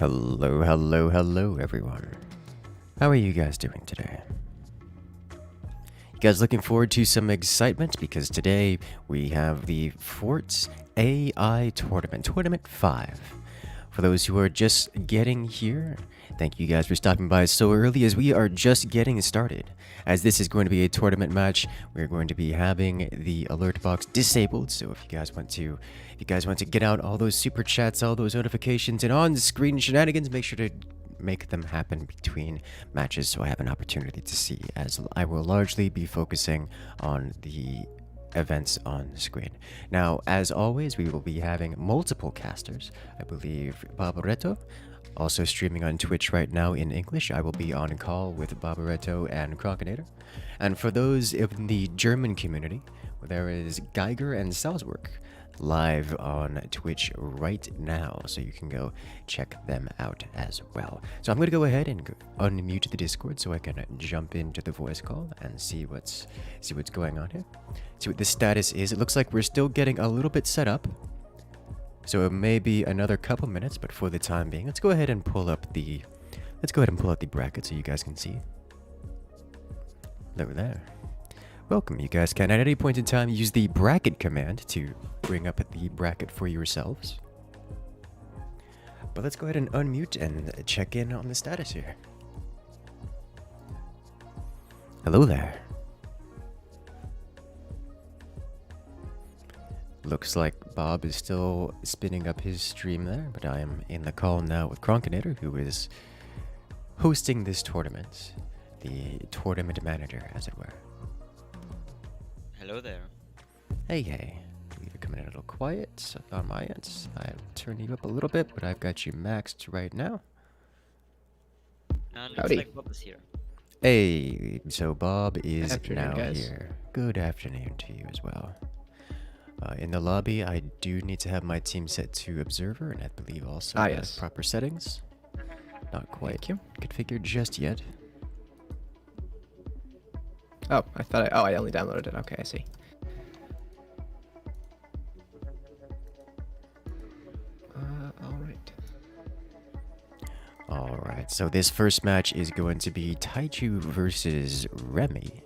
Hello, hello, hello, everyone. How are you guys doing today? You guys looking forward to some excitement? Because today we have the Forts AI Tournament, Tournament 5. For those who are just getting here, thank you guys for stopping by so early as we are just getting started. As this is going to be a tournament match, we're going to be having the alert box disabled. So if you guys want to get out all those super chats, all those notifications, and on-screen shenanigans, make sure to make them happen between matches so I have an opportunity to see, as I will largely be focusing on the events on screen. Now, as always, we will be having multiple casters. I believe Barbaretto also streaming on Twitch right now in English. I will be on call with Barbaretto and Croconator. And for those in the German community, there is Geiger and Salzwerk live on Twitch right now, so you can go check them out as well. So I'm going to go ahead and unmute the Discord so I can jump into the voice call and see what's going on here. See what the status is. It looks like we're still getting a little bit set up, so it may be another couple minutes, but for the time being, let's go ahead and pull up the bracket so you guys can see. Over there. Welcome, you guys can at any point in time use the bracket command to bring up the bracket for yourselves. But let's go ahead and unmute and check in on the status here. Hello there. Looks like Bob is still spinning up his stream there, but I am in the call now with Croconator, who is hosting this tournament, the tournament manager, as it were. Hello there. Hey. I believe you're coming in a little quiet on my end. I'll turn you up a little bit, but I've got you maxed right now. And Howdy. looks like Bob is here. Hey, so Bob is Afternoon, now guys. here. Good afternoon to you as well. In the lobby, I do need to have my team set to observer, and I believe also yes. proper settings. Not quite Thank you. configured just yet. Oh, I only downloaded it. Okay, I see. Alright, so this first match is going to be Taichu versus Remy.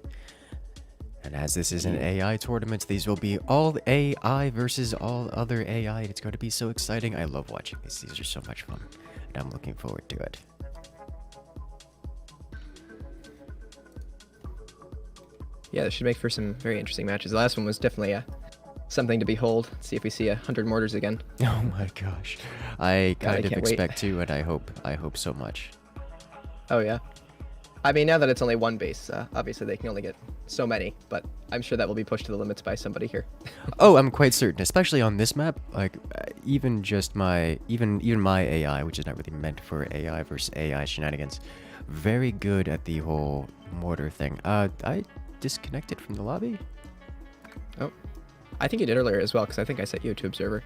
And as this is an AI tournament, these will be all AI versus all other AI. It's going to be so exciting. I love watching these. These are so much fun. And I'm looking forward to it. Yeah, this should make for some very interesting matches. The last one was definitely something to behold. Let's see if we see 100 mortars again. Oh my gosh. I kind of can't wait. expect to, and I hope so much. Oh yeah. I mean, now that it's only one base, obviously they can only get so many, but I'm sure that will be pushed to the limits by somebody here. Oh, I'm quite certain, especially on this map. Like, even my AI, which is not really meant for AI versus AI shenanigans, very good at the whole mortar thing. I disconnected from the lobby. Oh, I think you did earlier as well, because I think I set you to observer.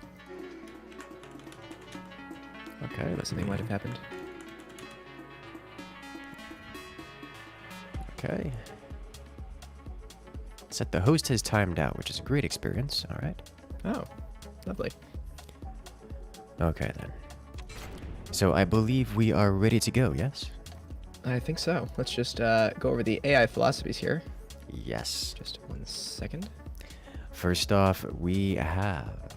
Okay, Something might have happened. Okay. Set the host has timed out, which is a great experience. All right. Oh, lovely. Okay then. So I believe we are ready to go. Yes. I think so. Let's just go over the AI philosophies here. Yes. Just 1 second. First off, we have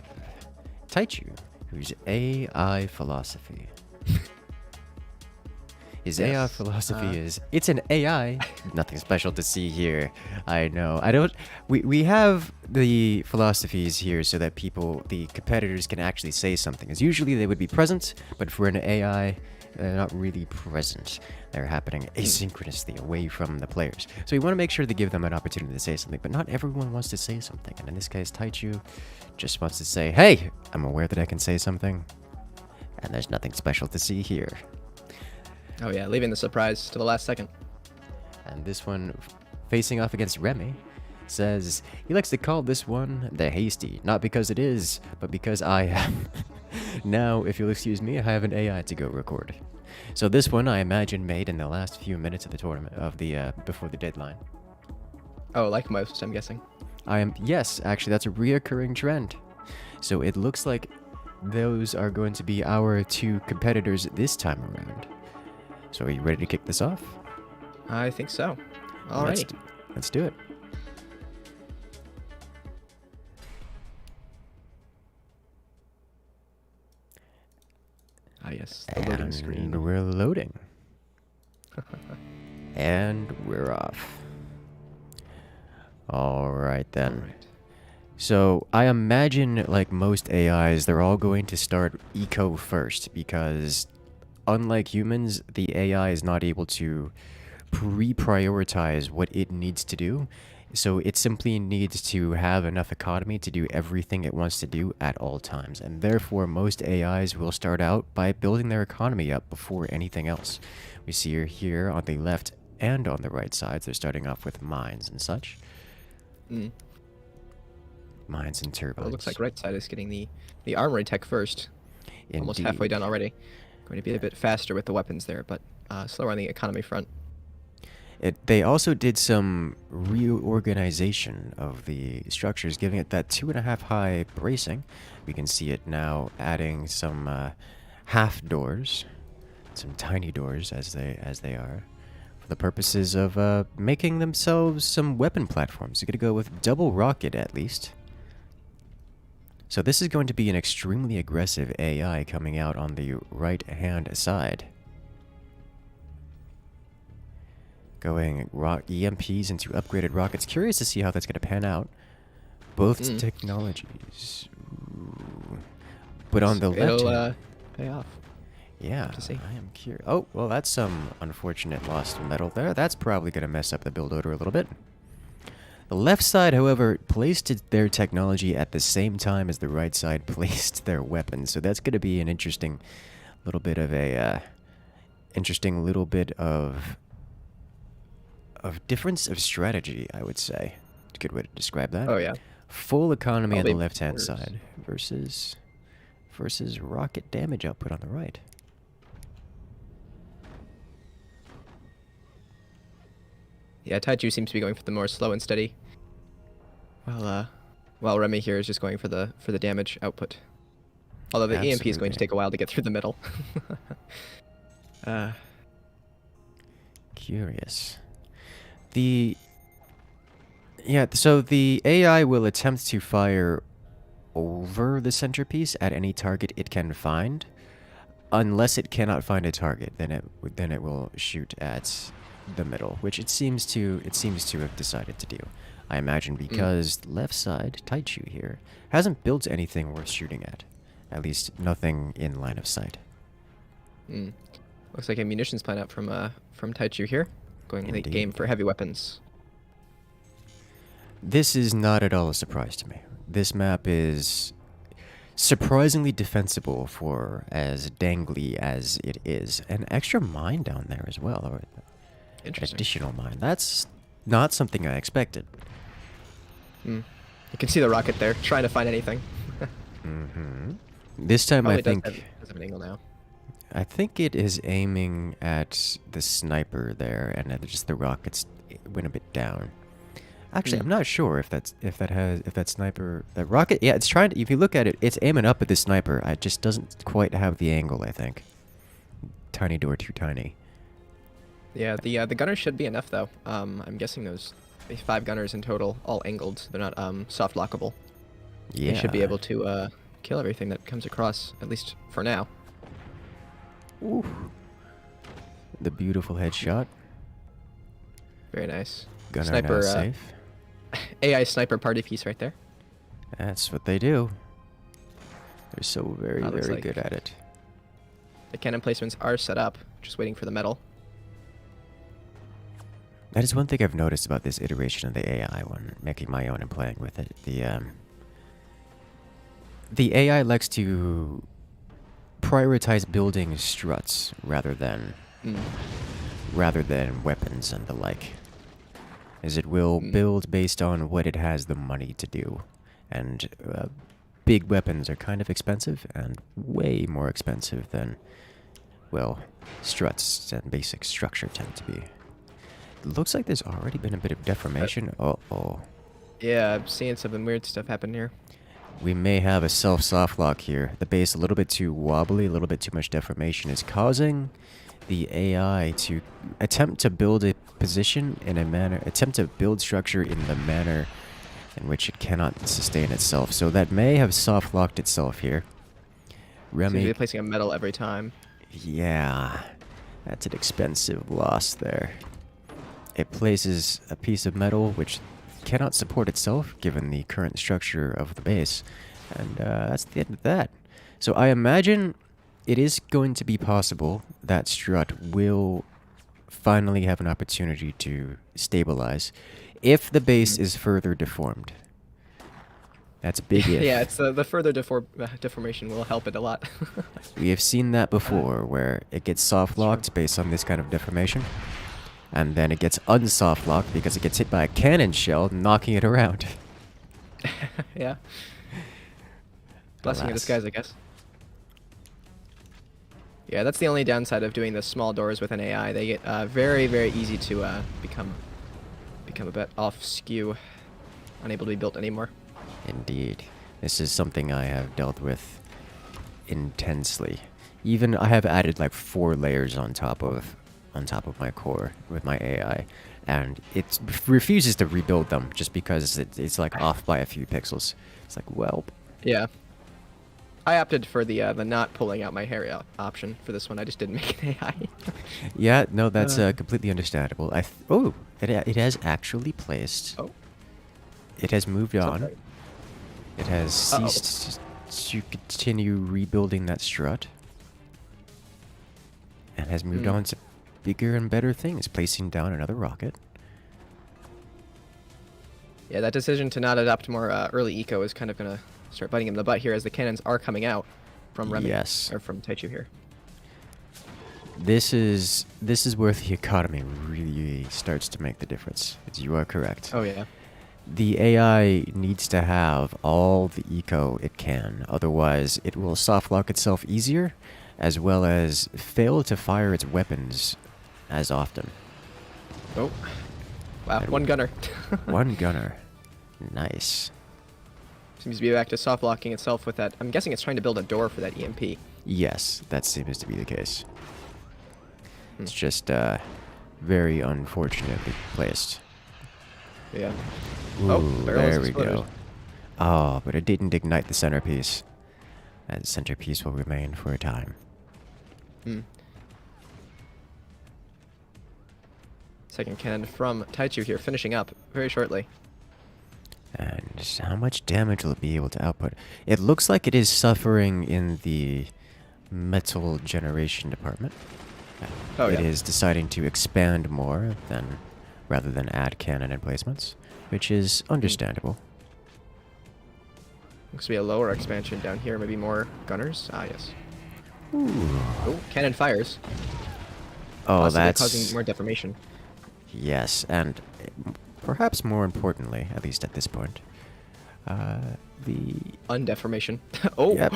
Taichu, who's AI philosophy. His AI Yes, philosophy is, it's an AI. Nothing special to see here. I know. I don't. We have the philosophies here so that the competitors can actually say something. As usually they would be present, but for an AI, they're not really present. They're happening asynchronously away from the players. So we want to make sure to give them an opportunity to say something, but not everyone wants to say something. And in this case, Taichu just wants to say, hey, I'm aware that I can say something, and there's nothing special to see here. Oh yeah, leaving the surprise to the last second. And this one, facing off against Remy, says he likes to call this one the hasty, not because it is, but because I am. Now, if you'll excuse me, I have an AI to go record. So this one, I imagine, made in the last few minutes of the tournament, before the deadline. Oh, like most, I'm guessing. Yes, actually, that's a reoccurring trend. So it looks like those are going to be our two competitors this time around. So are you ready to kick this off? I think so. Let's Alrighty. let's do it. Ah, yes, the loading screen. And we're loading. And we're off. All right then. Alright. So I imagine, like most AIs, they're all going to start eco first because, unlike humans, the AI is not able to pre-prioritize what it needs to do. So it simply needs to have enough economy to do everything it wants to do at all times. And therefore, most AIs will start out by building their economy up before anything else. We see here on the left and on the right sides, they're starting off with mines and such. Mm. Mines and turbines. Well, it looks like right side is getting the armory tech first. Almost Indeed. halfway done already. Going to be a bit faster with the weapons there, but slower on the economy front. They also did some reorganization of the structures, giving it that 2.5 high bracing. We can see it now adding some half doors, some tiny doors as they are, for the purposes of making themselves some weapon platforms. They're going to go with double rocket at least. So this is going to be an extremely aggressive AI coming out on the right-hand side. Going EMPs into upgraded rockets. Curious to see how that's going to pan out. Both technologies. Ooh. But on the left It'll pay off. yeah, to see. I am curious. Oh, well, that's some unfortunate lost metal there. That's probably going to mess up the build order a little bit. The left side, however, placed their technology at the same time as the right side placed their weapons. So that's going to be an interesting little bit of a difference of strategy, I would say. It's a good way to describe that. Oh, yeah. Full economy on the Probably left-hand worse. side versus rocket damage output on the right. Yeah, Taiju seems to be going for the more slow and steady. While Remy here is just going for the damage output. Although the EMP is going to Absolutely. take a while to get through the middle. Curious. So the AI will attempt to fire over the centerpiece at any target it can find, unless it cannot find a target. Then it will shoot at the middle, which it seems to have decided to do. I imagine because left side Taichu here hasn't built anything worth shooting at least nothing in line of sight. Looks like a munitions plant out from Taichu here, going late Indeed. game for heavy weapons. This is not at all a surprise to me. This map is surprisingly defensible for as dangly as it is. An extra mine down there as well, or an Interesting. additional mine. That's not something I expected. You can see the rocket there, trying to find anything. This time Probably I think does have an angle now. I think it is aiming at the sniper there, and then just the rockets went a bit down. Actually, I'm not sure if that rocket. Yeah, it's trying to. If you look at it, it's aiming up at the sniper. It just doesn't quite have the angle. I think. Tiny door, too tiny. Yeah, the gunners should be enough though. I'm guessing those 5 gunners in total, all angled. They're not soft lockable. Yeah. They should be able to kill everything that comes across, at least for now. Ooh. The beautiful headshot. Very nice. Gunner Sniper, now safe. AI sniper party piece right there. That's what they do. They're so very, Looks very like- good at it. The cannon placements are set up, just waiting for the metal. That is one thing I've noticed about this iteration of the AI one, making my own and playing with it. The AI likes to prioritize building struts rather than weapons and the like. As it will build based on what it has the money to do. And big weapons are kind of expensive and way more expensive than, well, struts and basic structure tend to be. It looks like there's already been a bit of deformation. Uh-oh. Yeah, I'm seeing some weird stuff happen here. we may have a self-soft lock here. The base a little bit too wobbly, a little bit too much deformation is causing the AI to attempt to build a position in a manner, attempt to build structure in the manner in which it cannot sustain itself. So that may have soft-locked itself here. Seems to Remy, be placing a metal every time. yeah, that's an expensive loss there. It places a piece of metal which cannot support itself given the current structure of the base, and that's the end of that. So I imagine it is going to be possible that Strut will finally have an opportunity to stabilize if the base is further deformed. That's a big if. Yeah, it's the further deformation will help it a lot. We have seen that before, where it gets soft-locked based on this kind of deformation, and then it gets unsoft-locked because it gets hit by a cannon shell, knocking it around. Yeah. Blessing in Alas. disguise, I guess. Yeah, that's the only downside of doing the small doors with an AI. They get very, very easy to become a bit off skew, unable to be built anymore. Indeed. This is something I have dealt with intensely. Even I have added like 4 layers on top of my core with my AI, and it refuses to rebuild them just because it's like off by a few pixels. It's like, well, Yeah. I opted for the not pulling out my hair option for this one. I just didn't make an AI. yeah, no, that's completely understandable. It has actually placed. Oh. It has moved on. Something. It has ceased to continue rebuilding that strut, and has moved on to bigger and better things, placing down another rocket. Yeah, that decision to not adopt more early eco is kind of gonna start biting him in the butt here as the cannons are coming out from Remy. Yes. Or from Taichu here. This is where the economy really starts to make the difference. You are correct. Oh yeah. The AI needs to have all the eco it can, otherwise it will soft lock itself easier, as well as fail to fire its weapons as often. Oh. Wow, And one gunner. One gunner. Nice. Seems to be back to soft locking itself with that. I'm guessing it's trying to build a door for that EMP. Yes, that seems to be the case. It's just very unfortunately placed. Yeah. Ooh, Oh, barrel has there we exploded. go. Oh, but it didn't ignite the centerpiece. That centerpiece will remain for a time. Second cannon from Taichu here, finishing up very shortly. And how much damage will it be able to output? It looks like it is suffering in the metal generation department. Oh, It yeah. is deciding to expand more rather than add cannon emplacements, which is understandable. Looks to be a lower expansion down here, maybe more gunners. Ah, yes. Ooh. Oh, cannon fires. Oh, Possibly that's causing more deformation. yes, and perhaps more importantly, at least at this point, the Undeformation. Oh! yep.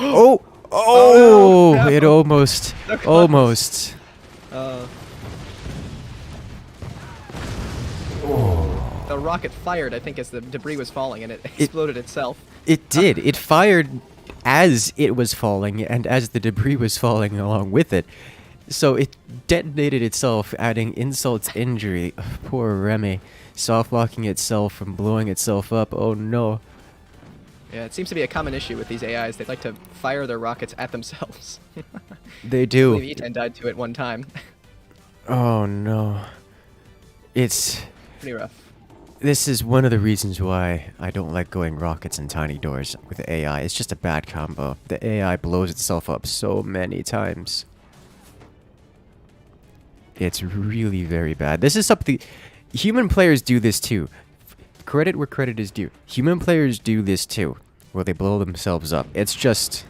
Oh, no. it almost, So close. almost. The rocket fired, I think, as the debris was falling, and it exploded itself. It did. It fired as it was falling and as the debris was falling along with it. So it detonated itself, adding insult to injury. Ugh, poor Remy. Soft-locking itself from blowing itself up. Oh no. Yeah, it seems to be a common issue with these AIs. They like to fire their rockets at themselves. They I do. believe E10 died to it one time. Oh no. It's... Pretty rough. This is one of the reasons why I don't like going rockets and tiny doors with AI. It's just a bad combo. The AI blows itself up so many times. It's really very bad. This is something... Human players do this too. Credit where credit is due. Human players do this too, where they blow themselves up. It's just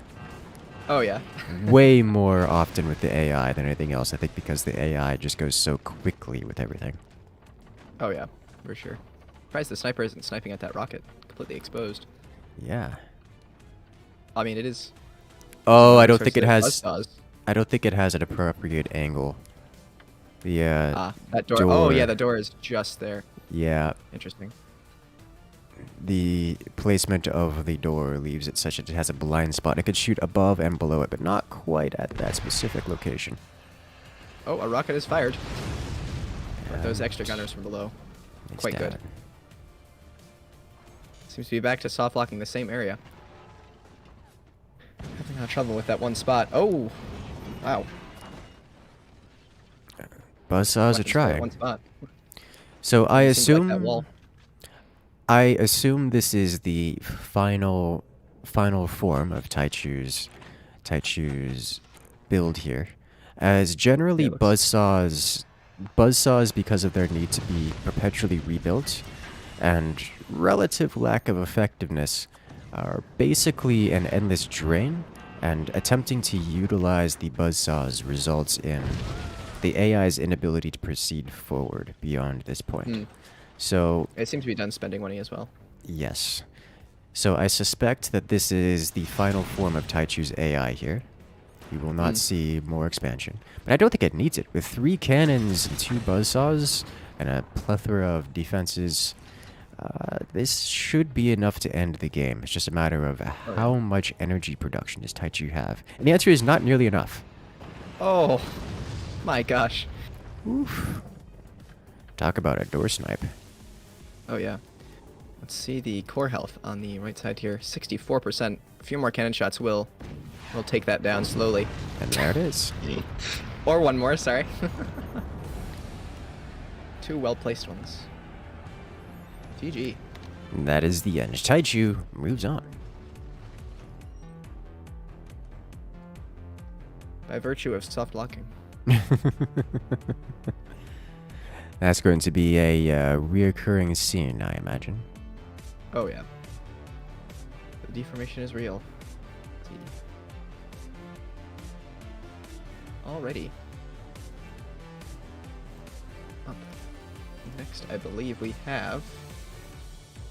Oh, yeah. way more often with the AI than anything else, I think, because the AI just goes so quickly with everything. Oh, yeah, for sure. Surprised the sniper isn't sniping at that rocket. Completely exposed. Yeah. I mean, it is... Oh, I don't Source think it of has... buzzsaws. I don't think it has an appropriate angle. The, Ah, that door. Oh, yeah, the door is just there. Yeah. Interesting. the placement of the door leaves it such that it has a blind spot. It could shoot above and below it, but not quite at that specific location. Oh, a rocket is fired. But those And extra gunners from below. it's Quite good. down. Seems to be back to soft locking the same area. Having a lot of trouble with that one spot. Oh! Wow. Buzzsaws are Weapons for that trying. one spot. So I Seems like that assume wall. this is the final form of Taichu's build here. As generally Yeah, buzzsaws because of their need to be perpetually rebuilt and relative lack of effectiveness are basically an endless drain, and attempting to utilize the buzzsaws results in the AI's inability to proceed forward beyond this point. Hmm. So, It seems to be done spending money as well. yes. So I suspect that this is the final form of Taichu's AI here. We will not see more expansion. But I don't think it needs it. With 3 cannons and 2 buzzsaws and a plethora of defenses, this should be enough to end the game. It's just a matter of how much energy production does Taichu have. And the answer is not nearly enough. Oh! My gosh. Oof. Talk about a door snipe. Oh yeah. Let's see the core health on the right side here. 64%. A few more cannon shots will take that down slowly. And there it is. Or one more, sorry. 2 well-placed ones. GG. And that is the end. Taichu moves on. By virtue of soft locking. That's going to be a reoccurring scene, I imagine. Oh yeah. The deformation is real. Let's see. Alrighty. Up next, I believe we have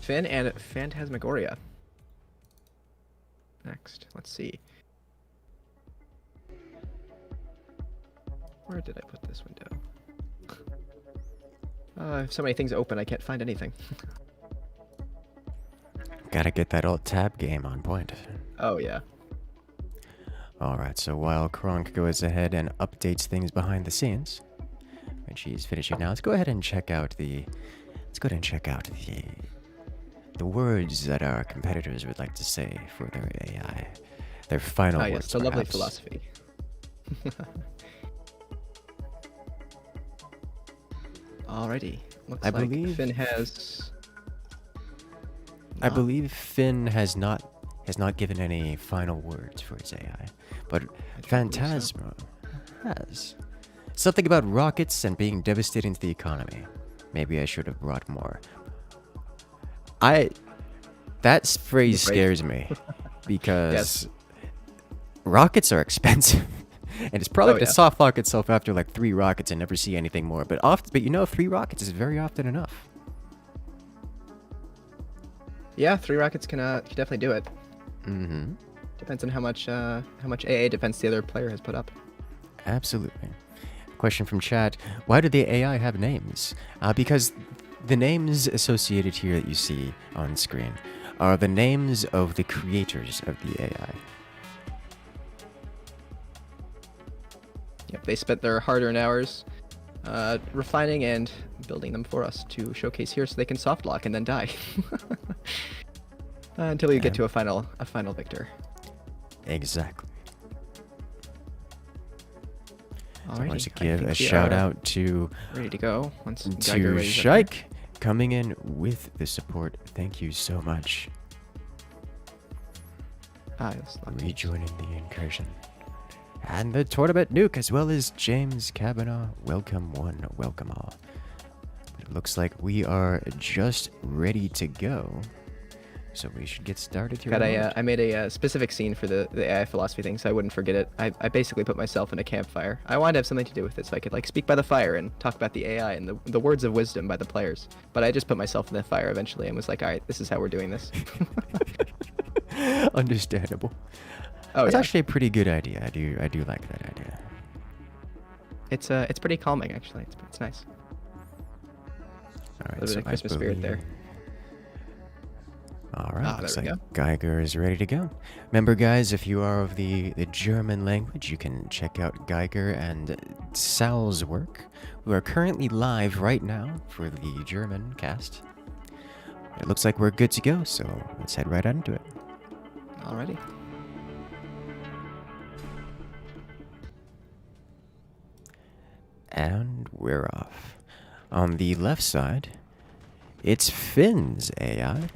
Finn and Phantasmagoria. Next, let's see. Where did I put this window? I have so many things open, I can't find anything. Gotta get that alt tab game on point. Oh yeah. Alright, so while Kronk goes ahead and updates things behind the scenes, which he's finishing now, let's go ahead and check out the words that our competitors would like to say for their AI. Their final words. Yes, the lovely perhaps. philosophy. Alrighty. Looks I like believe- Finn has. I believe Finn has not given any final words for his AI, but don't believe so. Phantasma has. Something about rockets and being devastating to the economy. Maybe I should have brought more. That phrase Great. scares me because Yes. rockets are expensive. And it's probably Oh, going to yeah. soft lock itself after like 3 rockets and never see anything more. But 3 rockets is very often enough. Yeah, 3 rockets can definitely do it. Mm-hmm. Depends on how much AA defense the other player has put up. Absolutely. Question from chat: why do the AI have names? Because the names associated here that you see on screen are the names of the creators of the AI. Yep, they spent their hard-earned hours refining and building them for us to showcase here, so they can soft lock and then die until we get to a final victor. Exactly. So I want Alrighty, to I give think a we shout are out to ready to go. Once Geiger raises up Shike coming in with the support. Thank you so much. here. Yes, lucky. Rejoining the incursion. And the tournament nuke, as well as James Kavanaugh. Welcome one, welcome all. It looks like we are just ready to go. So we should get started here. I made a specific scene for the AI philosophy thing, so I wouldn't forget it. I basically put myself in a campfire. I wanted to have something to do with it, so I could like speak by the fire and talk about the AI and the words of wisdom by the players. But I just put myself in the fire eventually and was like, all right, this is how we're doing this. Understandable. Oh It's yeah, actually a pretty good idea. I do like that idea. it's pretty calming actually. It's nice. All right, Little bit of Christmas spirit there. Alright, There looks we like go. Geiger is ready to go. Remember, guys, if you are of the German language, you can check out Geiger and Sal's work, who are currently live right now for the German cast. It looks like we're good to go, so let's head right on into it. Alrighty. And we're off. On the left side, it's Finn's AI.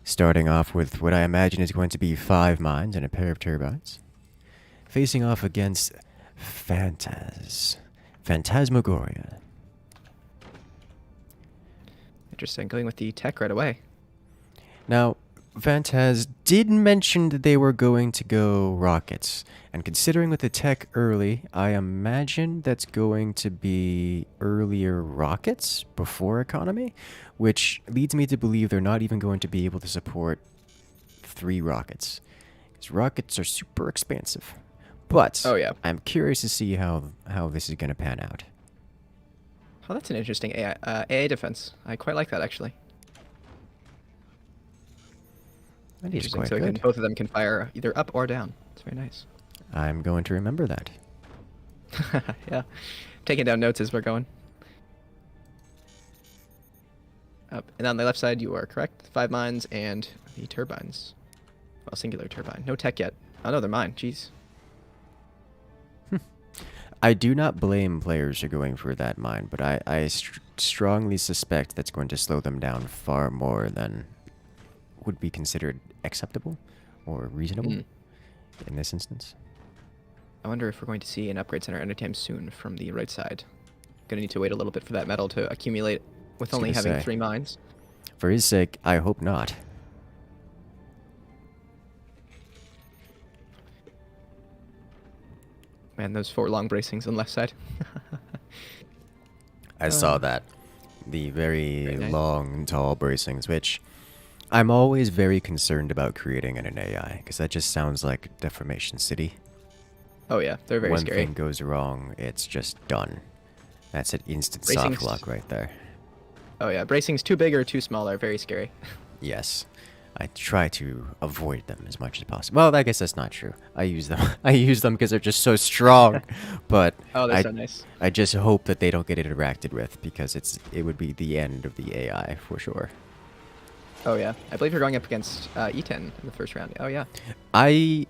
Starting off with what I imagine is going to be 5 mines and a pair of turbines. Facing off against Phantasmagoria. Interesting. Going with the tech right away. Now, Phantaz did mention that they were going to go rockets. And considering with the tech early, I imagine that's going to be earlier rockets before economy, which leads me to believe they're not even going to be able to support 3 rockets. Because rockets are super expensive. But Oh, yeah. I'm curious to see how this is going to pan out. Oh, that's an interesting AA defense. I quite like that, actually. That is Interesting. quite So good. both of them can fire either up or down. It's very nice. I'm going to remember that. Yeah. Taking down notes as we're going. Up. And on the left side, you are correct. 5 mines and the turbines. Well, singular turbine. No tech yet. Oh, no, they're mine. Jeez. I do not blame players for going for that mine, but I strongly suspect that's going to slow them down far more than would be considered acceptable or reasonable in this instance. I wonder if we're going to see an upgrade center anytime soon from the right side. Gonna need to wait a little bit for that metal to accumulate with only having 3 mines. For his sake, I hope not. Man, those 4 long bracings on the left side. I saw that. The very Very nice. long, tall bracings, which I'm always very concerned about creating in an AI, because that just sounds like Deformation City. Oh yeah, they're very One scary. thing goes wrong, it's just done. That's an instant Bracings. soft lock right there. Oh yeah, bracings too big or too small are very scary. Yes. I try to avoid them as much as possible. Well, I guess that's not true. I use them. I use them because they're just so strong. But Oh, they're so nice. I just hope that they don't get interacted with, because it would be the end of the AI for sure. Oh yeah, I believe you're going up against E10 in the first round. Oh yeah. I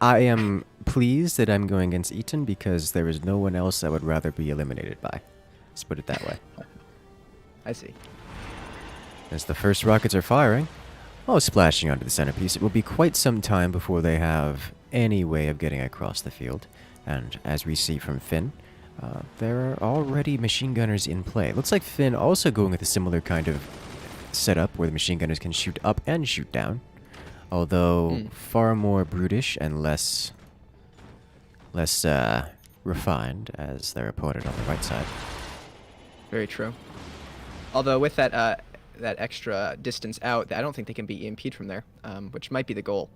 am pleased that I'm going against Eaton, because there is no one else I would rather be eliminated by. Let's put it that way. I see. As the first rockets are firing, splashing onto the centerpiece, it will be quite some time before they have any way of getting across the field. And as we see from Finn, there are already machine gunners in play. It looks like Finn also going with a similar kind of setup where the machine gunners can shoot up and shoot down. Although far more brutish and less refined as their opponent on the right side. Very true. Although with that that extra distance out, I don't think they can be EMP'd from there, which might be the goal.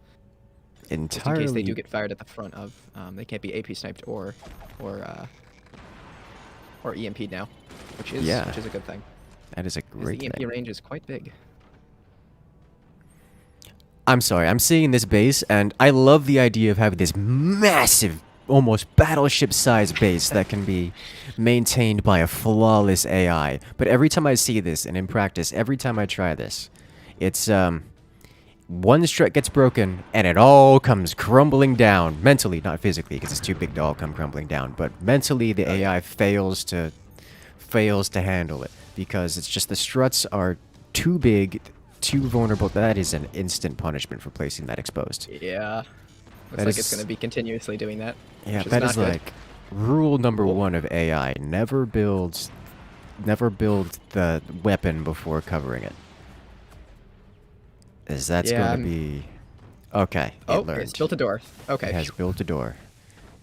Just in Entirely. case they do get fired at the front of, they can't be AP sniped or EMP'd now, which is a good thing. That is a Because great the EMP thing. range is quite big. I'm sorry, I'm seeing this base, and I love the idea of having this massive, almost battleship-sized base that can be maintained by a flawless AI. But every time I see this, and in practice, every time I try this, it's, one strut gets broken, and it all comes crumbling down. Mentally, not physically, because it's too big to all come crumbling down. But mentally, the AI fails to handle it, because it's just the struts are too big, too vulnerable. That is an instant punishment for placing that exposed. Yeah. Looks That like is- it's going to be continuously doing that. Yeah, which that not is good. like rule number 1 of AI. Never build the weapon before covering it. Is that's Yeah, going I'm- to be... Okay, Oh, it learned. it's built a door. Okay. It has built a door.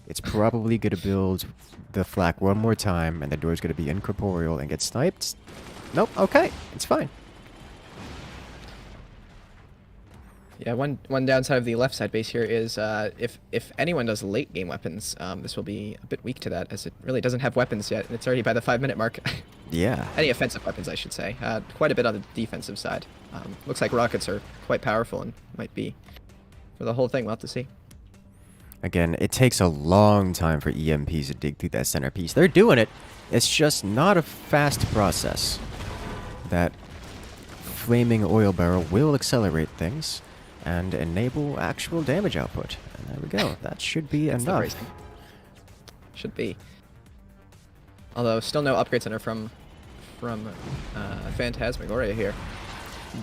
It's probably going to build the flak one more time, and the door's going to be incorporeal and get sniped. Nope, okay, it's fine. Yeah, one downside of the left side base here is if anyone does late game weapons, this will be a bit weak to that, as it really doesn't have weapons yet, and it's already by the 5-minute mark. Yeah. Any offensive weapons, I should say. Quite a bit on the defensive side. Looks like rockets are quite powerful and might be for the whole thing. We'll have to see. Again, it takes a long time for EMPs to dig through that centerpiece. They're doing it. It's just not a fast process. That flaming oil barrel will accelerate things and enable actual damage output. And there we go. That should be enough. Should be. Although still no upgrade center from Phantasmagoria here.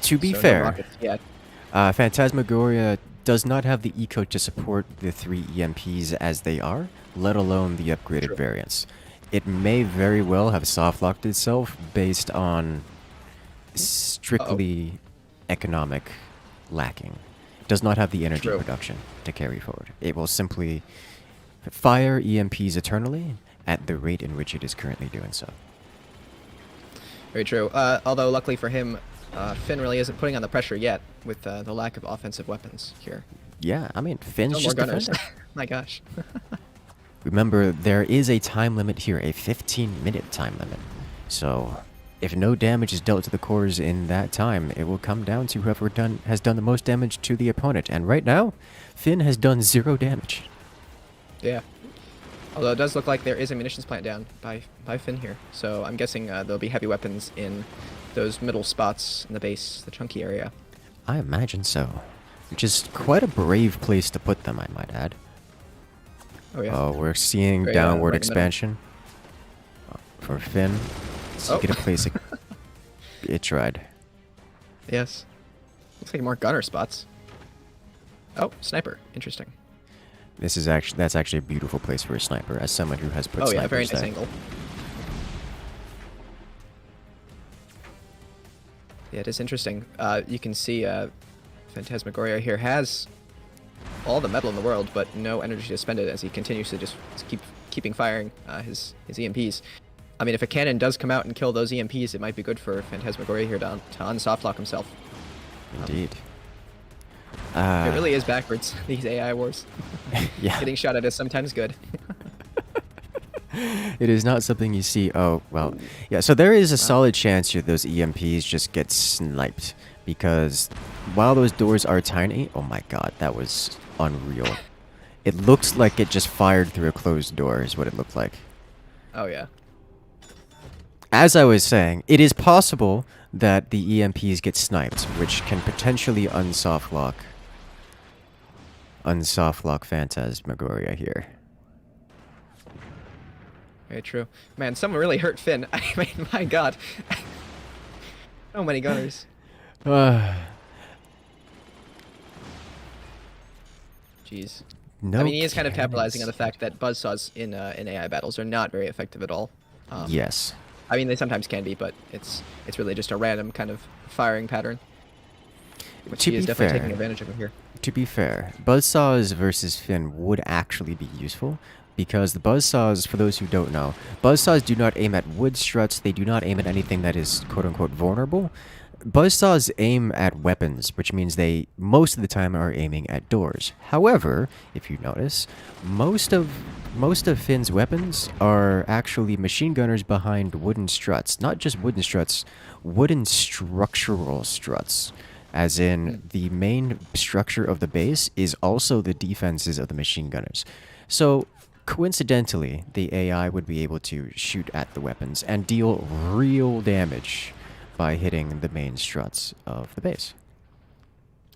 To be So no fair, rockets yet. Phantasmagoria does not have the eco to support the 3 EMPs as they are, let alone the upgraded True. variants. It may very well have soft-locked itself based on strictly economic lacking. It does not have the energy True. production to carry forward. It will simply fire EMPs eternally at the rate in which it is currently doing so. Very true. Although luckily for him, Finn really isn't putting on the pressure yet with the lack of offensive weapons here. Yeah, I mean, Finn's No more just gunners. defending. My gosh. Remember, there is a time limit here, a 15-minute time limit. So, if no damage is dealt to the cores in that time, it will come down to whoever has done the most damage to the opponent. And right now, Finn has done 0 damage. Yeah. Although it does look like there is a munitions plant down by Finn here. So I'm guessing there'll be heavy weapons in those middle spots in the base, the chunky area. I imagine so. Which is quite a brave place to put them, I might add. Oh yeah. Oh, we're seeing Very, downward right in the middle. expansion for Finn. So Oh. get a place. It tried. Yes. Looks like more gunner spots. Oh, sniper. Interesting. That's actually a beautiful place for a sniper, as someone who has put Oh snipers yeah, very nice there. angle. Yeah, it is interesting. You can see Phantasmagoria here has all the metal in the world, but no energy to spend it as he continues to just keeping firing his EMPs. I mean, if a cannon does come out and kill those EMPs, it might be good for Phantasmagoria here to unsoftlock himself. Indeed. It really is backwards, these AI wars. Yeah. Getting shot at is sometimes good. It is not something you see. Oh, well. Yeah, so there is a solid chance here those EMPs just get sniped. Because while those doors are tiny... Oh my god, that was unreal. It looks like it just fired through a closed door, is what it looked like. Oh yeah. As I was saying, it is possible that the EMPs get sniped, which can potentially unsoftlock Phantasmagoria here. Very true. Man, someone really hurt Finn. I mean, my god. So many gunners. Jeez. No I mean, he is kind of capitalizing on the cannons. fact that buzzsaws in AI battles are not very effective at all. Yes. I mean, they sometimes can be, but it's really just a random kind of firing pattern, which To he is be definitely fair- taking advantage of here. To be fair, buzzsaws versus Finn would actually be useful, because the buzzsaws, for those who don't know, buzzsaws do not aim at wood struts, they do not aim at anything that is quote-unquote vulnerable. Buzzsaws aim at weapons, which means they, most of the time, are aiming at doors. However, if you notice, most of Finn's weapons are actually machine gunners behind wooden struts. Not just wooden struts, wooden structural struts. As in, the main structure of the base is also the defenses of the machine gunners. So, coincidentally, the AI would be able to shoot at the weapons and deal real damage by hitting the main struts of the base.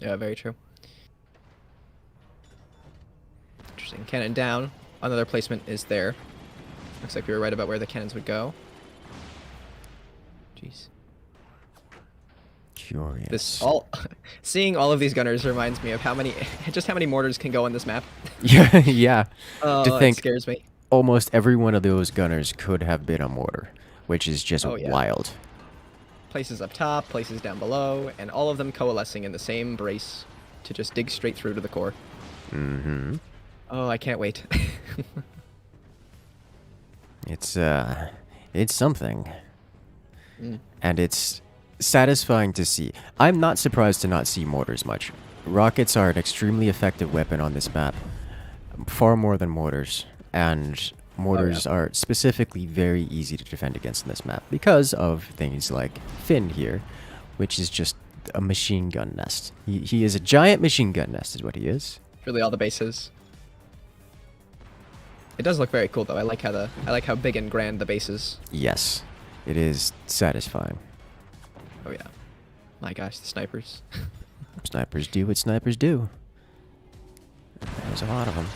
Yeah, very true. Interesting. Cannon down. Another placement is there. Looks like we were right about where the cannons would go. Jeez. Curious. Seeing all of these gunners reminds me of how many mortars can go on this map. Yeah, yeah. Oh, To think it scares me. almost every one of those gunners could have been a mortar, which is just Oh, yeah. wild. Places up top, places down below, and all of them coalescing in the same brace to just dig straight through to the core. Mm-hmm. Oh, I can't wait. It's something. Mm. And it's satisfying to see. I'm not surprised to not see mortars much. rockets are an extremely effective weapon on this map, far more than mortars, and mortars are specifically very easy to defend against in this map because of things like Finn here, which is just a machine gun nest. He is a giant machine gun nest is what he is. Really all the bases. It does look very cool though. I like how big and grand the base is. Yes, it is satisfying. Oh yeah. My gosh, the snipers. Snipers do what snipers do. There's a lot of them.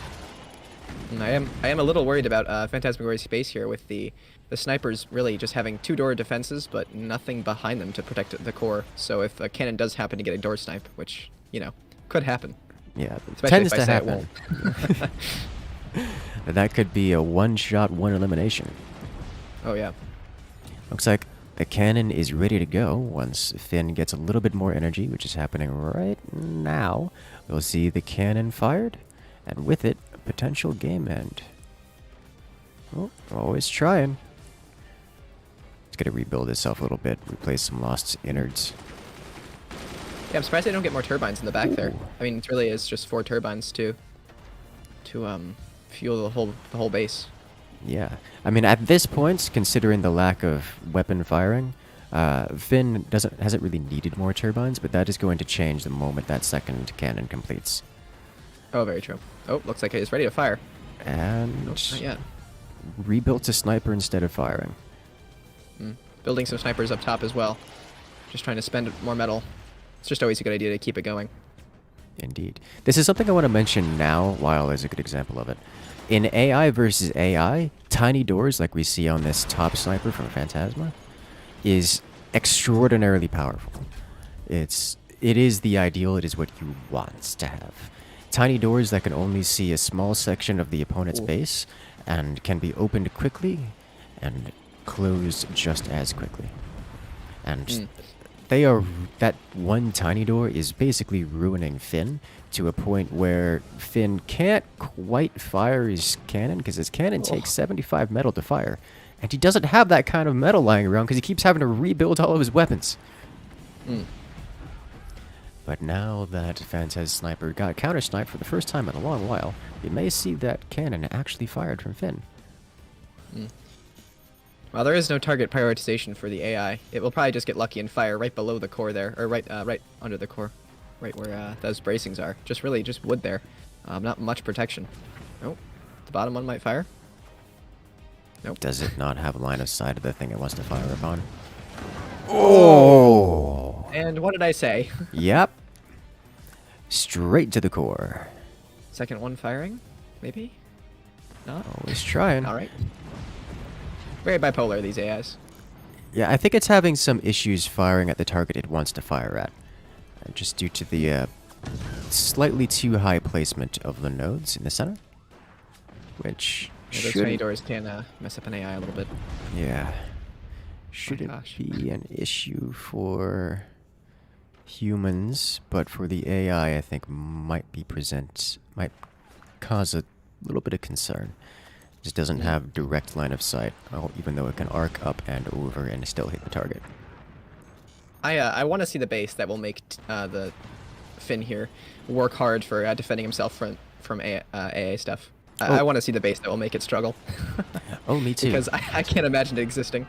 And I am a little worried about Phantasmagoria Space here with the snipers really just having 2 door defenses, but nothing behind them to protect the core. So if a cannon does happen to get a door snipe, which, you know, could happen. Yeah, Especially tends if I to say it happen. won't. That could be a one-shot, one elimination. Oh yeah. Looks like the cannon is ready to go once Finn gets a little bit more energy, which is happening right now. We'll see the cannon fired, and with it, a potential game end. Oh, always trying. It's gonna rebuild itself a little bit, replace some lost innards. Yeah, I'm surprised they don't get more turbines in the back there. Ooh. I mean, it really is just 4 turbines to fuel the whole base. Yeah, I mean, at this point, considering the lack of weapon firing, Finn hasn't really needed more turbines, but that is going to change the moment that second cannon completes. Oh, very true. Oh, looks like it is ready to fire. And Nope, not yet. rebuilt to sniper instead of firing. Building some snipers up top as well. Just trying to spend more metal. It's just always a good idea to keep it going. Indeed. This is something I want to mention now, while is a good example of it. In AI versus AI, tiny doors like we see on this top sniper from Phantasma is extraordinarily powerful. It is the ideal, it is what you want to have. Tiny doors that can only see a small section of the opponent's base and can be opened quickly and closed just as quickly. And that one tiny door is basically ruining Finn to a point where Finn can't quite fire his cannon because his cannon takes 75 metal to fire. And he doesn't have that kind of metal lying around because he keeps having to rebuild all of his weapons. But now that Phantas Sniper got counter-sniped for the first time in a long while, you may see that cannon actually fired from Finn. Well, there is no target prioritization for the AI. It will probably just get lucky and fire right below the core there, or right under the core, right where those bracings are. Just wood there. Not much protection. Nope. The bottom one might fire. Nope. Does it not have a line of sight of the thing it wants to fire upon? Oh! And what did I say? Yep. Straight to the core. Second one firing? Maybe? Not? Always trying. Alright. Very bipolar, these AIs. Yeah, I think it's having some issues firing at the target it wants to fire at. Just due to the slightly too high placement of the nodes in the center. Which Yeah, those tiny doors can mess up an AI a little bit. Yeah. Shouldn't be an issue for humans, but for the AI, I think might cause a little bit of concern. Just doesn't have direct line of sight, even though it can arc up and over and still hit the target. I want to see the base that will make the Finn here work hard for defending himself from AA stuff. I want to see the base that will make it struggle. Oh, me too. Because I can't imagine it existing.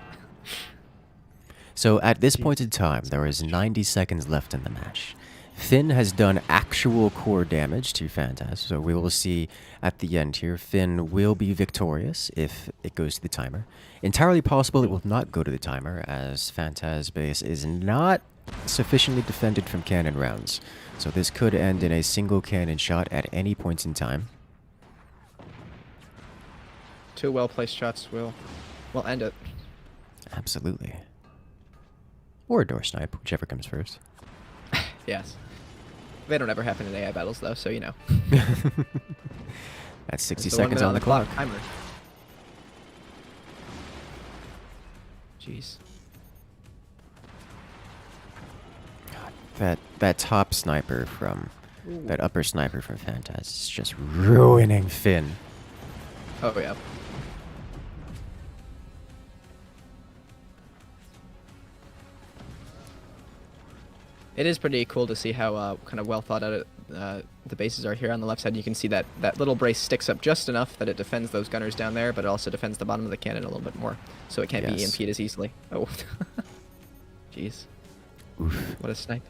So at this point in time, there is 90 seconds left in the match. Finn has done actual core damage to Phantas, so we will see at the end here, Finn will be victorious if it goes to the timer. Entirely possible it will not go to the timer, as Phantas' base is not sufficiently defended from cannon rounds. So this could end in a single cannon shot at any point in time. 2 well-placed shots will end it. Absolutely. Or a door snipe, whichever comes first. Yes. They don't ever happen in AI battles, though, so you know. That's 60 That's the 1 seconds minute on the clock. Timer. Jeez. God, that top sniper from... That upper sniper from Phantas is just ruining Finn. Oh, yeah. It is pretty cool to see how kind of well thought out the bases are here on the left side. You can see that little brace sticks up just enough that it defends those gunners down there, but it also defends the bottom of the cannon a little bit more, so it can't be EMP'd as easily. Oh, jeez. Oof. What a snipe.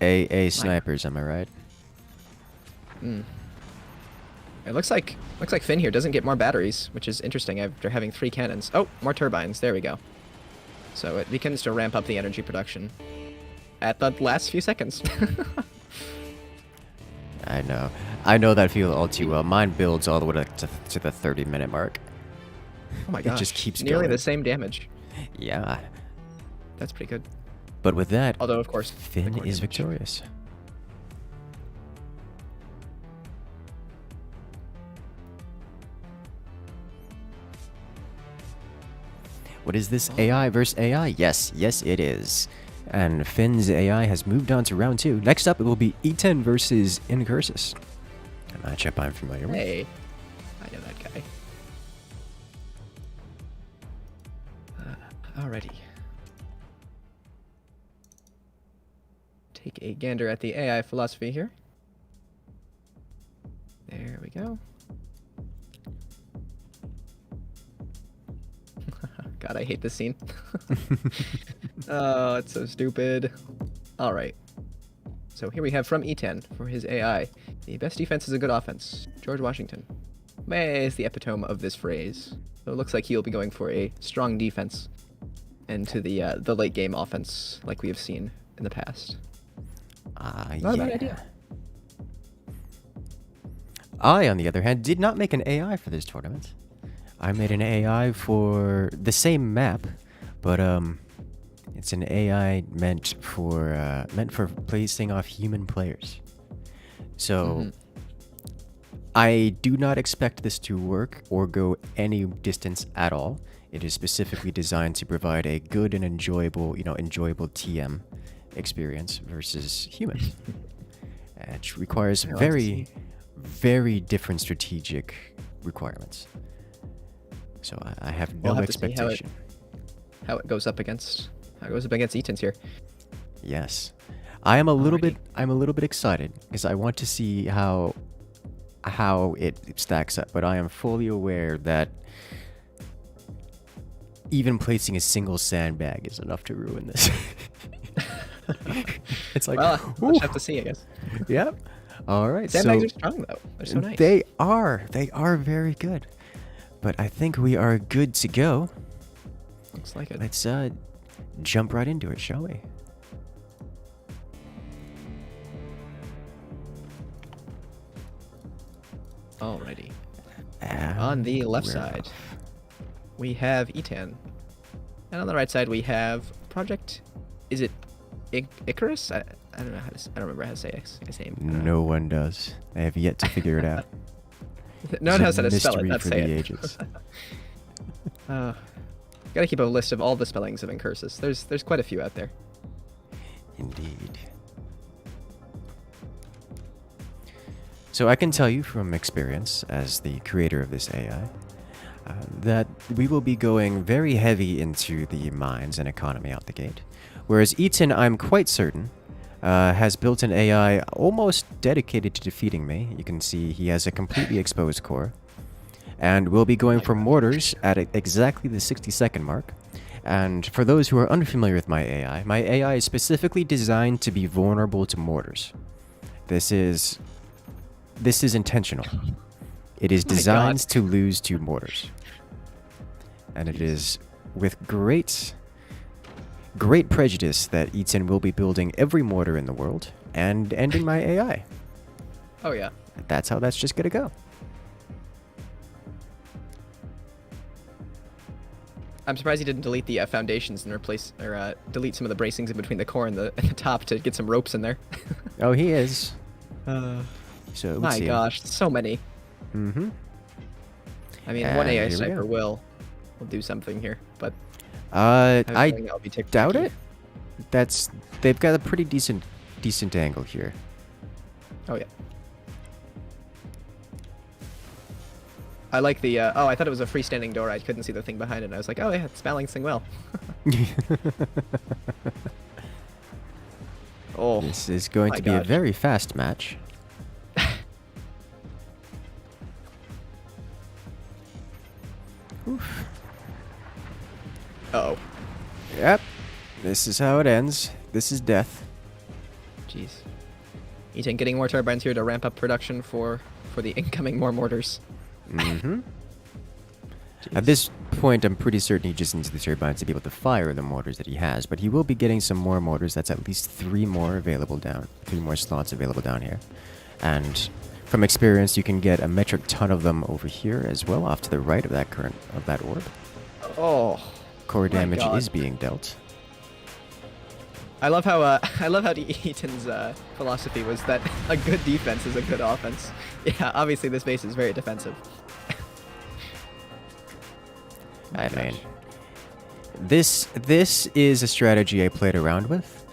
AA snipers, am I right? Mm. It looks like Finn here doesn't get more batteries, which is interesting after having 3 cannons. Oh, more turbines. There we go. So it begins to ramp up the energy production at the last few seconds. I know. I know that feel all too well. Mine builds all the way to the 30-minute mark. Oh my gosh. It just keeps nearly going. the same damage. Yeah. That's pretty good. But with that, Although, of course, Finn the core is damage. victorious. What is this? AI versus AI? Yes, yes it is. And Finn's AI has moved on to round 2. Next up, it will be E10 versus Incursus. A matchup I'm familiar with. Hey, I know that guy. Alrighty. Take a gander at the AI philosophy here. There we go. God, I hate this scene. Oh, it's so stupid. All right. So here we have from E10 for his AI. The best defense is a good offense. George Washington. May is the epitome of this phrase. So it looks like he'll be going for a strong defense into the late game offense like we have seen in the past. Not a bad idea. I, on the other hand, did not make an AI for this tournament. I made an AI for the same map, but it's an AI meant for placing off human players. So I do not expect this to work or go any distance at all. It is specifically designed to provide a good and enjoyable TM experience versus humans. It requires very different strategic requirements. So I have no expectation. How it goes up against E10s here. Yes, I am a little bit excited because I want to see how it stacks up. But I am fully aware that even placing a single sandbag is enough to ruin this. It's like, well, we'll just have to see, I guess. Yep. All right. Sandbags are strong though. They're so nice. They are very good. But I think we are good to go. Looks like it. Let's jump right into it, shall we? Alrighty. And On the left we're side, off. we have E10. And on the right side, we have Project. Is it Icarus? I don't know how to. I don't remember how to say his name. No one does. I have yet to figure it out. No one It's knows how a to spell it. mystery Let's for say the it. ages. Gotta keep a list of all the spellings of Incursus. There's quite a few out there. Indeed. So I can tell you from experience as the creator of this AI that we will be going very heavy into the mines and economy out the gate. Whereas Eaton, I'm quite certain, has built an AI almost dedicated to defeating me. You can see he has a completely exposed core. And we'll be going for mortars at exactly the 60-second mark. And for those who are unfamiliar with my AI is specifically designed to be vulnerable to mortars. This is intentional. It is designed to lose to mortars. And it is with great prejudice that Eaton will be building every mortar in the world and ending my AI. Oh yeah. That's how that's just gonna go. I'm surprised he didn't delete the foundations and replace or delete some of the bracings in between the core and the top to get some ropes in there. Oh, he is. So So my gosh, so many. Mm-hmm. I mean, one AI here we sniper go. will do something here, but I I'll be doubt it. They've got a pretty decent angle here. Oh yeah. I like the. Oh, I thought it was a freestanding door. I couldn't see the thing behind it. And I was like, oh yeah, it's balancing well. Oh, This is going my to be a gosh. very fast match. Oof. Uh-oh. Yep. This is how it ends. This is death. Jeez. Eaton getting more turbines here to ramp up production for the incoming more mortars. Mm-hmm. At this point, I'm pretty certain he just needs the turbines to be able to fire the mortars that he has, but he will be getting some more mortars. That's at least 3 more available down, 3 more slots available down here. And from experience, you can get a metric ton of them over here as well, off to the right of that current of that orb. Oh, Core damage God. is being dealt. I love how Eaton's philosophy was that a good defense is a good offense. Yeah, obviously this base is very defensive. I mean, this is a strategy I played around with.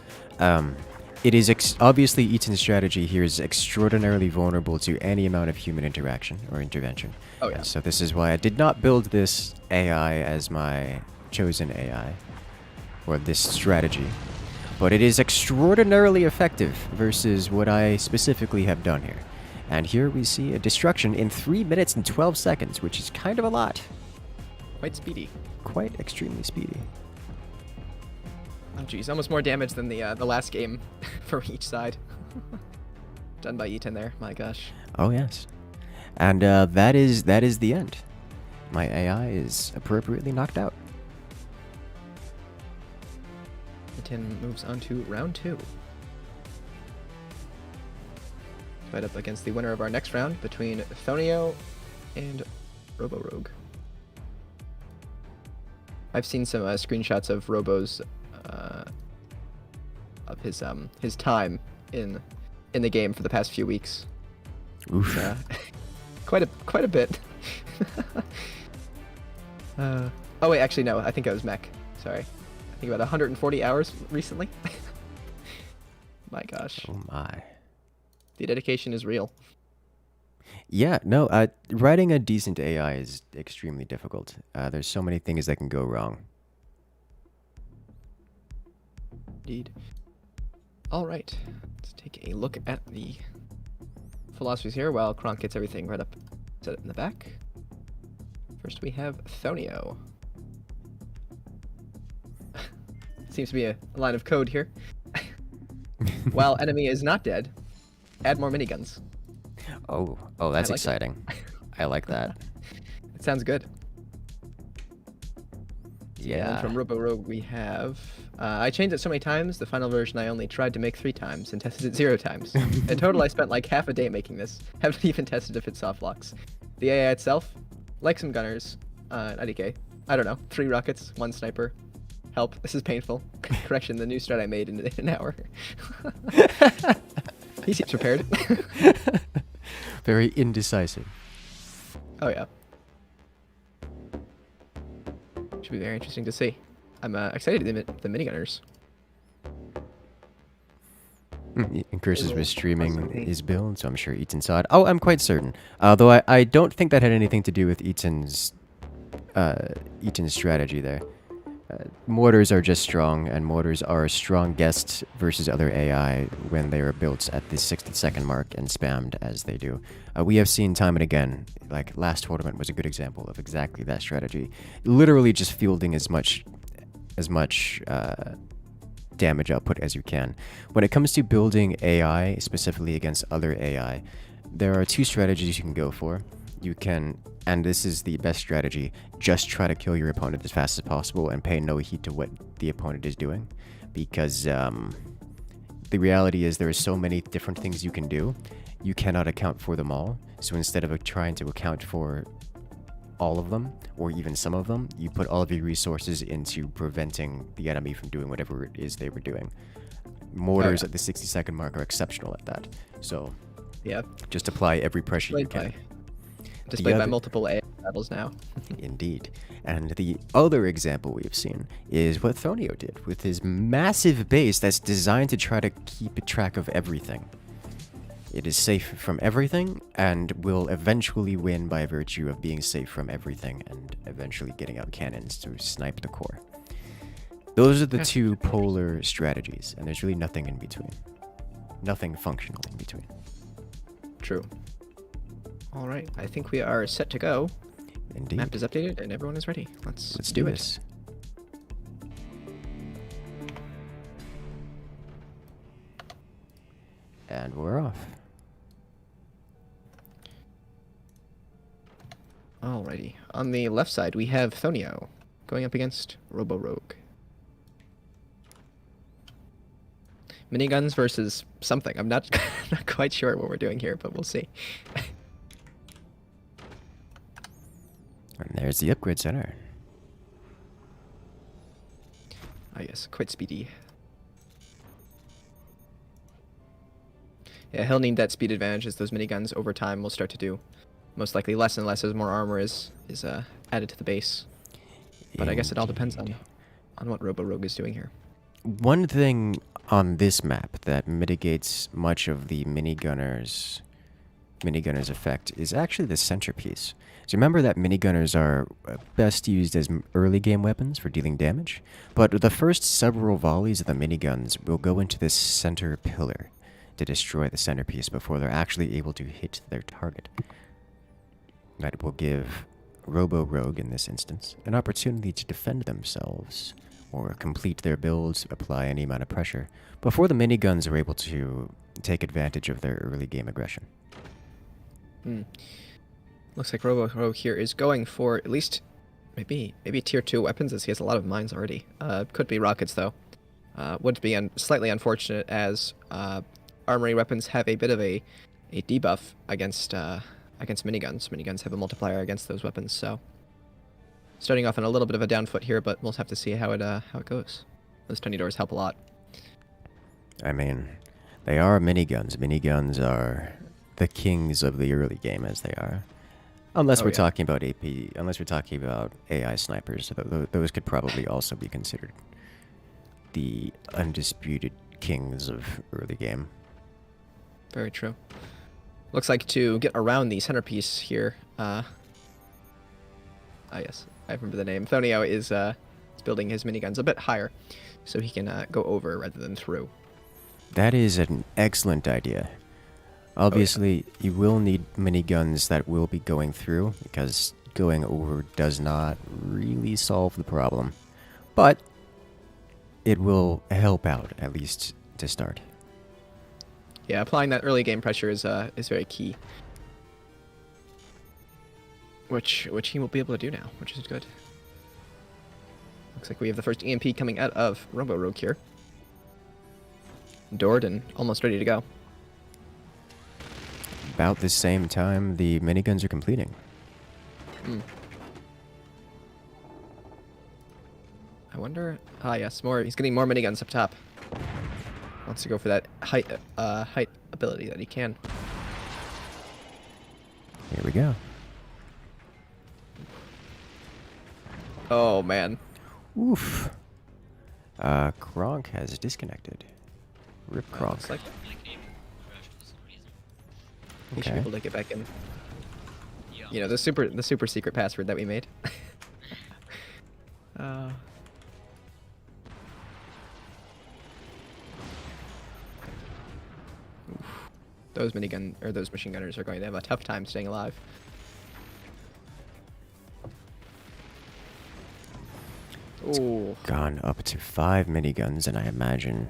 It is obviously Eaton's strategy here is extraordinarily vulnerable to any amount of human interaction or intervention. Oh, yeah. And so this is why I did not build this AI as my chosen AI, or this strategy. But it is extraordinarily effective versus what I specifically have done here. And here we see a destruction in 3 minutes and 12 seconds, which is kind of a lot. Quite speedy. Quite extremely speedy. Oh geez, almost more damage than the last game for each side. Done by Eaton there, my gosh. Oh yes. And that is the end. My AI is appropriately knocked out. Eaton moves on to round 2. Fight up against the winner of our next round between Thonio and Robo-Rogue. I've seen some screenshots of Robo's of his time in the game for the past few weeks. Oof. Quite a bit. Oh wait, actually no, I think I was mech. Sorry, I think about 140 hours recently. My gosh, Oh my. the dedication is real. Yeah, no, writing a decent AI is extremely difficult. There's so many things that can go wrong. Indeed. All right, let's take a look at the philosophies here while Kronk gets everything right up, set it in the back. First we have Thonio. Seems to be a line of code here. While enemy is not dead, add more miniguns. Oh, that's I like it. exciting. I like that. It sounds good. And then Yeah. from Robo-Rogue we have... I changed it so many times, the final version I only tried to make 3 times and tested it 0 times. In total I spent like half a day making this. Haven't even tested if it soft locks. The AI itself, like some gunners, IDK. I don't know, 3 rockets, 1 sniper. Help, this is painful. Correction, the new strat I made in an hour. He seems prepared. Very indecisive. Oh yeah. Should be very interesting to see. I'm excited to meet the minigunners. Incursus was streaming Awesome. his build, so I'm sure Eaton saw it. Oh, I'm quite certain. Though I don't think that had anything to do with Eaton's strategy there. Mortars are just strong, and mortars are a strong guest versus other AI when they are built at the 60-second mark and spammed as they do. We have seen time and again, like last tournament was a good example of exactly that strategy. Literally just fielding as much damage output as you can. When it comes to building AI, specifically against other AI, there are 2 strategies you can go for. You can, and this is the best strategy, just try to kill your opponent as fast as possible and pay no heed to what the opponent is doing. Because the reality is there are so many different things you can do, you cannot account for them all. So instead of trying to account for all of them, or even some of them, you put all of your resources into preventing the enemy from doing whatever it is they were doing. Mortars at the 60-second mark are exceptional at that. So Yeah. just apply every pressure you can. Displayed by other- multiple AI battles now. Indeed. And the other example we've seen is what Thonio did with his massive base that's designed to try to keep track of everything. It is safe from everything and will eventually win by virtue of being safe from everything and eventually getting out cannons to snipe the core. Those are the Yeah. two polar strategies, and there's really nothing in between. Nothing functional in between. True. All right, I think we are set to go. Indeed. Map is updated and everyone is ready. Let's do it. this. And we're off. Alrighty. On the left side, we have Thonio going up against Robo Rogue. Miniguns versus something. I'm not not quite sure what we're doing here, but we'll see. And there's the upgrade center. Ah, yes, quite speedy. Yeah, he'll need that speed advantage as those miniguns over time will start to do most likely less and less as more armor is added to the base. But I guess it all depends on what Robo Rogue is doing here. One thing on this map that mitigates much of the minigunner's effect is actually the centerpiece. So remember that minigunners are best used as early game weapons for dealing damage, but the first several volleys of the miniguns will go into this center pillar to destroy the centerpiece before they're actually able to hit their target. That will give Robo Rogue, in this instance, an opportunity to defend themselves or complete their builds, apply any amount of pressure, before the miniguns are able to take advantage of their early game aggression. Looks like Robo Rogue here is going for at least maybe tier 2 weapons, as he has a lot of mines already. Could be rockets, though. Would be slightly unfortunate, as armory weapons have a bit of a debuff against miniguns. Miniguns have a multiplier against those weapons, so starting off on a little bit of a down foot here, but we'll have to see how it goes. Those tiny doors help a lot. I mean, they are miniguns. Miniguns are the kings of the early game, as they are. Unless we're talking about AP, unless we're talking about AI snipers, those could probably also be considered the undisputed kings of early game. Very true. Looks like to get around the centerpiece here. Yes, I remember the name. Thonio is building his miniguns a bit higher, so he can go over rather than through. That is an excellent idea. Obviously, you will need miniguns that will be going through, because going over does not really solve the problem. But it will help out, at least to start. Yeah, applying that early game pressure is very key. Which he will be able to do now, which is good. Looks like we have the first EMP coming out of Robo Rogue here. Doored and almost ready to go. About the same time the miniguns are completing. I wonder... yes, he's getting more miniguns up top. Wants to go for that height ability that he can. Here we go. Oh, man. Oof. Kronk has disconnected. Rip Kronk. Looks like My game crashed for some reason. he should Okay. be able to get back in. Yeah. You know, the super secret password that we made. Those those machine gunners are going to have a tough time staying alive. Ooh. Gone up to 5 miniguns, and I imagine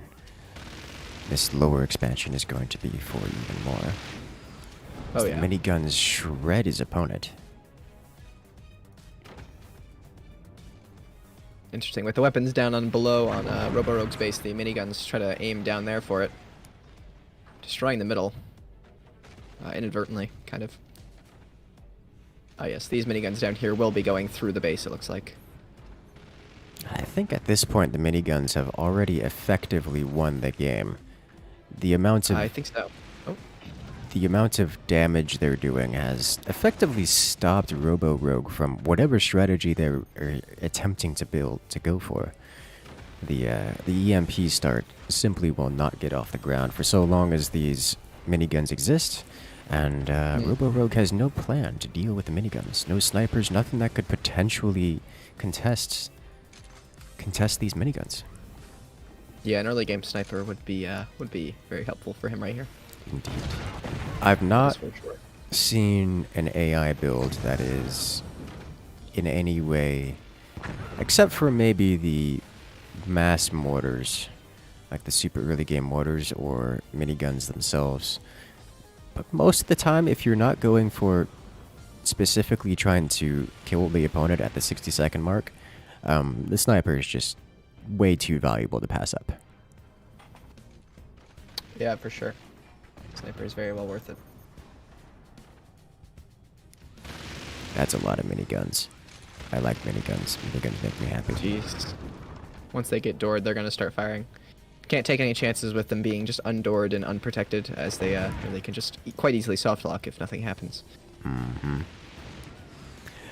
this lower expansion is going to be for even more. Oh, The yeah. miniguns shred his opponent. Interesting. With the weapons down on below on Robo Rogue's base, the miniguns try to aim down there for it. Destroying the middle. Inadvertently, kind of. Yes, these miniguns down here will be going through the base, it looks like. I think at this point the miniguns have already effectively won the game. The amount of I think so. Oh, the amount of damage they're doing has effectively stopped Robo Rogue from whatever strategy they're attempting to go for. The EMP start simply will not get off the ground for so long as these miniguns exist, and Robo Rogue has no plan to deal with the miniguns. No snipers, nothing that could potentially contest contest these miniguns. Yeah, an early game sniper would be very helpful for him right here. Indeed. I've not That's for sure. seen an AI build that is in any way, except for maybe the mass mortars, like the super early game mortars or miniguns themselves. But most of the time, if you're not going for specifically trying to kill the opponent at the 60-second mark, the sniper is just way too valuable to pass up. Yeah, for sure. Sniper is very well worth it. That's a lot of miniguns. I like miniguns. Miniguns make me happy. Jeez. Once they get doored, they're gonna start firing. Can't take any chances with them being just undoored and unprotected, as they can just quite easily soft lock if nothing happens. Mm-hmm.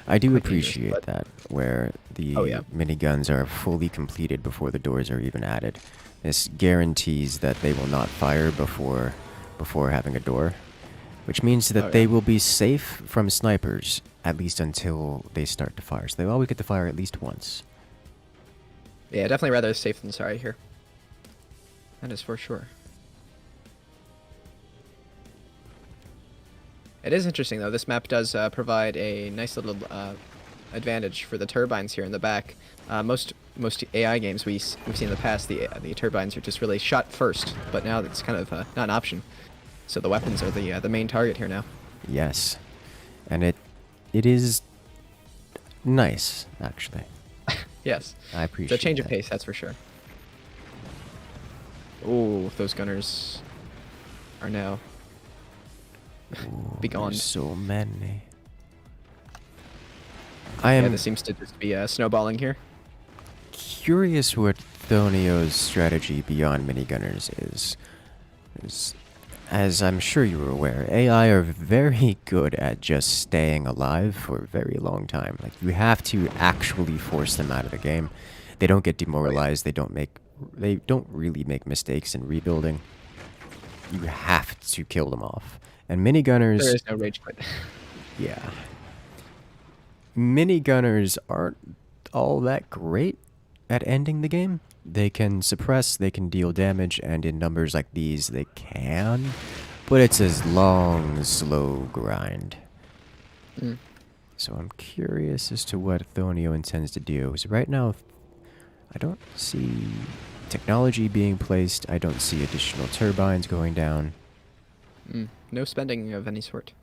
I do Quite dangerous, appreciate but- that, where the Oh, yeah. miniguns are fully completed before the doors are even added. This guarantees that they will not fire before having a door, which means that Oh, they yeah. will be safe from snipers, at least until they start to fire. So they always get to fire at least once. Yeah, definitely rather safe than sorry here. That is for sure. It is interesting though. This map does provide a nice little advantage for the turbines here in the back. Most AI games we've seen in the past, the turbines are just really shot first, but now it's kind of not an option. So the weapons are the main target here now. Yes, and it is nice, actually. Yes, I it's appreciate a change of that. pace, that's for sure. Ooh, those gunners are now Ooh, be gone. there's so many. I Yeah, am this seems to just be snowballing here. curious what Thonio's strategy beyond minigunners is. As I'm sure you're aware, AI are very good at just staying alive for a very long time. Like, you have to actually force them out of the game. They don't get demoralized. They don't really make mistakes in rebuilding. You have to kill them off. And minigunners, There is no rage quit. yeah. Minigunners aren't all that great at ending the game. They can suppress, they can deal damage, and in numbers like these, they can. But it's a long, slow grind. Mm. So I'm curious as to what Thonio intends to do. Because right now, I don't see technology being placed. I don't see additional turbines going down. No spending of any sort.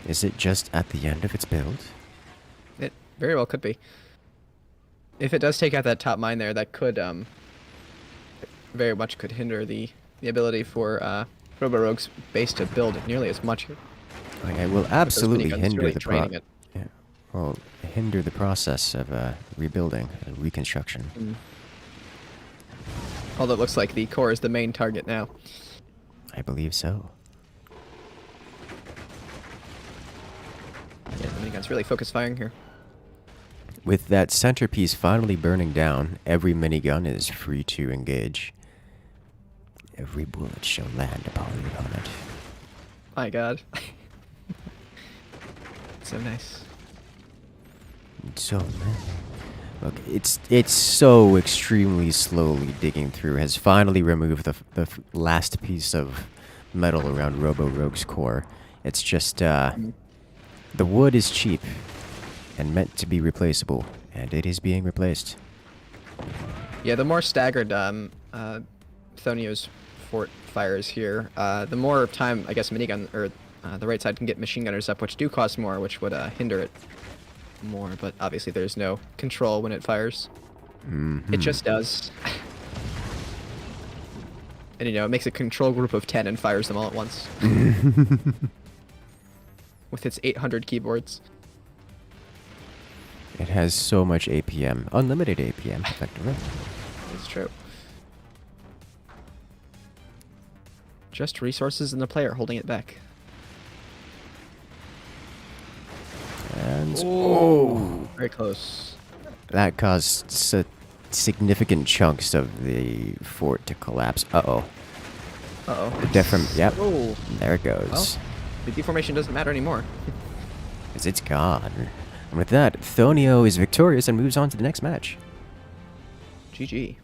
Is it just at the end of its build? It very well could be. If it does take out that top mine there, that could very much could hinder the ability for Robo-Rogue's base to build nearly as much. Oh, yeah, it will absolutely miniguns hinder really the draining it. Yeah, well, hinder the process of rebuilding, reconstruction. Although it looks like the core is the main target now. I believe so. Yeah, the miniguns really focus firing here. With that centerpiece finally burning down, every minigun is free to engage. Every bullet shall land upon the opponent. My god. So nice. So many. Look, it's so extremely slowly digging through. Has finally removed the last piece of metal around Robo-Rogue's core. It's just the wood is cheap and meant to be replaceable, and it is being replaced. Yeah, the more staggered Thonio's fort fires here, the more time I guess minigun or the right side can get machine gunners up, which do cost more, which would hinder it more. But obviously, there's no control when it fires. It just does. And it makes a control group of 10 and fires them all at once. With its 800 keyboards. It has so much APM, unlimited APM, effectively. It's true. Just resources and the player holding it back. And Very close. that caused significant chunks of the fort to collapse. Uh-oh. Uh-oh. The different, yep, Oh, there it goes. well, the deformation doesn't matter anymore. 'Cause it's gone. And with that, Thonio is victorious and moves on to the next match. GG.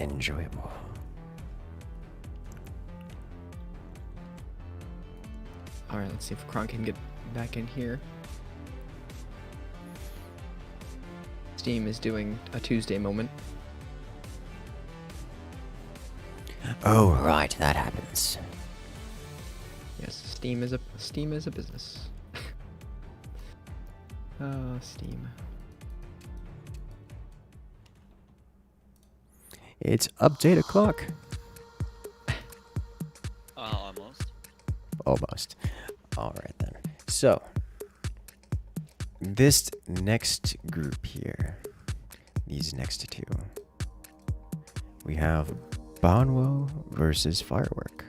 Enjoyable. All right, let's see if Kron can get back in here. Steam is doing a Tuesday moment. Oh, right, that happens. Yes, Steam is a business. Oh, Steam. It's update o'clock. Almost. Almost. All right, then. So, this next group here, these next two, we have Bonwo versus Firework.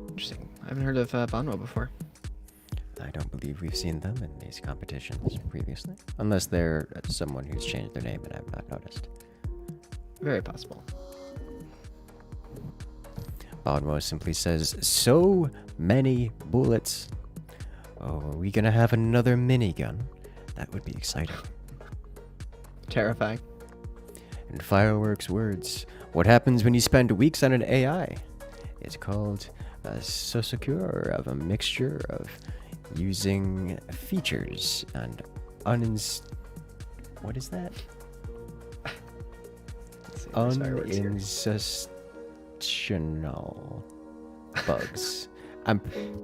Interesting. I haven't heard of Banwo before. I don't believe we've seen them in these competitions previously, unless they're someone who's changed their name and I've not noticed. Very possible. Bonwo simply says, "So many bullets. Oh, are we gonna have another minigun? That would be exciting." Terrifying. In Fireworks' words, what happens when you spend weeks on an AI? It's called a secure of a mixture of using features and what is that? Let's see, there's Fireworks here. Unintentional bugs. I'm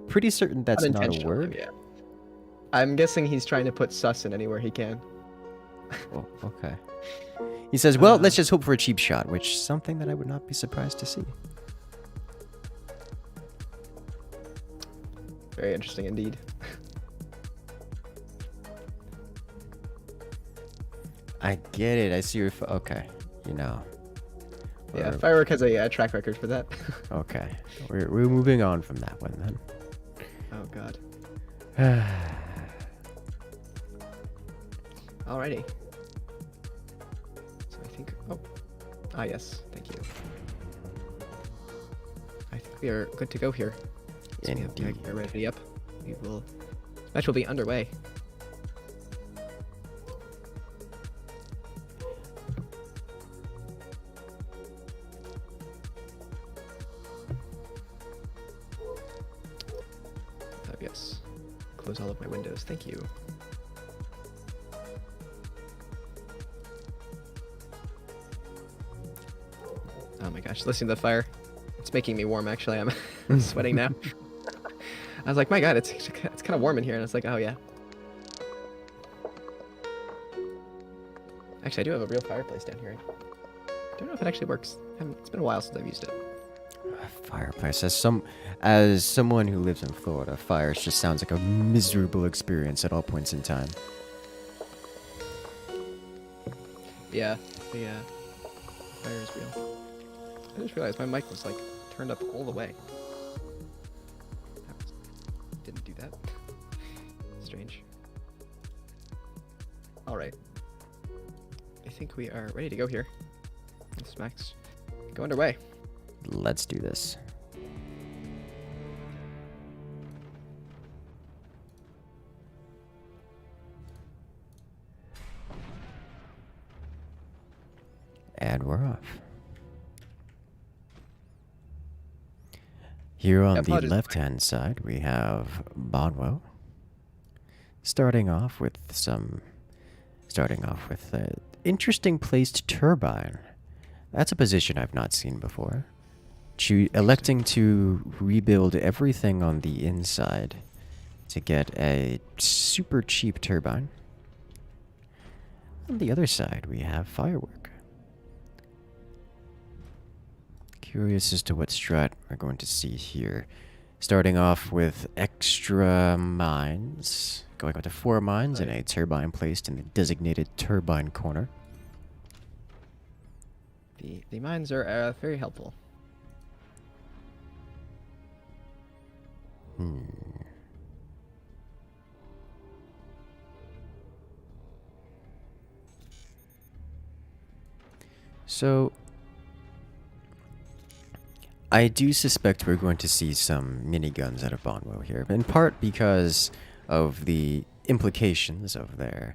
pretty certain that's not a Unintentional, word. Yeah. I'm guessing he's trying to put sus in anywhere he can. Oh, okay. He says, well, let's just hope for a cheap shot, which is something that I would not be surprised to see. Very interesting indeed. I get it. I see your... okay. You know. Yeah, We're- Firework has a track record for that. Okay. We're moving on from that one then. Oh god. Alrighty. So I think. Oh. Ah yes. Thank you. I think we are good to go here. So we have Indeed. gear ready up. We will. Match will be underway. Oh yes. Close all of my windows. Thank you. Oh my gosh, listening to the fire. It's making me warm actually. I'm sweating now. I was like, my god, it's kind of warm in here. And it's like, oh yeah. Actually, I do have a real fireplace down here. I don't know if it actually works. It's been a while since I've used it. Fireplace. As someone who lives in Florida, fires just sounds like a miserable experience at all points in time. Yeah, the fire is real. I just realized my mic was like turned up all the way. Didn't do that. Strange. All right. I think we are ready to go here. This match go underway. Let's do this. And we're off. Here on the apologies. left-hand side, we have Bonwo. Starting off with an interesting placed turbine. That's a position I've not seen before. Electing to rebuild everything on the inside to get a super cheap turbine. On the other side, we have Firework. Curious as to what strat we're going to see here. Starting off with extra mines. Going up to 4 mines and a turbine placed in the designated turbine corner. The mines are very helpful. So, I do suspect we're going to see some miniguns out of Bonwo here, in part because of the implications of their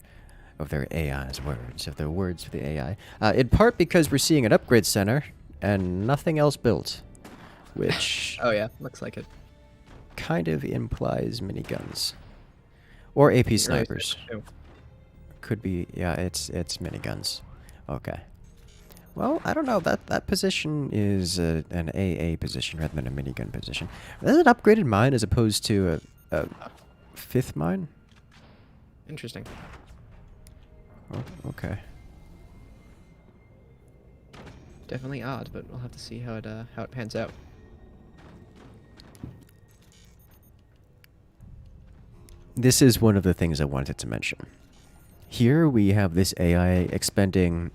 AI's words, of their words for the AI. In part because we're seeing an upgrade center and nothing else built, which Oh yeah, looks like it. kind of implies miniguns or AP snipers. Too. Could be, yeah, it's miniguns. Okay. Well, I don't know. That position is an AA position rather than a minigun position. That's an upgraded mine as opposed to a fifth mine. Interesting. Oh, okay. Definitely odd, but we'll have to see how it pans out. This is one of the things I wanted to mention. Here we have this AI expending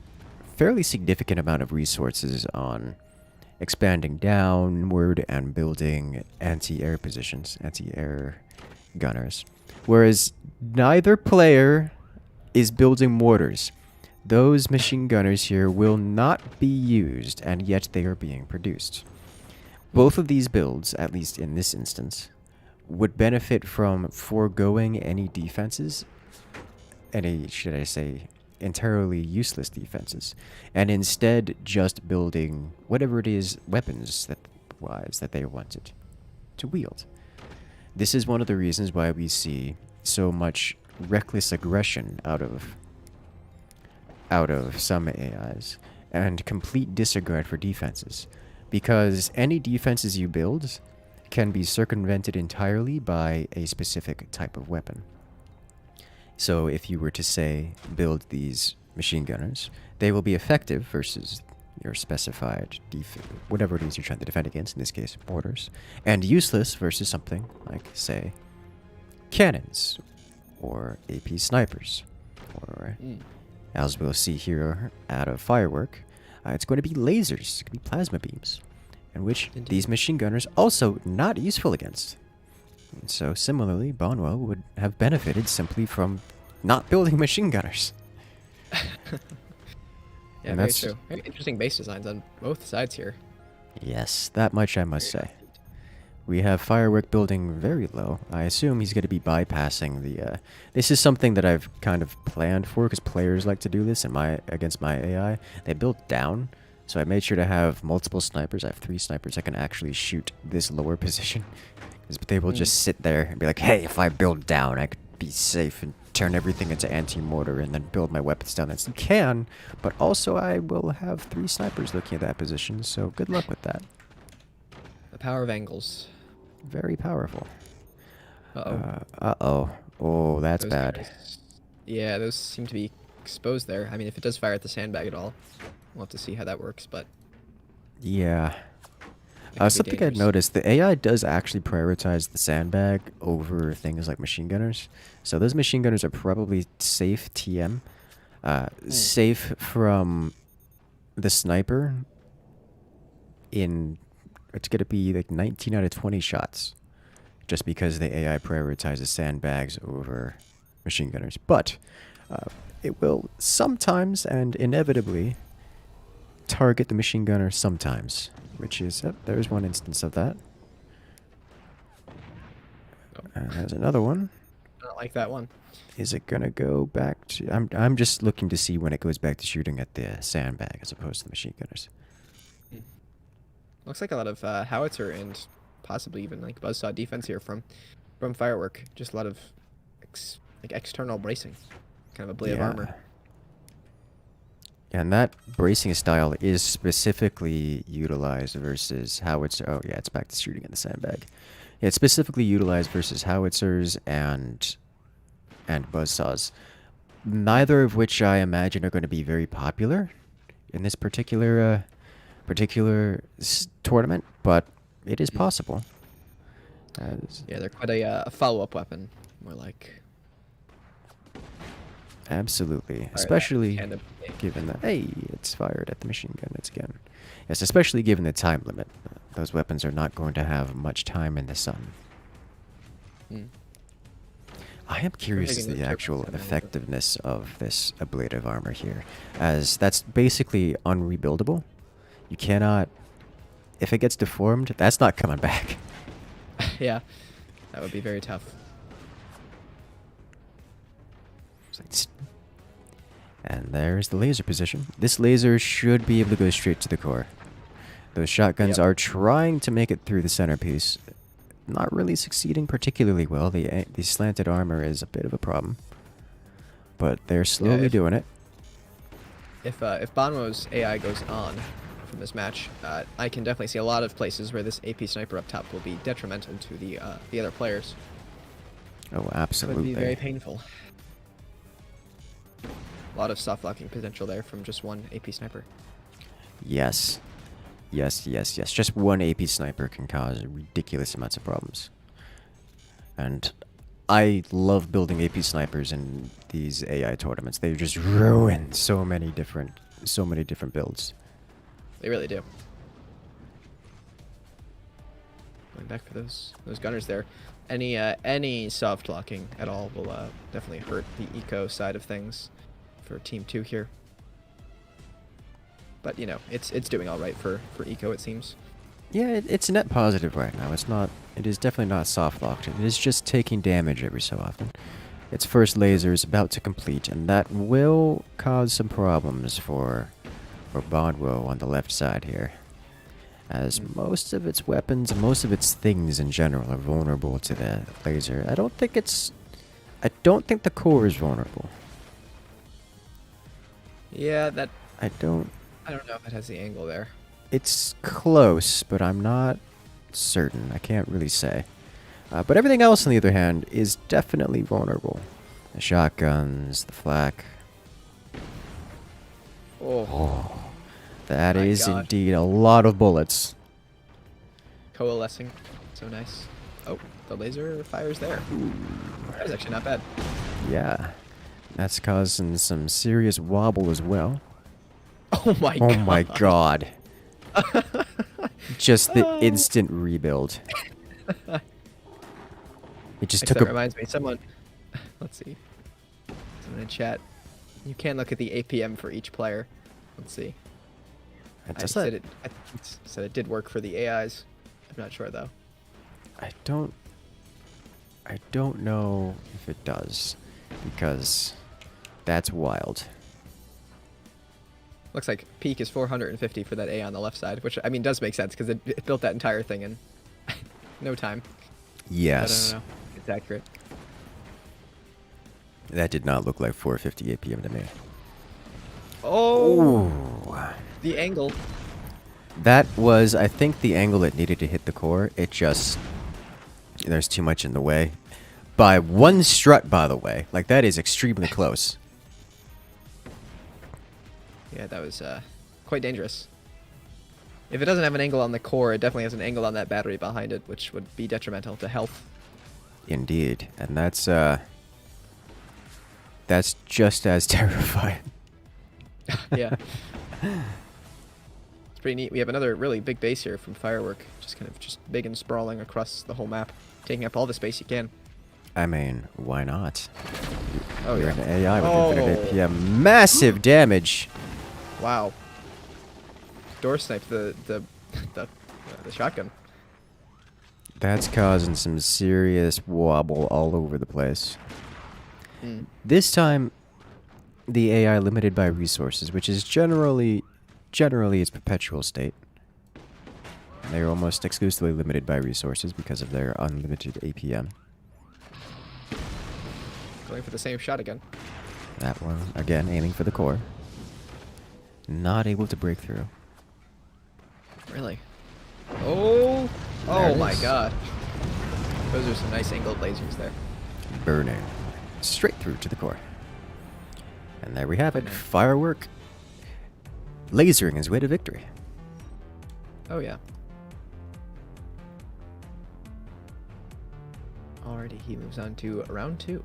fairly significant amount of resources on expanding downward and building anti-air positions, anti-air gunners. Whereas neither player is building mortars. Those machine gunners here will not be used, and yet they are being produced. Both of these builds, at least in this instance, would benefit from foregoing any defenses, any, should I say, entirely useless defenses, and instead just building whatever it is, weapons that they wanted to wield. This is one of the reasons why we see so much reckless aggression out of some AIs and complete disregard for defenses, because any defenses you build can be circumvented entirely by a specific type of weapon. So if you were to say build these machine gunners, they will be effective versus your specified whatever it is you're trying to defend against, in this case mortars, and useless versus something like, say, cannons or AP snipers, or as we'll see here out of firework, it's going to be lasers, it's going to be plasma beams, in which these machine gunners also not useful against. And so similarly, Bonwo would have benefited simply from not building machine gunners. Yeah, And very that's- true. Very interesting base designs on both sides here. Yes, that much I must say. We have firework building very low. I assume he's going to be bypassing the... This is something that I've kind of planned for, because players like to do this against my AI. They build down, so I made sure to have multiple snipers. I have 3 snipers that can actually shoot this lower position. But they will just sit there and be like, hey, if I build down, I could be safe and turn everything into anti-mortar and then build my weapons down. That's you can, but also I will have 3 snipers looking at that position, so good luck with that. The power of angles. Very powerful. Uh-oh. Uh-oh. Oh, that's Those bad. guys- Yeah, those seem to be exposed there. I mean, if it does fire at the sandbag at all, we'll have to see how that works, but... Yeah. it could be Something I'd dangerous. noticed, the AI does actually prioritize the sandbag over things like machine gunners. So those machine gunners are probably safe TM. Safe from the sniper in... It's going to be like 19 out of 20 shots. Just because the AI prioritizes sandbags over machine gunners. But it will sometimes and inevitably target the machine gunner sometimes. Which is... there's one instance of that. There's another one. I don't like that one. Is it gonna go back to... I'm just looking to see when it goes back to shooting at the sandbag as opposed to the machine gunners. Looks like a lot of howitzer and possibly even like buzzsaw defense here from firework. Just a lot of external bracing, kind of a blade of armor. And that bracing style is specifically utilized versus howitzer. Oh yeah, it's back to shooting at the sandbag. Yeah, it's specifically utilized versus howitzers and buzzsaws. Neither of which I imagine are going to be very popular in this particular tournament, but it is possible. Yeah, they're quite a follow-up weapon, more like. Absolutely, especially kind of- given that, hey, it's fired at the machine gun once again. Yes, especially given the time limit. Those weapons are not going to have much time in the sun. I am curious as to making the the actual turbines have effectiveness of this ablative armor here, as that's basically unrebuildable. You cannot if it gets deformed, that's not coming back. Yeah, that would be very tough. And there's the laser position. This laser should be able to go straight to the core. Those shotguns Yep. are trying to make it through the centerpiece. Not really succeeding particularly well. The slanted armor is a bit of a problem. But they're slowly doing it. If Banwo's AI goes on from this match, I can definitely see a lot of places where this AP sniper up top will be detrimental to the other players. Oh, It would absolutely. be very painful. A lot of soft locking potential there from just one AP sniper. Yes. Yes, yes, yes. Just one AP sniper can cause ridiculous amounts of problems. And I love building AP snipers in these AI tournaments. They just ruin so many different builds. They really do. Going back for those gunners there. Any soft locking at all will definitely hurt the eco side of things for Team 2 here. But you know, it's doing all right for eco, it seems. Yeah, it's a net positive right now. It is definitely not soft locked. It is just taking damage every so often. Its first laser is about to complete, and that will cause some problems for Bondwo on the left side here. As most of its weapons and most of its things in general are vulnerable to the laser. I don't think the core is vulnerable. Yeah, I don't know if it has the angle there. It's close, but I'm not certain. I can't really say. But everything else, on the other hand, is definitely vulnerable. The shotguns, the flak. Oh, That My is God. indeed a lot of bullets. coalescing. So nice. Oh, the laser fire's there. That was actually not bad. Yeah. That's causing some serious wobble as well. Oh my Oh god. my god. Just the instant rebuild. It just took That a... reminds me, someone, let's see, someone in chat, you can look at the APM for each player. Let's see. I said it did work for the AIs. I'm not sure though. I don't know if it does, because that's wild. Looks like peak is 450 for that A on the left side, which I mean does make sense because it built that entire thing in no time. Yes. But I don't know. It's accurate. That did not look like 450 APM to me. Oh, Ooh. the angle. That was, I think, the angle it needed to hit the core. It just... There's too much in the way. By one strut, by the way. Like, that is extremely close. Yeah, that was quite dangerous. If it doesn't have an angle on the core, it definitely has an angle on that battery behind it, which would be detrimental to health. Indeed. And that's just as terrifying. Yeah. It's pretty neat. We have another really big base here from Firework. Just kind of just big and sprawling across the whole map. Taking up all the space you can. I mean, why not? Oh, You're yeah. an AI with infinite APM. Massive damage! Wow. Door sniped the shotgun. That's causing some serious wobble all over the place. Mm. This time, the AI limited by resources, which is generally its perpetual state. They're almost exclusively limited by resources because of their unlimited APM. Going for the same shot again. That one, again, aiming for the core. Not able to break through. Really? Oh! There Oh it my is. god. Those are some nice angled lasers there. Burning. Straight through to the core. And there we have it. Nice. Firework. Lasering his way to victory. Oh yeah. Alrighty, he moves on to round 2.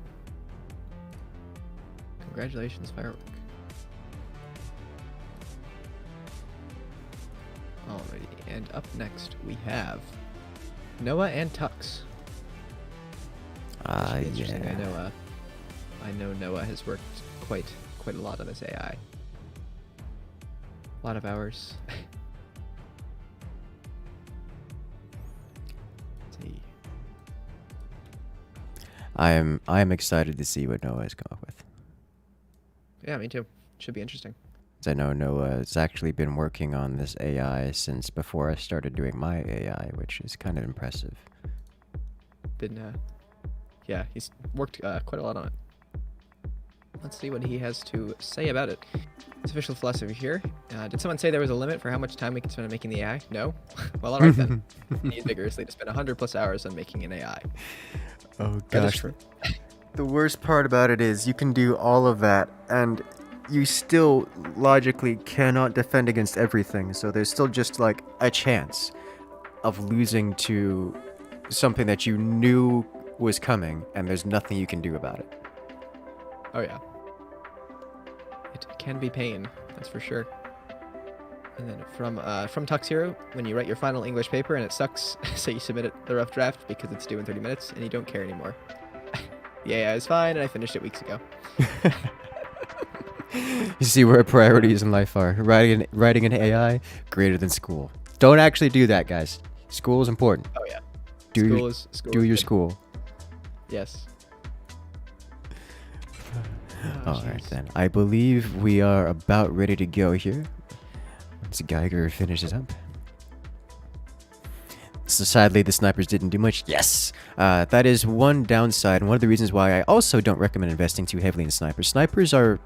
Congratulations, Firework. Alrighty, and up next we have Noah and Tux. Should be interesting. Yeah. I know Noah has worked quite a lot on his AI. A lot of hours. I am excited to see what Noah has come up with. Yeah, me too. Should be interesting. 'Cause I know Noah has actually been working on this AI since before I started doing my AI, which is kind of impressive. Yeah, he's worked quite a lot on it. Let's see what he has to say about it. His official philosophy here. Did someone say there was a limit for how much time we can spend on making the AI? No? Well, alright then. Need vigorously to spend 100+ hours on making an AI. Oh That is gosh. true. The worst part about it is you can do all of that and you still logically cannot defend against everything. So there's still just like a chance of losing to something that you knew was coming and there's nothing you can do about it. Oh yeah. It can be pain, that's for sure. And then from Tux Hero, when you write your final English paper and it sucks, so you submit it the rough draft because it's due in 30 minutes and you don't care anymore. The AI is fine and I finished it weeks ago. You see where priorities in life are. Writing an AI greater than school. Don't actually do that, guys. School is important. Oh yeah. Do School your is your good. school. Yes. All right then. I believe we are about ready to go here. Once Geiger finishes up. So sadly, the snipers didn't do much. Yes! That is one downside, and one of the reasons why I also don't recommend investing too heavily in snipers. Snipers are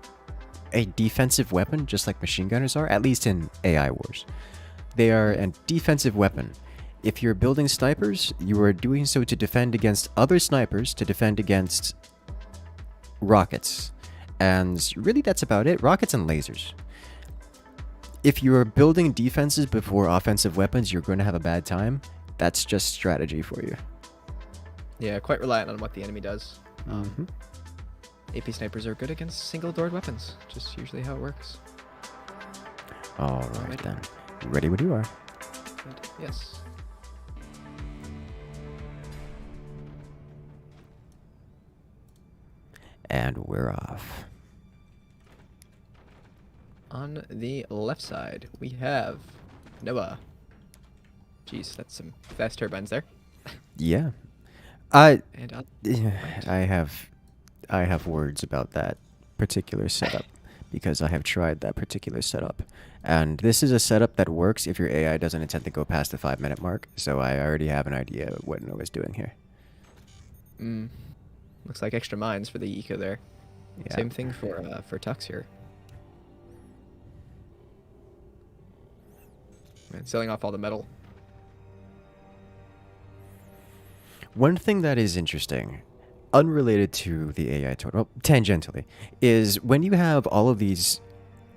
a defensive weapon, just like machine gunners are, at least in AI wars. They are a defensive weapon. If you're building snipers, you are doing so to defend against other snipers, to defend against rockets. And really that's about it. Rockets and lasers. If you're building defenses before offensive weapons, you're going to have a bad time. That's just strategy for you. Yeah, quite reliant on what the enemy does. AP snipers are good against single-doored weapons. Just usually how it works. Alright then. Ready when you are. But, yes. And we're off. On the left side, we have Noah. Jeez, that's some fast turbines there. Yeah. And on the right. I have words about that particular setup because I have tried that particular setup. And this is a setup that works if your AI doesn't intend to go past the 5-minute mark, so I already have an idea of what Noah's doing here. Looks like extra mines for the eco there. Yeah. Same thing for Tux here. Man, selling off all the metal. One thing that is interesting, unrelated to the AI total, well, tangentially, is when you have all of these,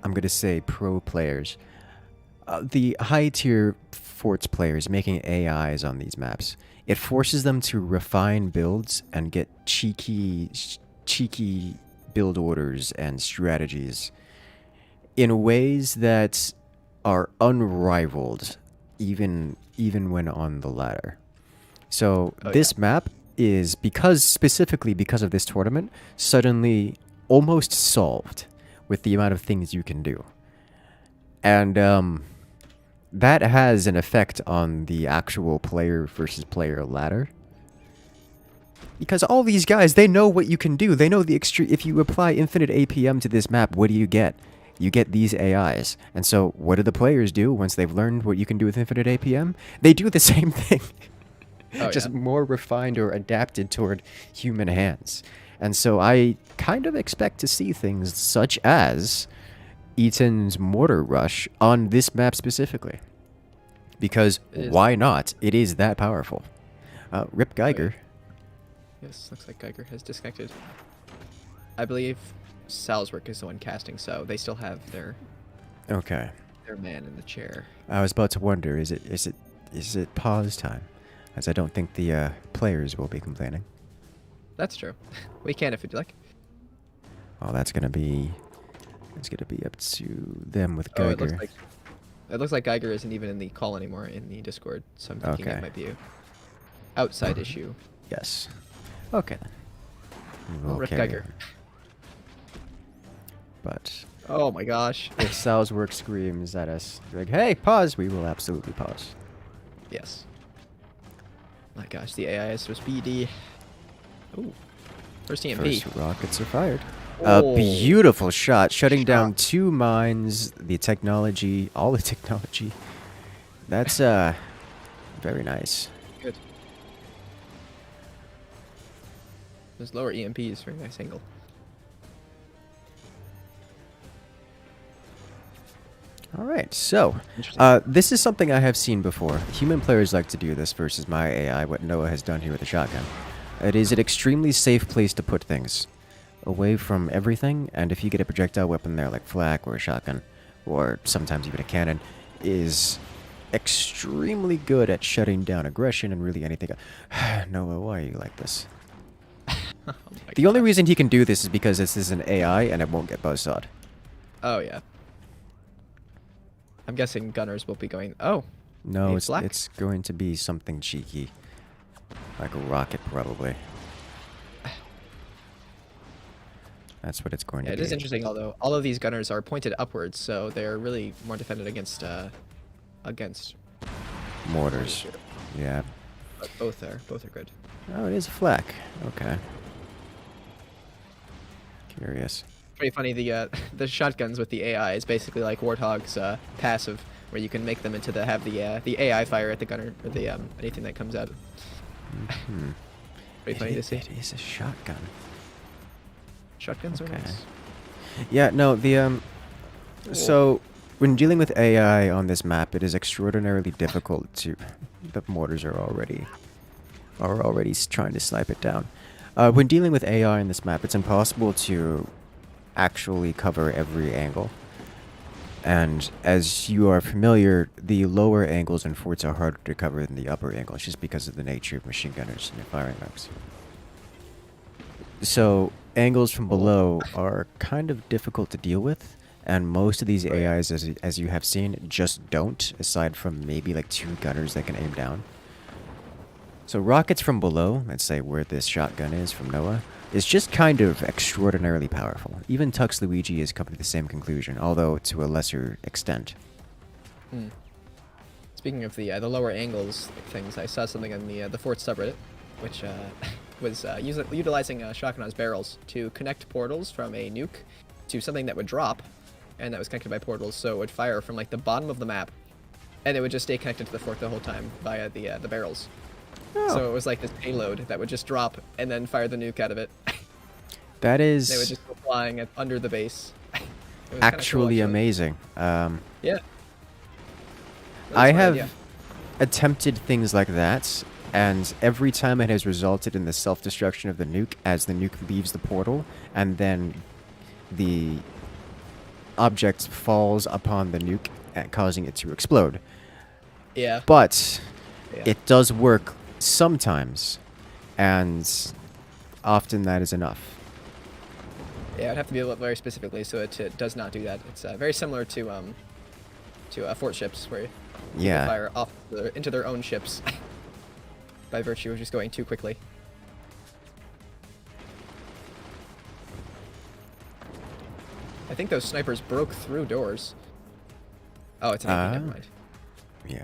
I'm going to say pro players, the high tier forts players making AIs on these maps, it forces them to refine builds and get cheeky build orders and strategies in ways that are unrivaled, even when on the ladder. So this map is, specifically because of this tournament, suddenly almost solved with the amount of things you can do. And that has an effect on the actual player versus player ladder. Because all these guys, they know what you can do. They know the if you apply infinite APM to this map, what do you get? You get these AIs. And so what do the players do once they've learned what you can do with infinite APM? They do the same thing. Just more refined or adapted toward human hands. And so I kind of expect to see things such as Eaton's mortar rush on this map specifically. Because why not? It is that powerful. Rip Geiger. Yes, looks like Geiger has disconnected. I believe Salzwerk is the one casting, so they still have their man in the chair. I was about to wonder, is it pause time? As I don't think the players will be complaining. That's true. We can if you'd like. Well, it's gonna be up to them with Geiger. It looks like Geiger isn't even in the call anymore in the Discord, so I'm thinking that might be a outside issue. Yes. Okay then. We'll Rip carry Geiger. on. But Oh my gosh. if Salzwerk screams at us like, "Hey, pause!" we will absolutely pause. Yes. My gosh, the AI is so speedy. Ooh. First EMP. First rockets are fired. Oh. Beautiful shot, shutting Shot. down 2 mines, the technology, all the technology. That's very nice. Good. Those lower EMPs, very nice angle. All right, so Interesting. this is something I have seen before. Human players like to do this versus my AI, what Noah has done here with the shotgun. It is an extremely safe place to put things, away from everything, and if you get a projectile weapon there like flak or a shotgun, or sometimes even a cannon, is extremely good at shutting down aggression and really anything. Noah, why are you like this? Oh The only reason he can do this is because this is an AI and it won't get buzzsawed. Oh yeah. I'm guessing gunners will be going. Oh. No, It's black? it's going to be something cheeky. Like a rocket, probably. That's what it's going Yeah, to it be. is interesting. Although all of these gunners are pointed upwards, so they're really more defended against Mortars. Yeah. But both are good. Oh, it is a flak. Okay. Curious. Pretty funny. The shotguns with the AI is basically like Warthog's passive, where you can make them into the AI fire at the gunner or the anything that comes out. Hmm. Pretty funny to see. It is a shotgun. Shotguns are Okay. nice. Yeah, no, the so when dealing with AI on this map, it is extraordinarily difficult to. The mortars are already trying to snipe it down. When dealing with AI on this map, it's impossible to actually cover every angle. And as you are familiar, the lower angles in forts are harder to cover than the upper angles, just because of the nature of machine gunners and their firing arcs. So angles from below are kind of difficult to deal with, and most of these AIs, as you have seen, just don't, aside from maybe like 2 gunners that can aim down. So rockets from below, let's say where this shotgun is from Noah, is just kind of extraordinarily powerful. Even Tux Luigi has come to the same conclusion, although to a lesser extent. Hmm. Speaking of the lower angles things, I saw something on the Fort subreddit, which was utilizing shotgun barrels to connect portals from a nuke to something that would drop, and that was connected by portals, so it would fire from like the bottom of the map, and it would just stay connected to the fort the whole time via the barrels. Oh. So it was like this payload that would just drop and then fire the nuke out of it. That is They would just go flying under the base. It was kinda cool, actually amazing. Yeah. That was I my have idea. attempted things like that, and every time it has resulted in the self-destruction of the nuke as the nuke leaves the portal, and then the object falls upon the nuke, causing it to explode. Yeah. But Yeah. it does work sometimes, and often that is enough. Yeah, it'd have to be lit very specifically, so it does not do that. It's very similar to fort ships, where people Yeah. fire off into their own ships by virtue of just going too quickly. I think those snipers broke through doors. Oh, it's an AP, never mind. Yeah.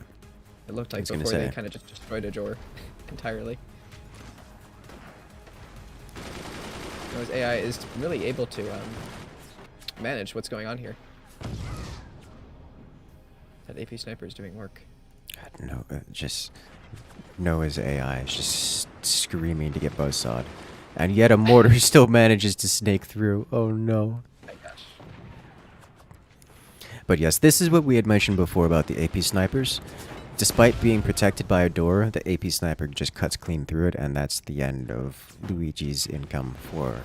It looked I like was gonna before they say. kind of just destroyed a door entirely. Those AI is really able to manage what's going on here. That AP sniper is doing work. No, just Noah's AI is just screaming to get buzzsawed, and yet a mortar still manages to snake through. Oh no! My gosh. But yes, this is what we had mentioned before about the AP snipers. Despite being protected by a door, the AP sniper just cuts clean through it, and that's the end of Luigi's income for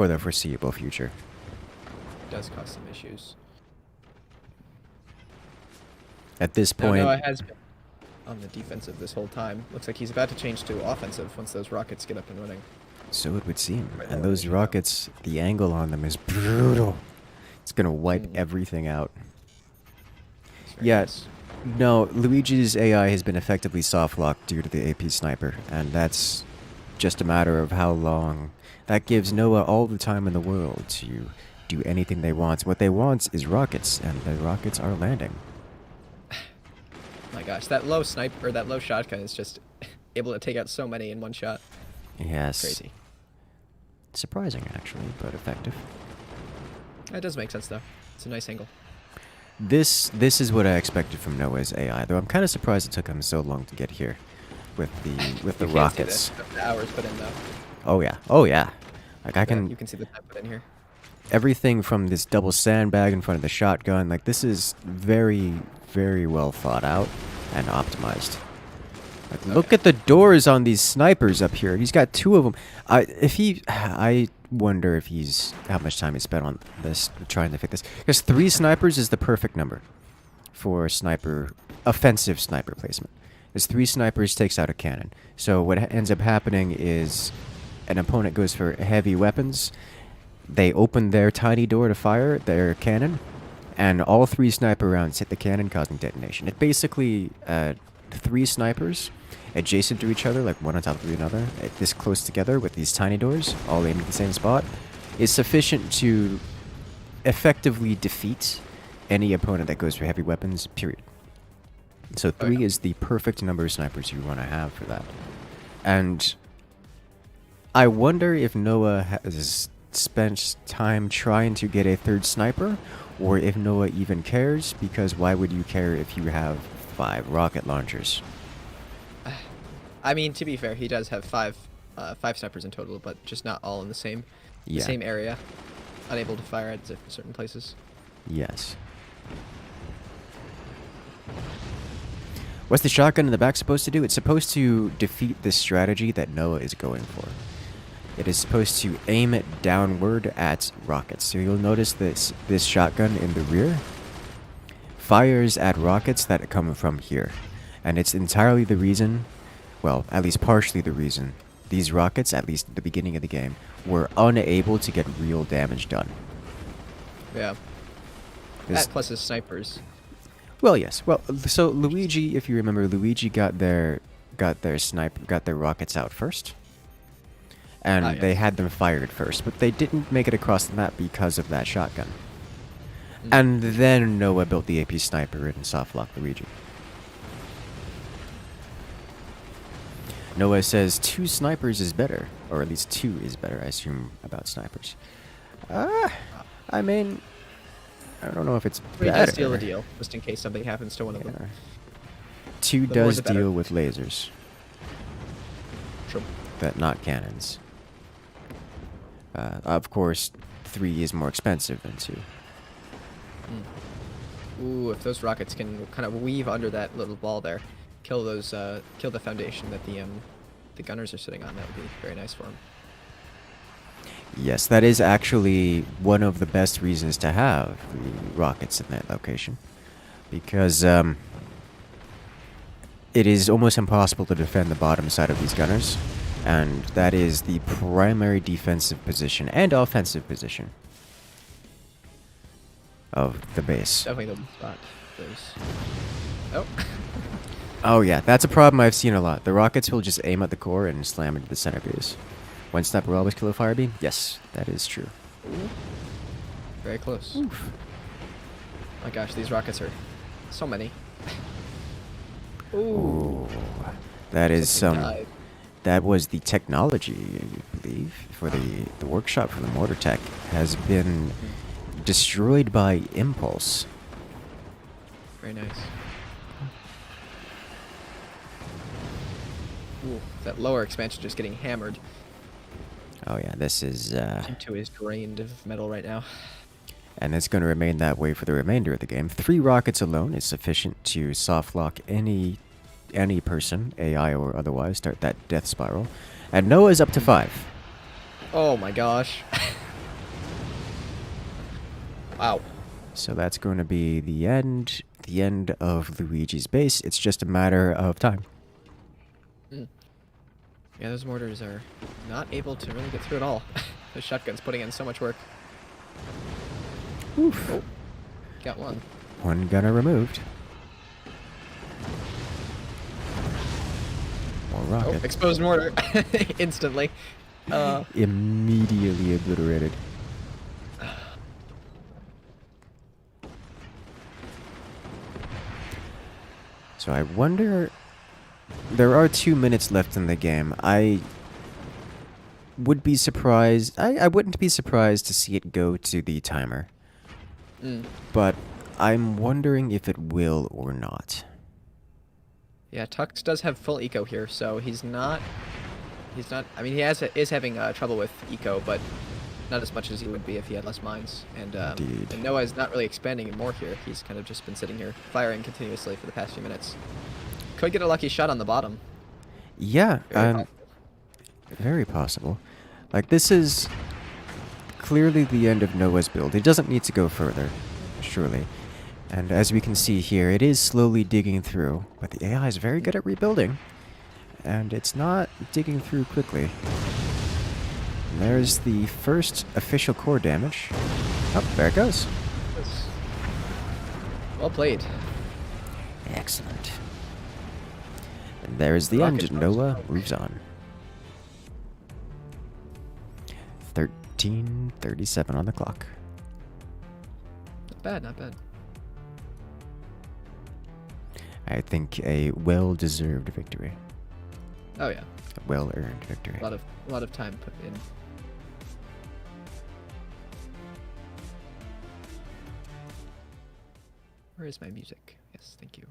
the foreseeable future. It does cause some issues. At this No, point, Noah has been on the defensive this whole time. Looks like he's about to change to offensive once those rockets get up and running. so it would seem. Right, And that those would be rockets, the angle on them is brutal. It's gonna wipe Mm. everything out. It's very Yeah. nice. No, Luigi's AI has been effectively soft locked due to the AP sniper, and that's just a matter of how long. That gives Noah all the time in the world to do anything they want. What they want is rockets, and the rockets are landing. My gosh, that low sniper or that low shotgun is just able to take out so many in one shot. Yes. Crazy. Surprising, actually, but effective. That does make sense, though. It's a nice angle. This is what I expected from Noah's AI, though I'm kind of surprised it took him so long to get here with the You can't rockets. see the hours put in, though. Oh yeah, oh yeah. Like I Yeah, can you can see the time put in here. everything from this double sandbag in front of the shotgun. Like this is very very well thought out and optimized. Like, look at the doors on these snipers up here. He's got 2 of them. I wonder if he's how much time he spent on this trying to fit this. Because 3 snipers is the perfect number for offensive sniper placement. Because 3 snipers takes out a cannon. So what ends up happening is an opponent goes for heavy weapons. They open their tiny door to fire their cannon, and all 3 sniper rounds hit the cannon, causing detonation. It basically 3 snipers adjacent to each other, like one on top of another, this close together with these tiny doors, all aimed at the same spot, is sufficient to effectively defeat any opponent that goes for heavy weapons, period. So 3 is the perfect number of snipers you want to have for that. And I wonder if Noah has spent time trying to get a 3rd sniper, or if Noah even cares, because why would you care if you have 5 rocket launchers? I mean, to be fair, he does have 5 snipers in total, but just not all in the same area. Unable to fire at certain places. Yes. What's the shotgun in the back supposed to do? It's supposed to defeat this strategy that Noah is going for. It is supposed to aim it downward at rockets. So you'll notice this shotgun in the rear fires at rockets that come from here. And it's entirely the reason, well, at least partially the reason, these rockets, at least at the beginning of the game, were unable to get real damage done. Yeah. That plus his snipers. Well, yes. Well, so Luigi, if you remember, Luigi got their rockets out first. And they had them fired first, but they didn't make it across the map because of that shotgun. And then Noah built the AP sniper and softlocked Luigi. Noah says 2 snipers is better, or at least 2 is better, I assume, about snipers. I mean, I don't know if it's He better. does steal a deal, just in case something happens to one of them. 2 The more does the better. deal with lasers, True. that not cannons. Of course, 3 is more expensive than 2. Ooh, if those rockets can kind of weave under that little ball there, kill the foundation that the gunners are sitting on, that would be very nice for them. Yes, that is actually one of the best reasons to have the rockets in that location. Because it is almost impossible to defend the bottom side of these gunners. And that is the primary defensive position and offensive position of the base. Definitely the spot. Oh. Oh yeah, that's a problem I've seen a lot. The rockets will just aim at the core and slam into the center base. One sniper will always kill a fire beam? Yes, that is true. Very close. Oof. My gosh, these rockets are so many. Ooh. That is Something some... died. That was the technology, I believe, for the workshop for the mortar tech has been destroyed by impulse. Very nice. Ooh, that lower expansion just getting hammered. Oh yeah, this is Into is drained of metal right now. and it's going to remain that way for the remainder of the game. 3 rockets alone is sufficient to softlock any person, AI or otherwise, start that death spiral. And Noah's up to 5. Oh my gosh. Wow. So that's going to be the end of Luigi's base. It's just a matter of time. Yeah, those mortars are not able to really get through at all. The shotgun's putting in so much work. Oof. Oh, got one. One gunner removed. More Oh, rocket. exposed mortar. Instantly. Immediately obliterated. So I wonder... There are 2 minutes left in the game. would be surprised. I wouldn't be surprised to see it go to the timer. Mm. But I'm wondering if it will or not. Yeah, Tux does have full eco here, so he's not. I mean, he is having trouble with eco, but not as much as he would be if he had less mines. And Noah's not really expanding more here. He's kind of just been sitting here firing continuously for the past few minutes. Could get a lucky shot on the bottom. Yeah, very possible. Like, this is clearly the end of Noah's build. He doesn't need to go further, surely. And as we can see here, it is slowly digging through, but the AI is very good at rebuilding. And it's not digging through quickly. And there's the first official core damage. Oh, there it goes. Well played. Excellent. And there's the Rocket end. Noah moves on. 13:37 on the clock. Not bad, not bad. I think a well-deserved victory. Oh yeah. A well-earned victory. A lot of time put in. Where is my music? Yes, thank you.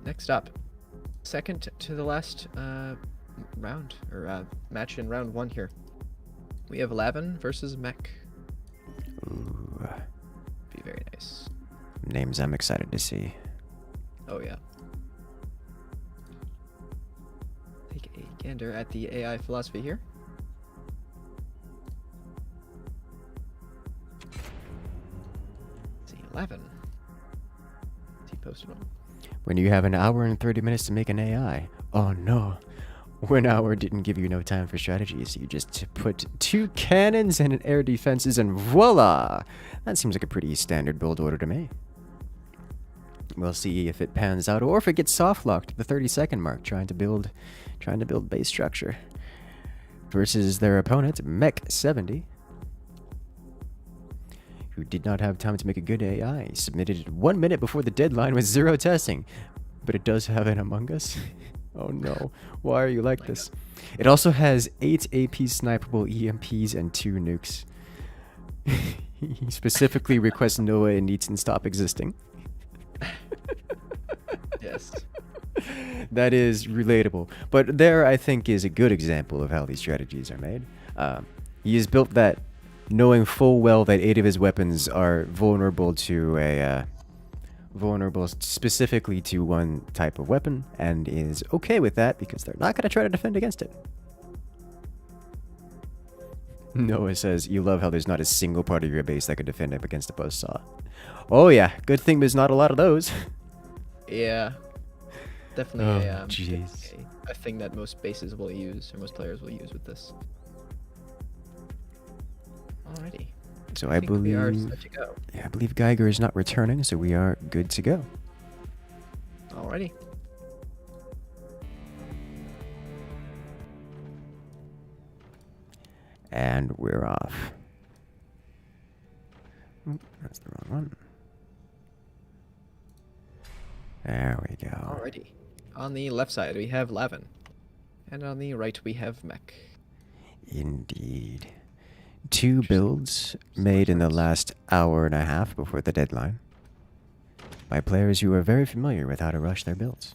Next up, second to the last round, or match in round 1 here. We have Lavin versus Mech. Ooh. Be very nice. Names I'm excited to see. Oh yeah. Take a gander at the AI philosophy here. Let's see, Lavin. He posted one. When you have an hour and 30 minutes to make an AI. Oh no. 1 hour didn't give you no time for strategies. You just put 2 cannons and an air defenses and voila! That seems like a pretty standard build order to me. We'll see if it pans out or if it gets soft locked at the 30-second mark trying to build base structure. Versus their opponent, Mech 70. Who did not have time to make a good AI. He submitted it 1 minute before the deadline with 0 testing. But it does have an Among Us. Oh no, why are you like this? It also has 8 AP sniperable EMPs and 2 nukes. He specifically requests Noah and Neaton stop existing. Yes. That is relatable. But there, I think, is a good example of how these strategies are made. He has built that knowing full well that 8 of his weapons are vulnerable to vulnerable specifically to one type of weapon, and is okay with that because they're not going to try to defend against it. Noah says, you love how there's not a single part of your base that could defend up against a buzzsaw. Oh yeah, good thing there's not a lot of those. Yeah. Definitely jeez. a thing that most bases will use, or most players will use with this. Alrighty. So I believe we are set to go. Yeah, I believe Geiger is not returning, so we are good to go. Alrighty. And we're off. Oop, that's the wrong one. There we go. Alrighty. On the left side we have Lavin, and on the right we have Mech. Indeed. 2 builds made in the last hour and a half before the deadline by players who are very familiar with how to rush their builds.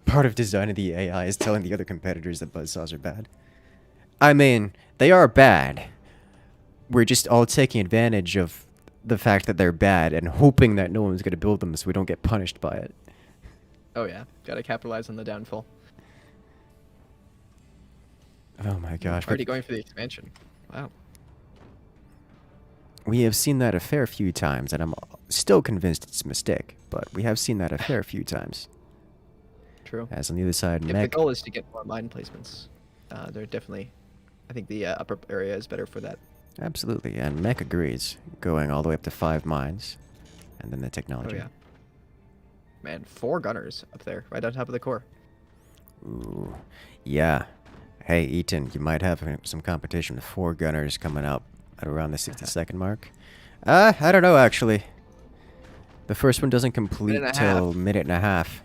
Part of designing the AI is telling the other competitors that buzzsaws are bad. I mean, they are bad. We're just all taking advantage of the fact that they're bad and hoping that no one's going to build them so we don't get punished by it. Oh yeah, gotta capitalize on the downfall. Oh my gosh. Already going for the expansion. Wow. We have seen that a fair few times, and I'm still convinced it's a mistake, but we have seen that a fair few times. True. As on the other side, If the Mech. goal is to get more mine placements, they're definitely, I think the upper area is better for that. Absolutely, and Mech agrees, going all the way up to 5 mines, and then the Oh technology. yeah. Man, 4 gunners up there, right on top of the core. Ooh, yeah. Hey, Eaton, you might have some competition with 4 gunners coming out at around the 60-second mark. I don't know, actually. The first one doesn't complete and a till half. minute and a half.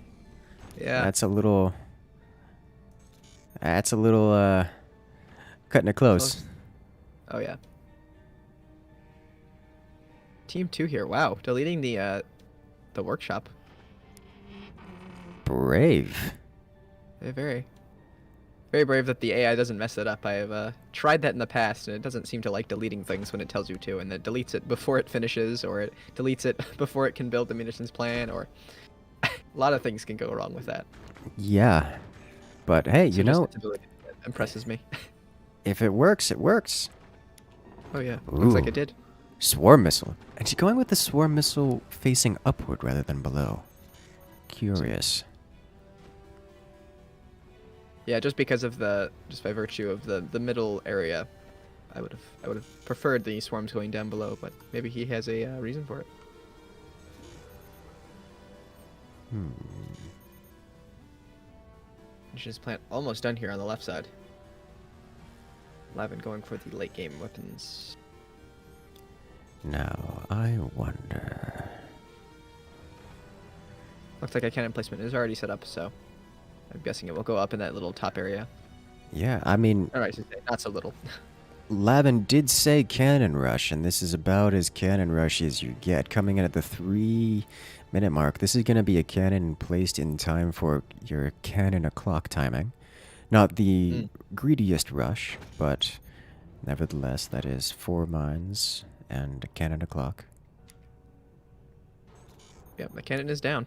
Yeah. That's a little. That's a little cutting it close. Oh yeah. Team 2 here. Wow, deleting the workshop. Brave. They're very, very brave that the AI doesn't mess it up. I have tried that in the past, and it doesn't seem to like deleting things when it tells you to, and it deletes it before it finishes, or it deletes it before it can build the munitions plan, or a lot of things can go wrong with that. Yeah. But hey, So you just know, its ability impresses me. if it works, it works. Oh yeah, looks like Ooh. it did. Swarm missile. And she's going with the swarm missile facing upward rather than below. Curious. Yeah, just because of just by virtue of the middle area, I would have preferred the swarms going down below, but maybe he has a reason for it. Munitions plant almost done here on the left side. Lavin going for the late game weapons. Now, I wonder. Looks like a cannon placement is already set up, so I'm guessing it will go up in that little top area. Yeah, I mean, All right, so not so little. Lavin did say cannon rush, and this is about as cannon rush as you get. Coming in at the 3-minute mark, this is going to be a cannon placed in time for your cannon o'clock timing. Not the greediest rush, but nevertheless, that is 4 mines and a cannon o'clock. Yep, the cannon is down.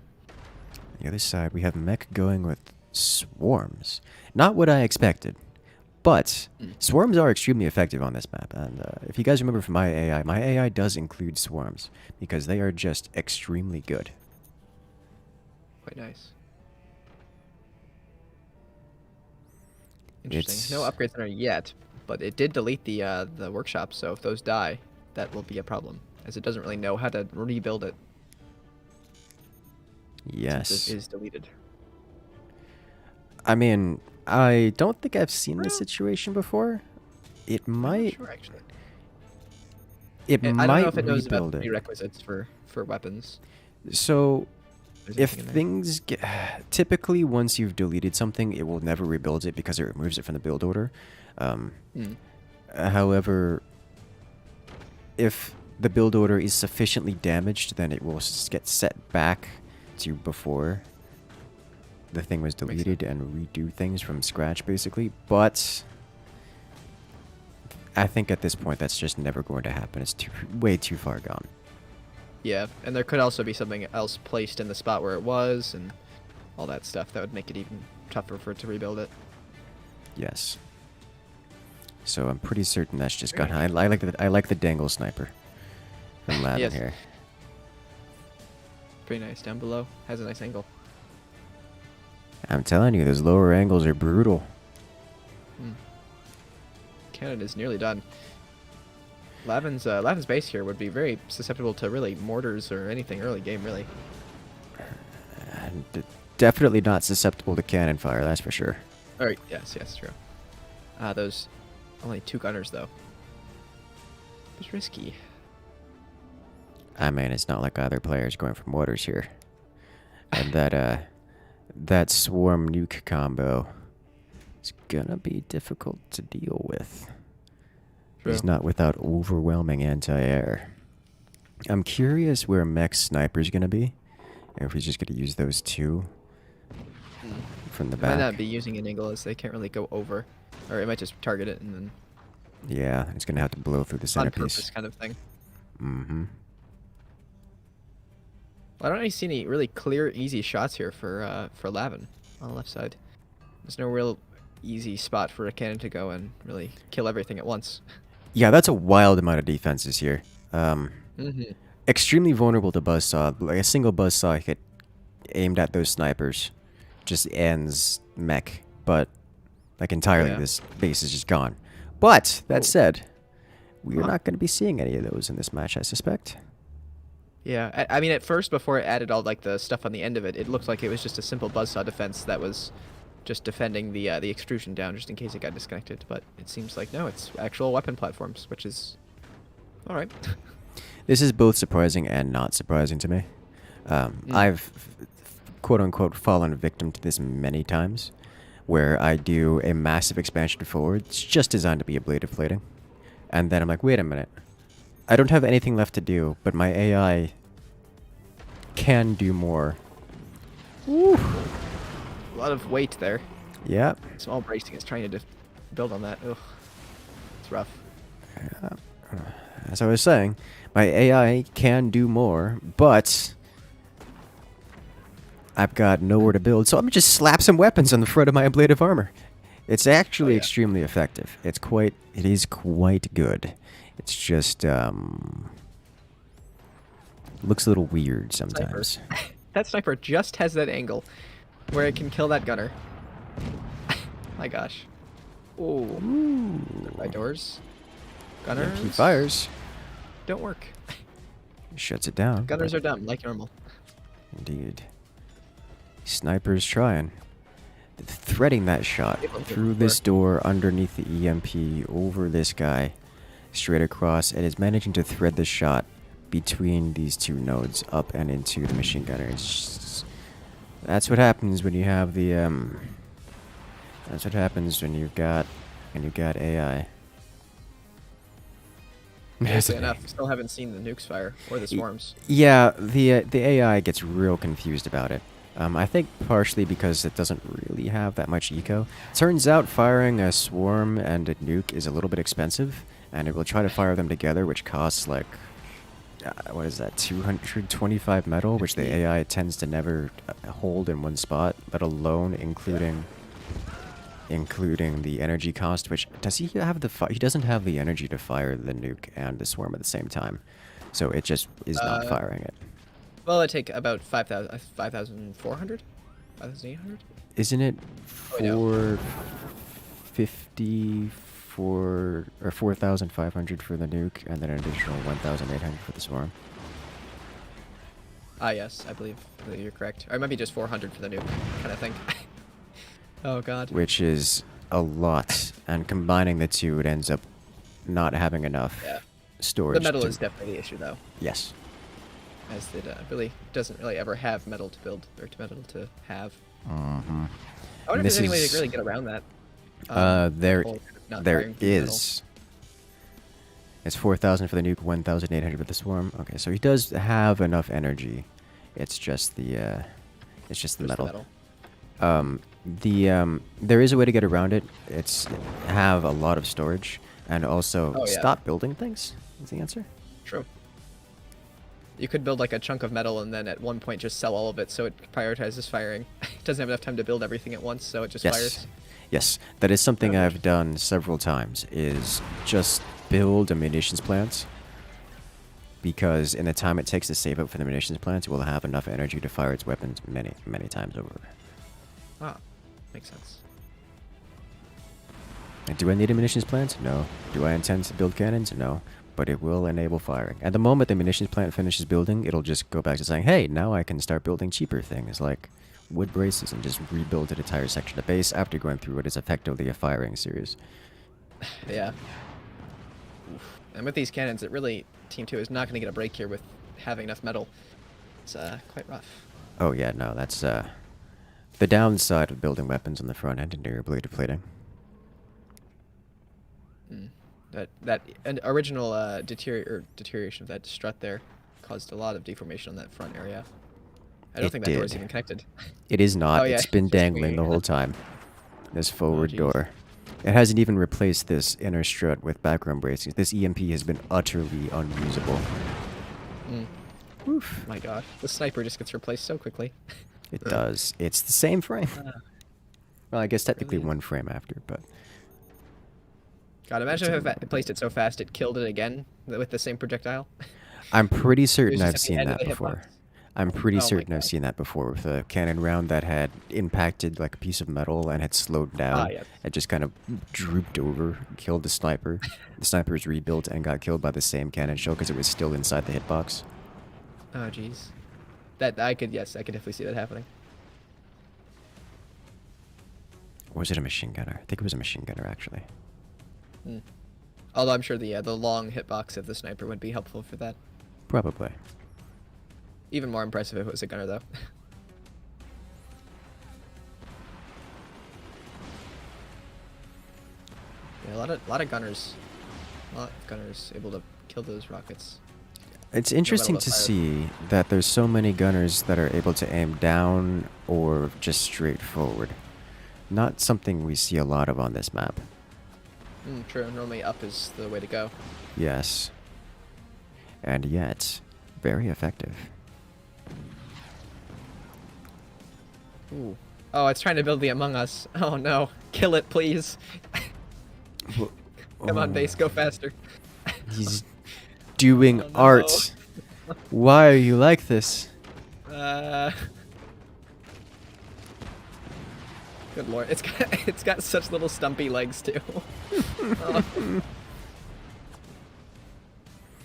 The other side, we have mech going with swarms. Not what I expected, but swarms are extremely effective on this map. And if you guys remember from my AI does include swarms because they are just extremely good. Quite nice. Interesting. No upgrades in there yet, but it did delete the workshop, so if those die, that will be a problem, as it doesn't really know how to rebuild it. Yes. Since it is deleted. I mean, I don't think I've seen this situation before. It I'm not might. sure, actually. It I might don't know if it knows about rebuild the it. prerequisites for weapons. So, There's if anything in there. things get, typically once you've deleted something, it will never rebuild it because it removes it from the build order. However, if the build order is sufficiently damaged, then it will get set back to before the thing was deleted and redo things from scratch, basically. But I think at this point that's just never going to happen. It's way too far gone. Yeah, and there could also be something else placed in the spot where it was, and all that stuff that would make it even tougher for it to rebuild it. Yes. So I'm pretty certain that's just gone. I like the dangle sniper from Lavin Yes. here. Pretty nice. Down below has a nice angle. I'm telling you, those lower angles are brutal. Cannon is nearly done. Lavin's base here would be very susceptible to really mortars or anything early game, really. And definitely not susceptible to cannon fire, that's for sure. All right. Yes, true. Those only 2 gunners though. It's risky. I mean, it's not like either player's going for mortars here. And that swarm nuke combo is gonna be difficult to deal with. True. He's not without overwhelming anti-air. I'm curious where mech sniper's gonna be. Or if he's just gonna use those 2 from the It might not back. be using an angle as they can't really go over, or it might just target it and then Yeah, he's gonna have to blow through the on centerpiece. purpose kind of thing. Mm-hmm. Well, I don't really see any really clear, easy shots here for Lavin on the left side. There's no real easy spot for a cannon to go and really kill everything at once. Yeah, that's a wild amount of defenses here. Mm-hmm. Extremely vulnerable to buzzsaw. Like a single buzzsaw hit aimed at those snipers just ends mech. But like entirely, Yeah. this base is just gone. But that Oh. said, we are Huh. not going to be seeing any of those in this match, I suspect. Yeah, I mean, at first, before it added all like the stuff on the end of it, it looked like it was just a simple buzzsaw defense that was just defending the extrusion down just in case it got disconnected. But it seems like no, it's actual weapon platforms, which is all right. This is both surprising and not surprising to me. I've quote unquote fallen victim to this many times, where I do a massive expansion forward. It's just designed to be ablative plating, and then I'm like, wait a minute, I don't have anything left to do, but my AI can do more. Woo. A lot of weight there. Yep. Small bracing is trying to build on that. Ugh. It's rough. As I was saying, my AI can do more, but I've got nowhere to build, so I'm gonna just slap some weapons on the front of my ablative armor. It's actually extremely effective. It is quite good. It's just looks a little weird sometimes. That sniper just has that angle where it can kill that gunner. My gosh. Ooh. By doors. Gunners. He fires. Don't work. Shuts it down. Gunners are dumb, like normal. Indeed. Sniper's trying. Threading that shot through this door, underneath the EMP, over this guy, straight across. It is managing to thread the shot between these two nodes, up and into the machine gunner. That's what happens when you have the that's what happens when you've got AI. Crazy enough, still haven't seen the nukes fire or the swarms. Yeah, the AI gets real confused about it. I think partially because it doesn't really have that much eco. Turns out firing a swarm and a nuke is a little bit expensive, and it will try to fire them together, which costs like, what is that, 225 metal, which the AI tends to never hold in one spot, let alone including the energy cost. Which does he have he doesn't have the energy to fire the nuke and the swarm at the same time, so it just is not firing it. Well, it take about 5,400, 5,800. Isn't it 454 or 4,500 for the nuke, and then an additional 1,800 for the swarm? Ah, yes, I believe that you're correct. Or it might be just 400 for the nuke, kind of thing. Oh god. Which is a lot, and combining the two, it ends up not having enough storage. The metal is definitely the issue, though. Yes. As it really doesn't really ever have metal to build, or metal to have. Mm-hmm. I wonder if there's any way to really get around that. There is. It's 4,000 for the nuke, 1,800 for the swarm. Okay, so he does have enough energy. It's just the metal. There is a way to get around it. It's have a lot of storage, and also stop building things is the answer. True. You could build like a chunk of metal and then at one point just sell all of it so it prioritizes firing. It doesn't have enough time to build everything at once, so it just fires. Yes, that is something I've done several times, is just build a munitions plant, because in the time it takes to save up for the munitions plant, it will have enough energy to fire its weapons many, many times over. Ah, makes sense. And do I need a munitions plant? No. Do I intend to build cannons? No. But it will enable firing. At the moment the munitions plant finishes building, it'll just go back to saying, hey, now I can start building cheaper things like wood braces and just rebuild an entire section of base after going through what is effectively a firing series. Yeah. And with these cannons, it really, Team 2 is not going to get a break here with having enough metal. It's quite rough. Oh yeah, no, that's the downside of building weapons on the front end and your ablative plating. That original deterioration of that strut there caused a lot of deformation on that front area. I don't think that door is even connected. It is not. Oh, yeah, it's been dangling the whole time. This forward door. It hasn't even replaced this inner strut with background bracing. This EMP has been utterly unusable. Oof. My god. The sniper just gets replaced so quickly. It does. It's the same frame. Well, I guess technically one frame after, but... God, imagine if it placed it so fast it killed it again with the same projectile. I'm pretty certain I've seen that before. I'm pretty certain I've seen that before with a cannon round that had impacted like a piece of metal and had slowed down. It just kind of drooped over, killed the sniper. The sniper was rebuilt and got killed by the same cannon shell because it was still inside the hitbox. Oh jeez. That I could definitely see that happening. Or was it a machine gunner? I think it was a machine gunner actually. Although I'm sure the long hitbox of the sniper would be helpful for that. Probably. Even more impressive if it was a gunner, though. Yeah, a lot of gunners. A lot of gunners able to kill those rockets. It's interesting to see that there's so many gunners that are able to aim down or just straight forward. Not something we see a lot of on this map. True. Normally up is the way to go. Yes. And yet, very effective. Ooh. Oh, it's trying to build the Among Us. Oh no. Kill it, please. Come on, base, go faster. He's doing art. Why are you like this? Good lord, it's got such little stumpy legs too. Oh.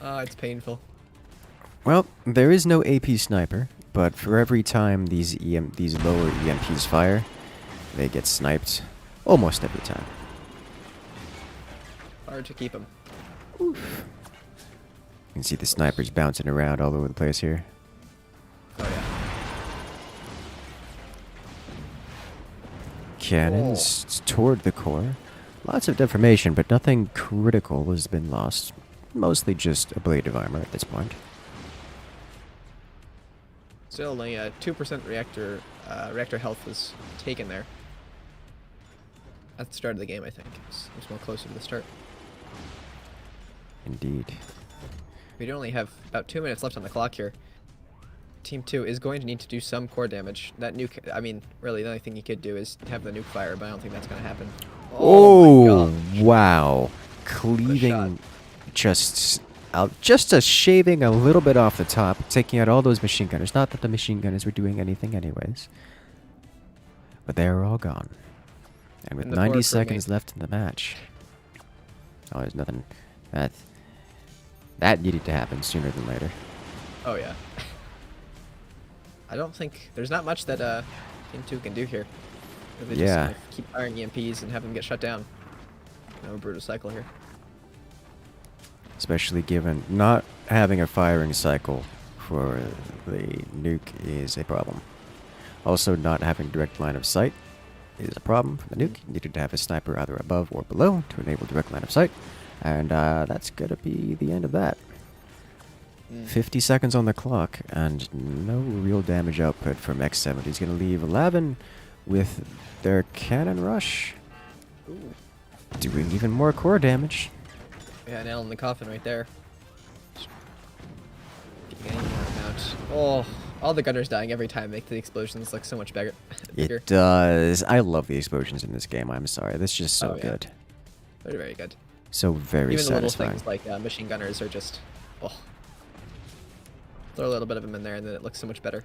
Oh, it's painful. Well, there is no AP sniper, but for every time these lower EMPs fire, they get sniped almost every time. Hard to keep them. Oof. You can see the snipers bouncing around all over the place here. Oh yeah. Cannons toward the core. Lots of deformation, but nothing critical has been lost. Mostly just ablative armor at this point. Still only 2% reactor health was taken there. At the start of the game, I think. It was more closer to the start. Indeed. We only have about 2 minutes left on the clock here. Team 2 is going to need to do some core damage. That nuke, I mean, really, the only thing you could do is have the nuke fire, but I don't think that's going to happen. Oh, wow. Cleaving just a shaving a little bit off the top, taking out all those machine gunners. Not that the machine gunners were doing anything anyways. But they are all gone. And with 90 seconds left in the match. Oh, there's nothing. That needed to happen sooner than later. Oh, yeah. I don't think... There's not much that Team 2 can do here. If they just keep firing EMPs and have them get shut down. No brutal cycle here. Especially given not having a firing cycle for the nuke is a problem. Also, not having direct line of sight is a problem for the nuke. You needed to have a sniper either above or below to enable direct line of sight. And that's going to be the end of that. 50 seconds on the clock and no real damage output from X70. He's going to leave 11 with their cannon rush. Ooh. Doing even more core damage. Yeah, nail in the coffin right there. Getting any more amount. Oh, all the gunners dying every time make the explosions look so much bigger. It does. I love the explosions in this game. I'm sorry. This is just so good. They're very good. So very even satisfying. Even the little things like machine gunners are just... Oh. Throw a little bit of them in there and then it looks so much better.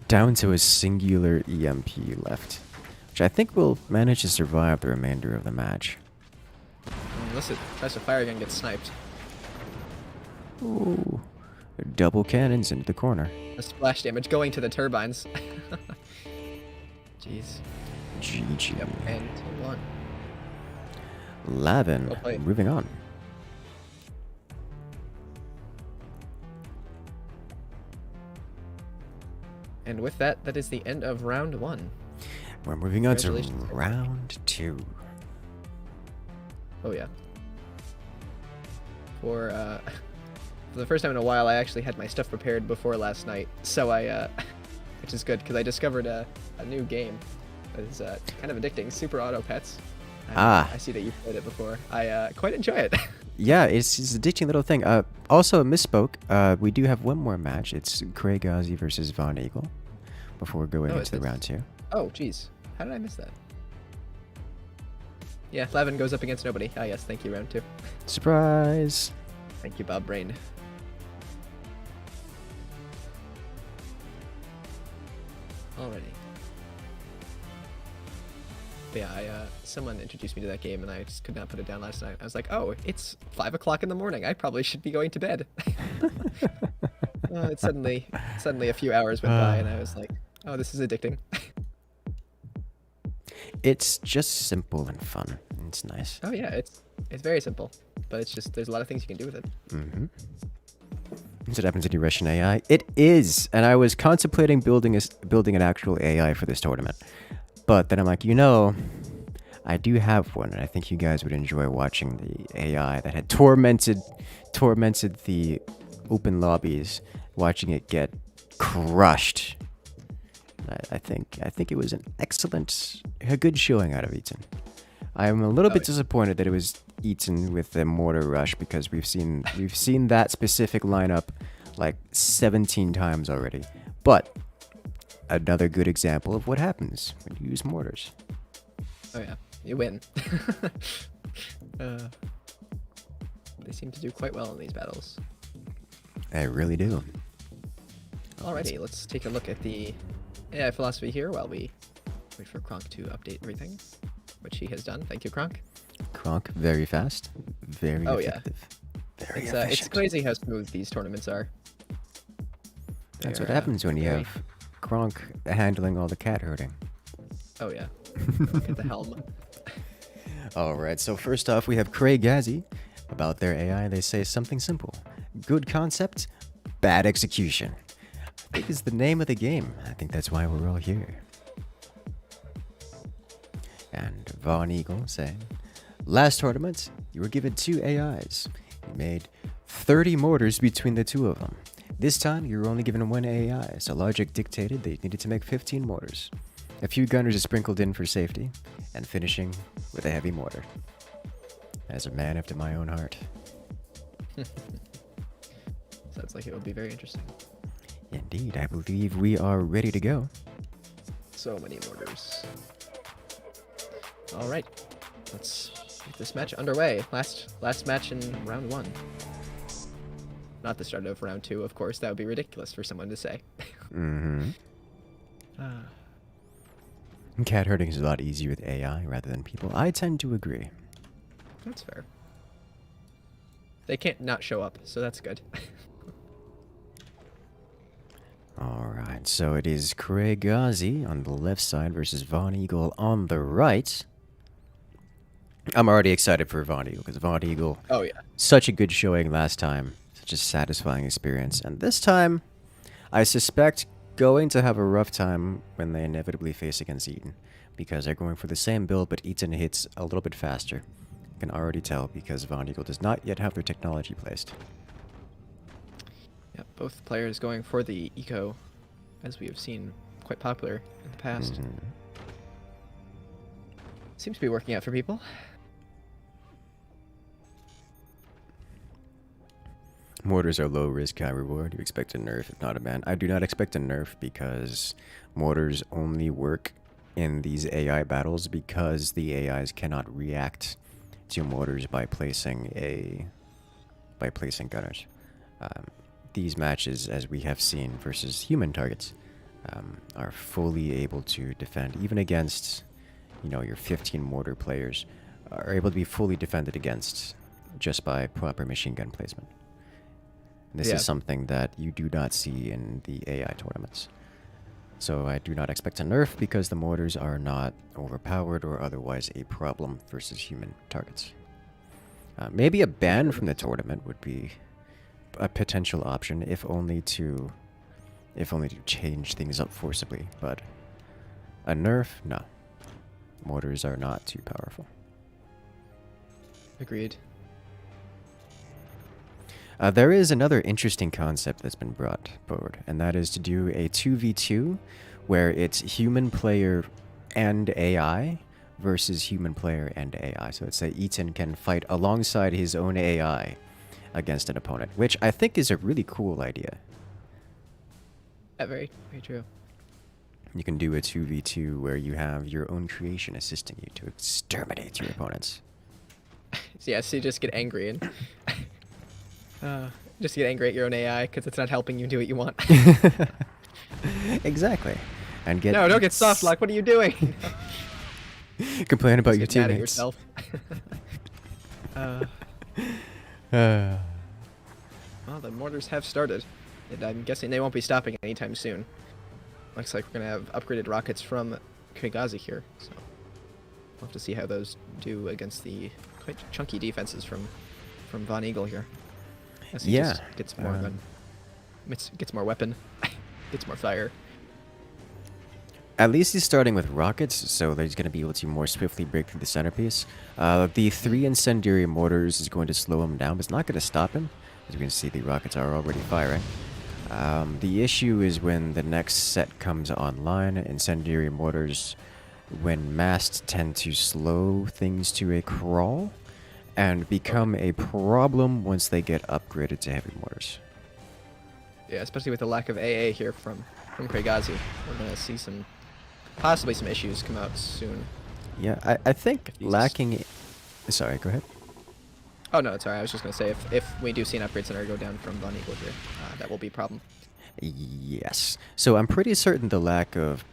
Down to a singular EMP left. Which I think will manage to survive the remainder of the match. Unless it tries to fire again and gets sniped. Ooh. Double cannons into the corner. A splash damage going to the turbines. Jeez. GG. Yep, and 2-1. Lavin, moving on. And with that, that is the end of round 1. We're moving on to round 2. Oh yeah. For the first time in a while, I actually had my stuff prepared before last night, so which is good because I discovered a new game that is kind of addicting. Super Auto Pets. I see that you've played it before. I quite enjoy it. Yeah, it's a addicting little thing. Also, misspoke. We do have one more match. It's Craig Ozzy versus Von Eagle before going into the round 2. Oh, jeez. How did I miss that? Yeah, Lavin goes up against nobody. Ah, yes, thank you, round 2. Surprise! Thank you, Bob Brain. Alrighty. But yeah, someone introduced me to that game and I just could not put it down last night. I was like, oh, it's 5 o'clock in the morning. I probably should be going to bed. It's suddenly a few hours went by and I was like, oh, this is addicting. It's just simple and fun. It's nice. Oh yeah, it's very simple, but it's just there's a lot of things you can do with it. That's what happens when you rush an AI. It is, and I was contemplating building an actual AI for this tournament, but then I'm like, I do have one, and I think you guys would enjoy watching the AI that had tormented the open lobbies, watching it get crushed. I think it was a good showing out of Eaton. I'm a little bit disappointed that it was Eaton with the mortar rush, because we've seen that specific lineup like 17 times already. But another good example of what happens when you use mortars. Oh yeah, you win. They seem to do quite well in these battles. I really do. Alrighty, let's take a look at the AI philosophy here while we wait for Kronk to update everything, which he has done. Thank you, Kronk. Kronk, very fast, very effective. Very efficient. It's crazy how smooth these tournaments are. That's what happens when you have Kronk handling all the cat herding. Oh yeah. Look at the helm. Alright, so first off we have Craig Gazzy. About their AI, they say something simple. Good concept, bad execution. I think is the name of the game. I think that's why we're all here. And Von Eagle saying, last tournament, you were given 2 AIs. You made 30 mortars between the 2 of them. This time, you were only given 1 AI, so logic dictated that you needed to make 15 mortars. A few gunners are sprinkled in for safety, and finishing with a heavy mortar. As a man after my own heart. Sounds like it will be very interesting. Indeed, I believe we are ready to go. So many mortars. Alright, let's get this match underway. Last match in round 1. Not the start of round 2, of course. That would be ridiculous for someone to say. Mm-hmm. Cat herding is a lot easier with AI rather than people. I tend to agree. That's fair. They can't not show up, so that's good. Alright, so it is Craig Ghazi on the left side versus Von Eagle on the right. I'm already excited for Von Eagle, because Von Eagle, Oh yeah. such a good showing last time. Such a satisfying experience. And this time, I suspect going to have a rough time when they inevitably face against Eaton, because they're going for the same build, but Eaton hits a little bit faster. I can already tell, because Von Eagle does not yet have their technology placed. Yeah, both players going for the eco, as we have seen quite popular in the past. Mm-hmm. Seems to be working out for people. Mortars are low risk, high reward. You expect a nerf, if not a ban. I do not expect a nerf, because mortars only work in these AI battles because the AIs cannot react to mortars by placing gunners. These matches, as we have seen versus human targets, are fully able to defend, even against, your 15 mortar players, are able to be fully defended against just by proper machine gun placement. And this is something that you do not see in the AI tournaments. So I do not expect a nerf, because the mortars are not overpowered or otherwise a problem versus human targets. Maybe a ban from the tournament would be a potential option, if only to change things up forcibly. But a nerf, no. Mortars are not too powerful. Agreed. There is another interesting concept that's been brought forward, and that is to do a 2v2 where it's human player and AI versus human player and AI. So let's say Eaton can fight alongside his own AI against an opponent, which I think is a really cool idea. Yeah, very, very true. You can do a 2v2 where you have your own creation assisting you to exterminate your opponents. Yeah, so you just get angry and just get angry at your own AI because it's not helping you do what you want. Exactly. And No, don't get soft lock. What are you doing? Complain about your Just get mad at teammates. yourself. Well, the mortars have started, and I'm guessing they won't be stopping anytime soon. Looks like we're gonna have upgraded rockets from Kagazi here, so we'll have to see how those do against the quite chunky defenses from Von Eagle here. As he just gets more gun. Gets more weapon. Gets more fire. At least he's starting with rockets, so that he's going to be able to more swiftly break through the centerpiece. The 3 incendiary mortars is going to slow him down, but it's not going to stop him. As you can see, the rockets are already firing. The issue is when the next set comes online, incendiary mortars, when massed, tend to slow things to a crawl and become a problem once they get upgraded to heavy mortars. Yeah, especially with the lack of AA here from Kragazi. We're gonna see possibly some issues come out soon. Yeah, I think Jesus. lacking... Sorry, go ahead. Oh no, sorry. I was just gonna say if we do see an upgrade center go down from Von Eagle here, that will be a problem. Yes. So I'm pretty certain the lack of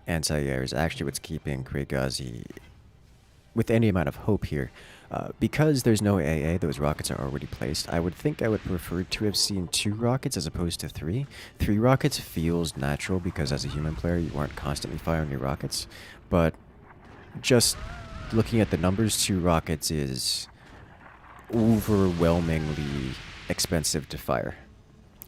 anti-air is actually what's keeping Kragazi with any amount of hope here. Because there's no AA, those rockets are already placed. I would think I would prefer to have seen 2 rockets as opposed to 3. 3 rockets feels natural because as a human player you aren't constantly firing your rockets. But just looking at the numbers, 2 rockets is overwhelmingly expensive to fire.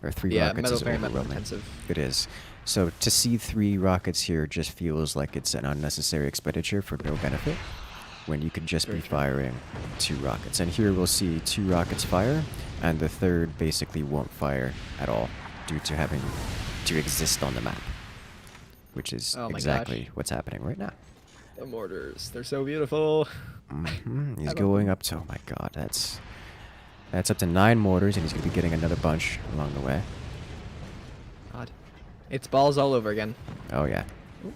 Or 3 rockets is very metal overwhelming. intensive. It is. So to see 3 rockets here just feels like it's an unnecessary expenditure for no benefit, when you could just be firing 2 rockets. And here we'll see 2 rockets fire, and the third basically won't fire at all due to having to exist on the map, which is exactly what's happening right now. The mortars, they're so beautiful. He's going up to, oh my god, that's up to 9 mortars, and he's going to be getting another bunch along the way. God. It's balls all over again. Oh yeah. Ooh,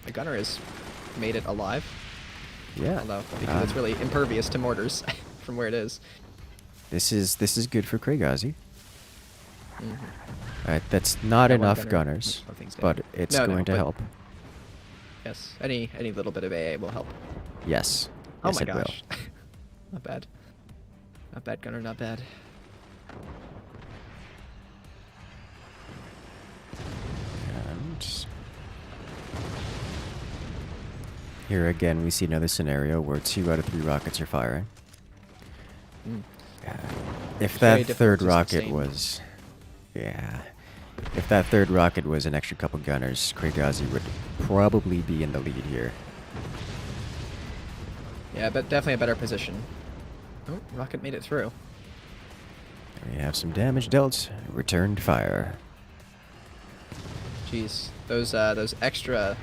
the gunner has made it alive. Yeah. Although, because it's really impervious to mortars from where it is. This is good for Kragazi. Alright, that's not enough gunners, but it's going to help. Yes, any little bit of AA will help. Yes. Oh Yes, my it will. gosh. Not bad. Not bad, gunner, not bad. And here again we see another scenario where 2 out of 3 rockets are firing. If that third rocket was... Yeah. If that third rocket was an extra couple gunners, Kragazi would probably be in the lead here. Yeah, but definitely a better position. Oh, rocket made it through. We have some damage dealt. Returned fire. Jeez, those extra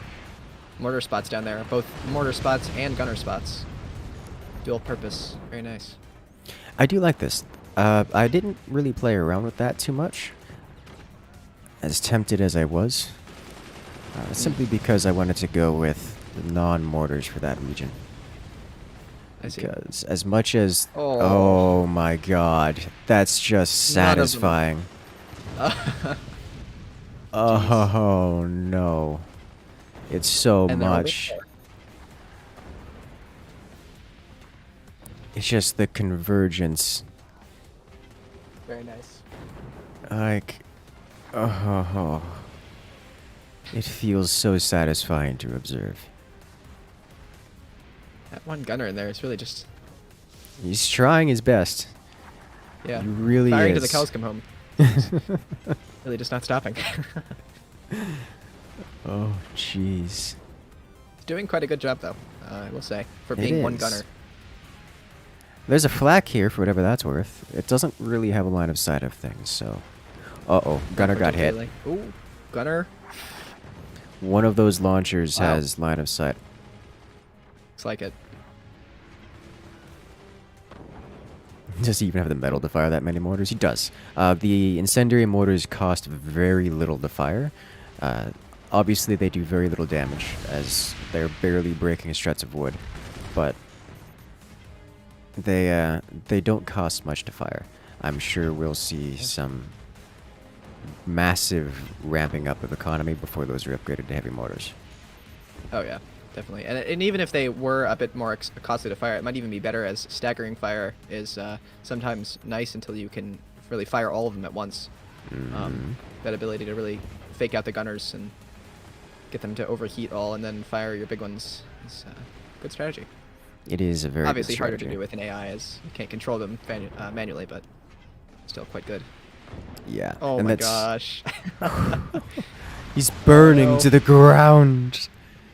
mortar spots down there, both mortar spots and gunner spots. Dual purpose, very nice. I do like this. I didn't really play around with that too much, as tempted as I was, simply because I wanted to go with the non-mortars for that region. I see. Because as much as... Oh my god, that's just satisfying. Oh no. It's so much. It's just the convergence. Very nice. Like... Oh. It feels so satisfying to observe. That one gunner in there is really just... He's trying his best. Yeah. He really Firing is. till the cows come home. Really just not stopping. Oh, jeez. He's doing quite a good job, though, I will say, for being one gunner. There's a flak here, for whatever that's worth. It doesn't really have a line of sight of things, so... Uh-oh, gunner got hit. Ooh, gunner. One of those launchers has line of sight. Looks like it. Does he even have the metal to fire that many mortars? He does. The incendiary mortars cost very little to fire. Obviously, they do very little damage, as they're barely breaking struts of wood. But they don't cost much to fire. I'm sure we'll see some massive ramping up of economy before those are upgraded to heavy mortars. Oh yeah, definitely. And even if they were a bit more costly to fire, it might even be better, as staggering fire is sometimes nice until you can really fire all of them at once. That ability to really fake out the gunners and get them to overheat all and then fire your big ones is a good strategy. It is a very obviously good harder strategy. to do with an AI, as you can't control them manually, but still quite good. Yeah. Oh and my that's, gosh. He's burning no. to the ground.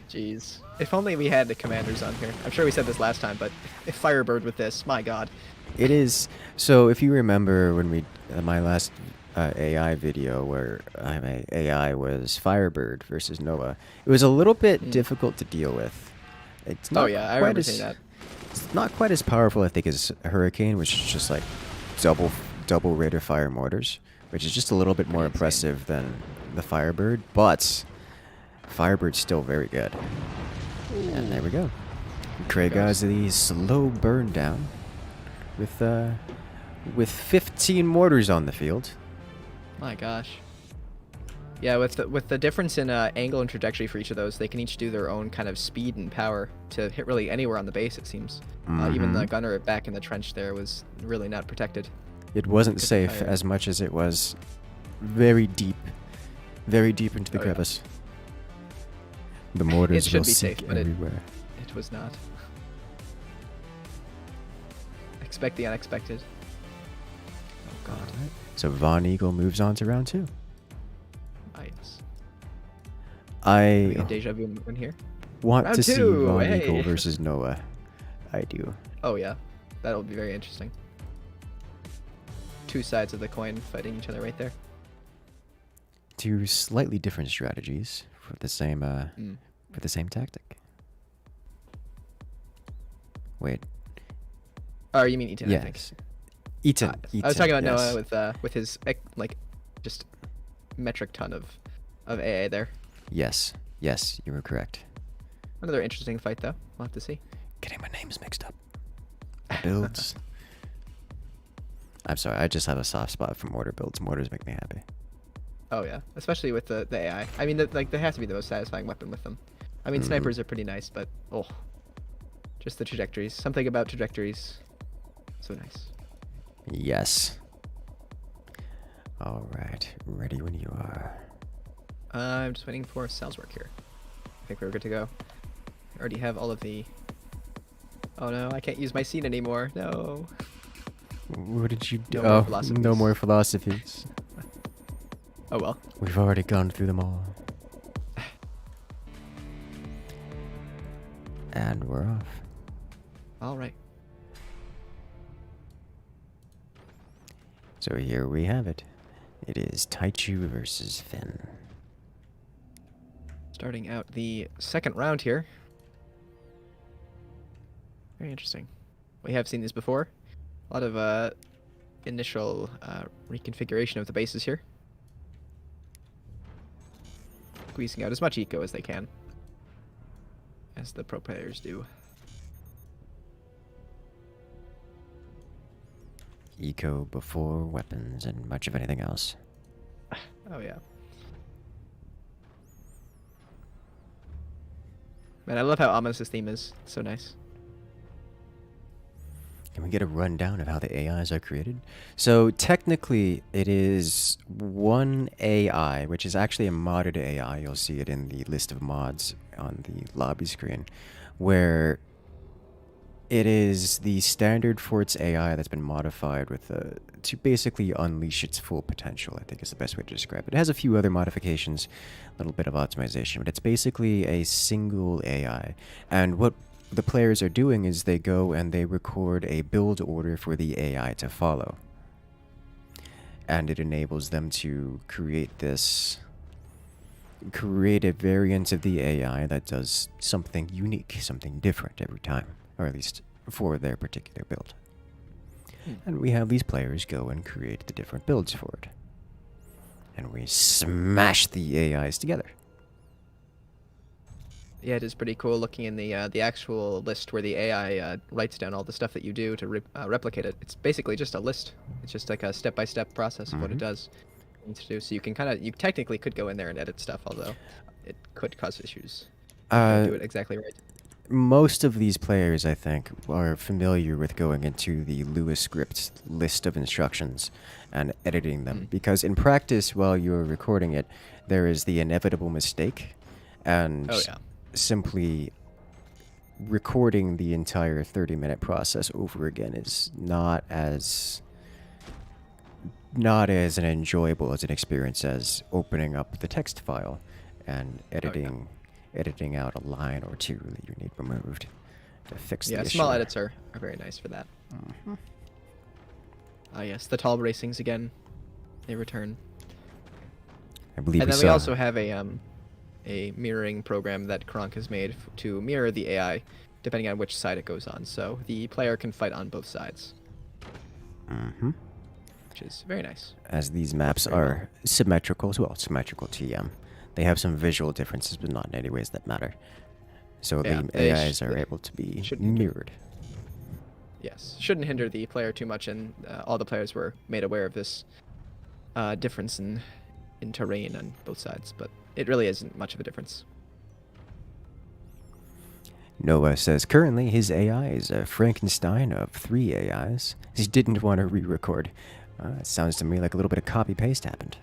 Jeez. If only we had the commanders on here. I'm sure we said this last time, but if Firebird with this, my god. It is. So if you remember when we my last AI video where my AI was Firebird versus Noah, it was a little bit difficult to deal with. It's not Oh yeah, I quite remember as saying that. it's not quite as powerful, I think, as Hurricane, which is just like double rate of fire mortars, which is just a little bit more Pretty insane. impressive than the Firebird, but Firebird's still very good. And there we go. Craig has the slow burn down with 15 mortars on the field. My gosh. Yeah, with the difference in angle and trajectory for each of those, they can each do their own kind of speed and power to hit really anywhere on the base, it seems. Even the gunner back in the trench there was really not protected. It wasn't Good safe fire. as much as it was very deep into the Oh, yeah. crevice. The mortars should will be sink safe, but everywhere. It was not. Expect the unexpected. Oh god. Alright. So Von Eagle moves on to round 2. Ah, yes. I We get deja vu in here. want Round to see 2, Von hey. Eagle versus Noah. I do. Oh yeah, that'll be very interesting. Two sides of the coin fighting each other right there. Two slightly different strategies for the same tactic. Wait. Oh, you mean Eaton? I think. Yes. Eaton. I was talking about yes. Noah with his like just metric ton of AA there. Yes. Yes, you were correct. Another interesting fight though. We'll have to see. Getting my names mixed up. Builds. I'm sorry, I just have a soft spot for mortar builds. Mortars make me happy. Oh yeah, especially with the AI. I mean, like they have to be the most satisfying weapon with them. I mean, snipers are pretty nice, but oh, just the trajectories. Something about trajectories, so nice. Yes. All right, ready when you are. I'm just waiting for Sal's work here. I think we're good to go. I already have all of the. Oh no, I can't use my scene anymore. No. What did you do? No more Oh, no philosophies. more philosophies. Oh well. We've already gone through them all. And we're off. All right. So here we have it. It is Taichu versus Finn. Starting out the second round here. Very interesting. We have seen these before. A lot of initial reconfiguration of the bases here. Squeezing out as much eco as they can. As the pro players do. Eco before weapons and much of anything else. Oh yeah. Man, I love how ominous this theme is. It's so nice. Can we get a rundown of how the AIs are created? So technically, it is one AI, which is actually a modded AI. You'll see it in the list of mods on the lobby screen, where it is the standard Fort's AI that's been modified with to basically unleash its full potential, I think is the best way to describe it. It has a few other modifications, a little bit of optimization, but it's basically a single AI. And what the players are doing is they go and they record a build order for the AI to follow. And it enables them to create a variant of the AI that does something unique, something different every time, or at least for their particular build. And we have these players go and create the different builds for it. And we smash the AIs together. Yeah, it is pretty cool looking in the actual list where the AI writes down all the stuff that you do to replicate it. It's basically just a list. It's just like a step-by-step process of what it does. It needs to do. So you can you technically could go in there and edit stuff, although it could cause issues. If you don't do it exactly right. Most of these players, I think, are familiar with going into the Lewis script list of instructions and editing them. Because in practice, while you're recording it, there is the inevitable mistake. And simply recording the entire 30-minute process over again is not as not as an enjoyable as an experience as opening up the text file and editing out a line or two that you need removed to fix the Yeah, issue. small edits are very nice for that. Ah, yes, the tall bracings again. They return. I believe And we then saw. we also have a mirroring program that Kronk has made to mirror the AI, depending on which side it goes on. So the player can fight on both sides, which is very nice. As these maps Very well. are symmetrical as well, symmetrical TM. They have some visual differences, but not in any ways that matter. So Yeah, the they AIs are able to be shouldn't do. mirrored. Yes, shouldn't hinder the player too much, and all the players were made aware of this difference in terrain on both sides, but it really isn't much of a difference. Noah says currently his AI is a Frankenstein of 3 AIs. He didn't want to re-record. It sounds to me like a little bit of copy-paste happened.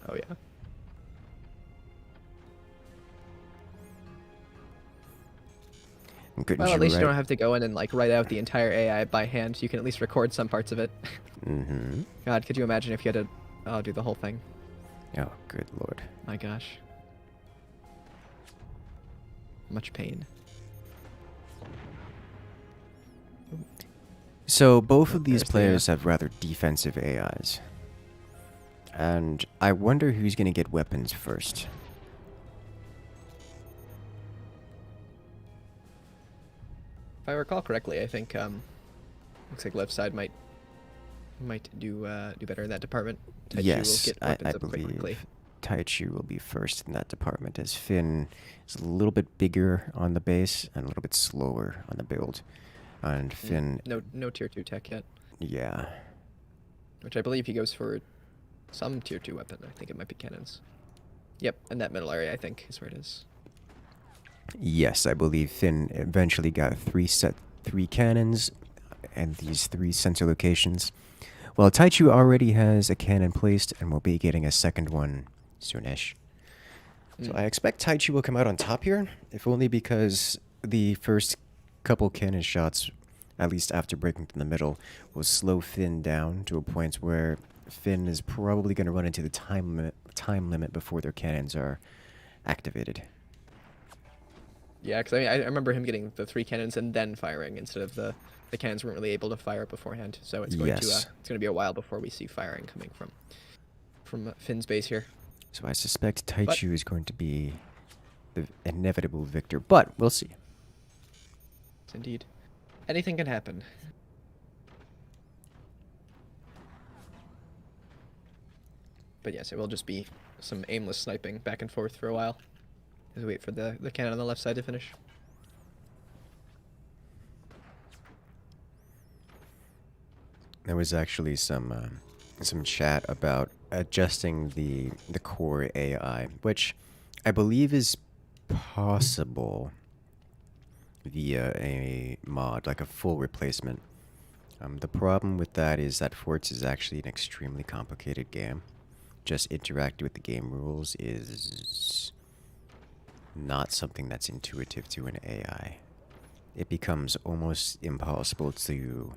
Oh yeah. And couldn't Well, at you least you write- don't have to go in and like write out the entire AI by hand. You can at least record some parts of it. God, could you imagine if you had to do the whole thing? Oh, good lord. My gosh. Much pain. So both of these There's the, players have rather defensive AIs. And I wonder who's going to get weapons first. If I recall correctly, I think looks like left side might do better in that department. Taichu Yes, will get I weapons up quite quickly. believe Taichu will be first in that department, as Finn is a little bit bigger on the base and a little bit slower on the build. And Finn, No tier 2 tech yet, yeah. which I believe he goes for some tier 2 weapon. I think it might be cannons. Yep, in that middle area I think is where it is. Yes, I believe Finn eventually got three cannons and these 3 sensor locations. Well, Taichu already has a cannon placed and will be getting a second one soonish. So I expect Taichu will come out on top here, if only because the first couple cannon shots, at least after breaking from the middle, will slow Finn down to a point where Finn is probably going to run into the time limit before their cannons are activated. Yeah, because I remember him getting the 3 cannons and then firing instead of the cannons weren't really able to fire beforehand. So it's going to Yes. it's going to be a while before we see firing coming from Finn's base here. So I suspect Taichu is going to be the inevitable victor, but we'll see. Indeed, anything can happen. But yes, it will just be some aimless sniping back and forth for a while as we wait for the cannon on the left side to finish. There was actually some chat about adjusting the core AI, which I believe is possible via a mod, like a full replacement. The problem with that is that Forts is actually an extremely complicated game. Just interacting with the game rules is not something that's intuitive to an AI. It becomes almost impossible to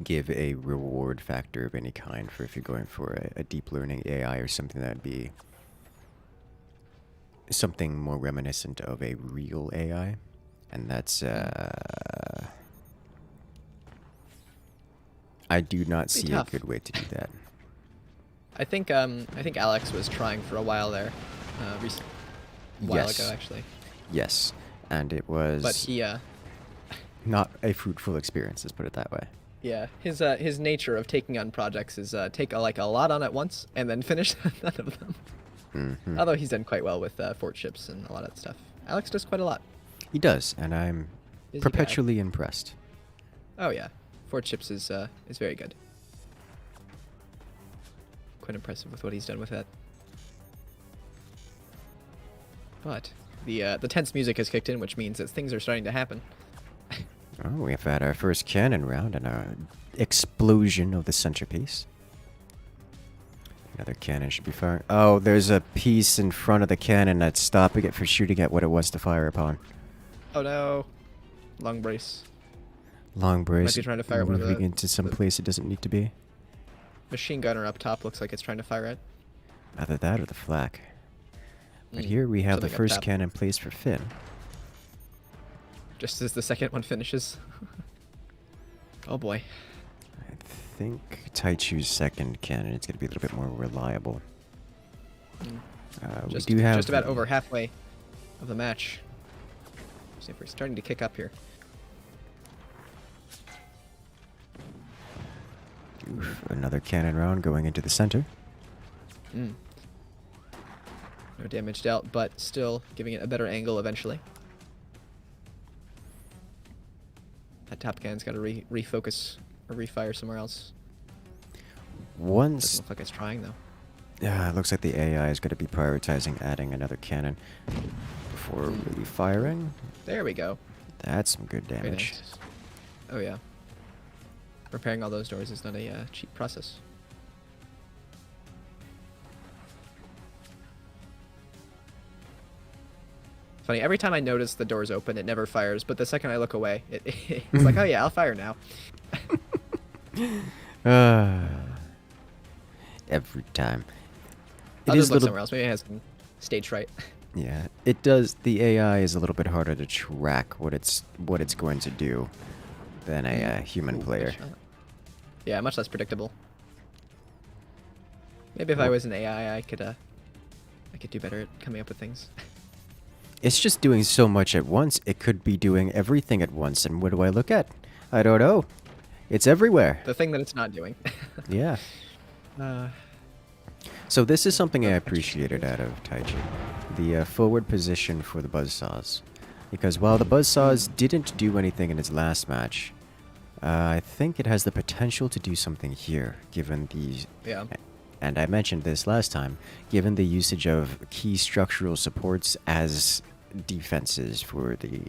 give a reward factor of any kind for if you're going for a deep learning AI or something that'd be something more reminiscent of a real AI. And that's I do not see a tough. good way to do that. I think Alex was trying for a while there, a while Yes. ago actually, Yes, and it was but he not a fruitful experience, let's put it that way. yeah, his nature of taking on projects is take a lot on at once and then finish none of them. Mhm. Although he's done quite well with fort ships and a lot of that stuff. Alex does quite a lot. He does, and I'm Busy guy. perpetually impressed. Oh yeah, fort ships is very good. Quite impressive with what he's done with that. But the tense music has kicked in, which means that things are starting to happen. Oh, we've had our first cannon round and our explosion of the centerpiece. Another cannon should be firing. Oh, there's a piece in front of the cannon that's stopping it from shooting at what it wants to fire upon. Oh no, long brace. Long brace be trying to fire one of moving the- into some place it doesn't need to be. machine gunner up top looks like it's trying to fire it. Either that or the flak. But Mm, here we have the something up first top. cannon placed for Finn. Just as the second one finishes. Oh boy. I think Taichu's second cannon is going to be a little bit more reliable. We Just, do have just about over halfway of the match. See if we're starting to kick up here. Oof, another cannon round going into the center. No damage dealt, but still giving it a better angle eventually. That top cannon's got to refocus or refire somewhere else. Once Doesn't look like it's trying though. Yeah, it looks like the AI is going to be prioritizing adding another cannon before really firing. There we go. That's some good Very damage. nice. Oh yeah. Repairing all those doors is not a cheap process. Funny, every time I notice the doors open, it never fires, but the second I look away, it's like, oh yeah, I'll fire now. Every time. I'll just look somewhere else. Maybe it has some stage fright. Yeah, it does. The AI is a little bit harder to track what it's going to do than a human Ooh, player. good shot. Yeah, much less predictable. Maybe if I was an AI, I could do better at coming up with things. It's just doing so much at once. It could be doing everything at once. And what do I look at? I don't know. It's everywhere. The thing that it's not doing. Yeah. So this is something I appreciated out of Taichi. The forward position for the buzzsaws. Because while the buzzsaws didn't do anything in its last match, I think it has the potential to do something here, given the... Yeah. And I mentioned this last time, given the usage of key structural supports as defenses for the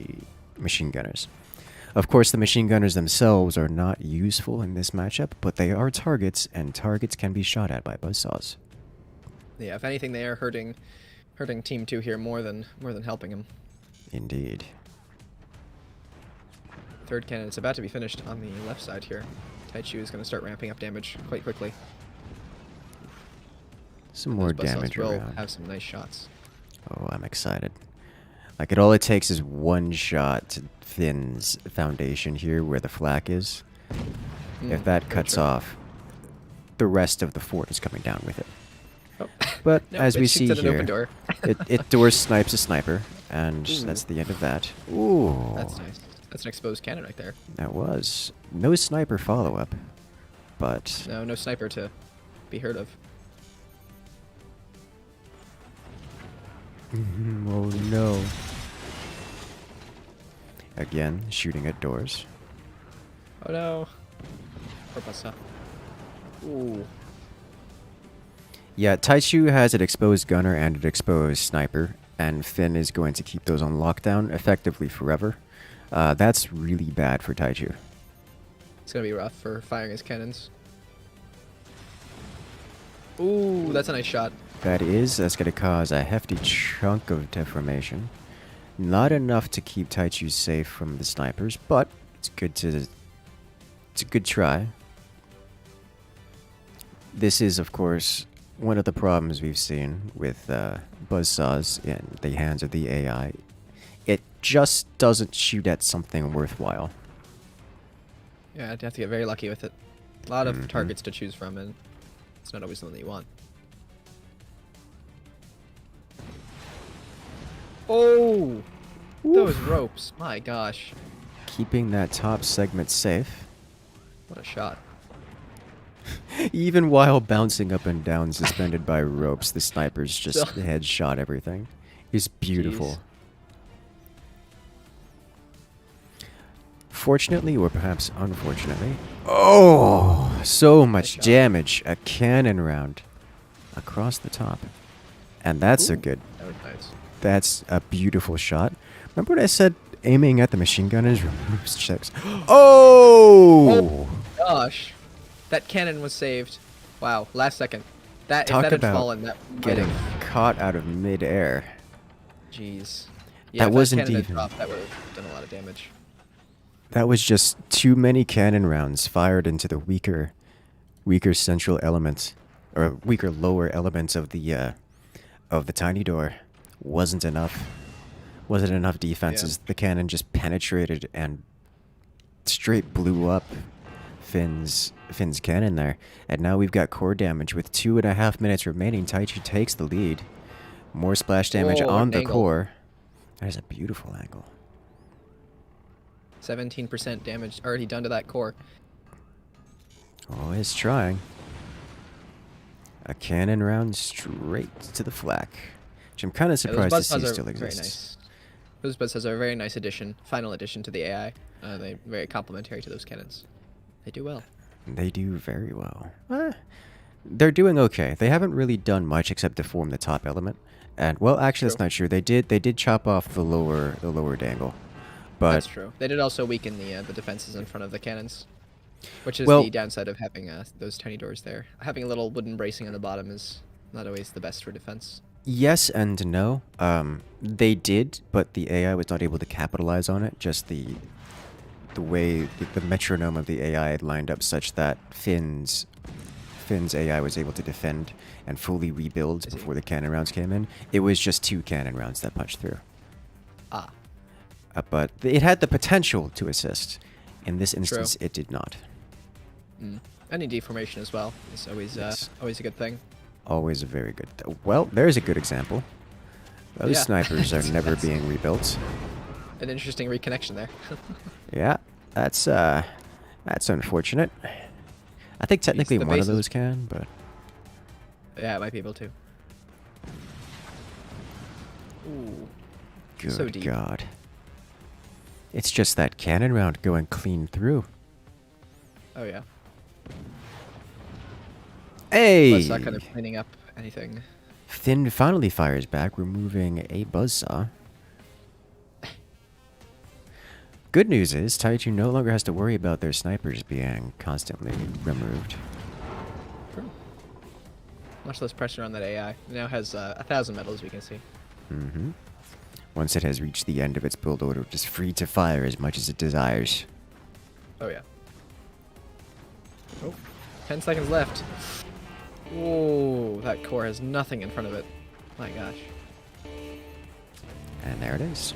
machine gunners. Of course, the machine gunners themselves are not useful in this matchup, but they are targets, and targets can be shot at by buzzsaws. Yeah, if anything, they are hurting Team 2 here more than helping him. Indeed. Third cannon is about to be finished on the left side here. Taichu is going to start ramping up damage quite quickly. Some more Those buzzsaws damage will around. have some nice shots. Oh, I'm excited. Like, all it takes is one shot to Finn's foundation here where the flak is. If that very cuts true. off, the rest of the fort is coming down with it. Oh. But Nope, as it we shoots see at an open here, door. it door snipes a sniper, and Ooh. that's the end of that. Ooh, That's nice. That's an exposed cannon right there. that was. No sniper follow-up, but... No sniper to be heard of. Oh no. Again, shooting at doors. Oh no. Poor buzzsaw. Ooh. Yeah, Taichu has an exposed gunner and an exposed sniper, and Finn is going to keep those on lockdown effectively forever. That's really bad for Taichu. It's gonna be rough for firing his cannons. Ooh, that's a nice shot. That's going to cause a hefty chunk of deformation. Not enough to keep Taichu safe from the snipers, but it's a good try. This is, of course, one of the problems we've seen with buzzsaws in the hands of the AI. It just doesn't shoot at something worthwhile. Yeah, I'd have to get very lucky with it. A lot of targets to choose from, and it's not always the one that you want. Oh! Those ropes. My gosh. Keeping that top segment safe, What a shot. even while bouncing up and down suspended by ropes, the snipers just headshot everything. It's beautiful. Jeez. Fortunately, or perhaps unfortunately, oh, so much damage. A cannon round across the top. And that's a Ooh, good, that was nice. that's a beautiful shot. Remember what I said? Aiming at the machine gunners removes checks. Oh! Gosh. That cannon was saved. Wow, last second. That Talk if that had about fallen, that might getting have... caught out of midair. Jeez. That if wasn't cannon had even- dropped, that would have done a lot of damage. That was just too many cannon rounds fired into the weaker weaker central elements, or weaker lower elements of the tiny door wasn't enough. Wasn't enough defenses. The cannon just penetrated and straight blew up Finn's cannon there. And now we've got core damage with 2.5 minutes remaining. Taichi takes the lead. More splash damage Oh, on the angle. core. There's a beautiful angle. 17% damage already done to that core. Always trying. A cannon round straight to the flak. Which I'm kind of surprised to see still Very exists. nice. Those buzzsaws are a very nice addition, final addition to the AI. They're very complementary to those cannons. They do well. They do very well. They're doing okay. They haven't really done much except deform the top element. And well, actually, that's not true. They did chop off the lower dangle. But That's true. They did also weaken the defenses in front of the cannons, which is Well- the downside of having those tiny doors there. Having a little wooden bracing on the bottom is not always the best for defense. yes and no. They did, but the AI was not able to capitalize on it. Just the way the metronome of the AI had lined up such that Finn's AI was able to defend and fully rebuild before the cannon rounds came in. It was just 2 cannon rounds that punched through. Ah, But it had the potential to assist. In this instance, it did not. any deformation as well is always Yes. always a good thing. Always a very good... Well, there's a good example. Those Yeah. snipers are never being rebuilt. An interesting reconnection there. Yeah, that's unfortunate. I think technically the one of bases- those can, but... Yeah, it might be able to. Ooh. Good So deep. God. It's just that cannon round going clean through. Oh yeah. Hey! Plus not kind of cleaning up anything. Finn finally fires back, removing a buzzsaw. Good news is, Taichu no longer has to worry about their snipers being constantly removed. Much less pressure on that AI. It now has 1,000 medals, we can see. Mm-hmm. Once it has reached the end of its build order, it is free to fire as much as it desires. Oh yeah. Oh, 10 seconds left. Ooh, that core has nothing in front of it. My gosh. And there it is.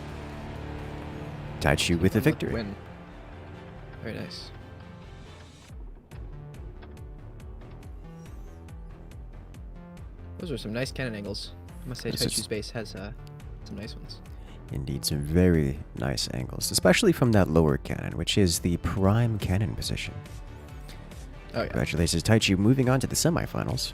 Taichu with a victory. Win. Very nice. Those are some nice cannon angles. I must say, This is- Taichu's base has some nice ones. Indeed, some very nice angles, especially from that lower cannon, which is the prime cannon position. Oh yeah. Congratulations, Taichu, moving on to the semifinals.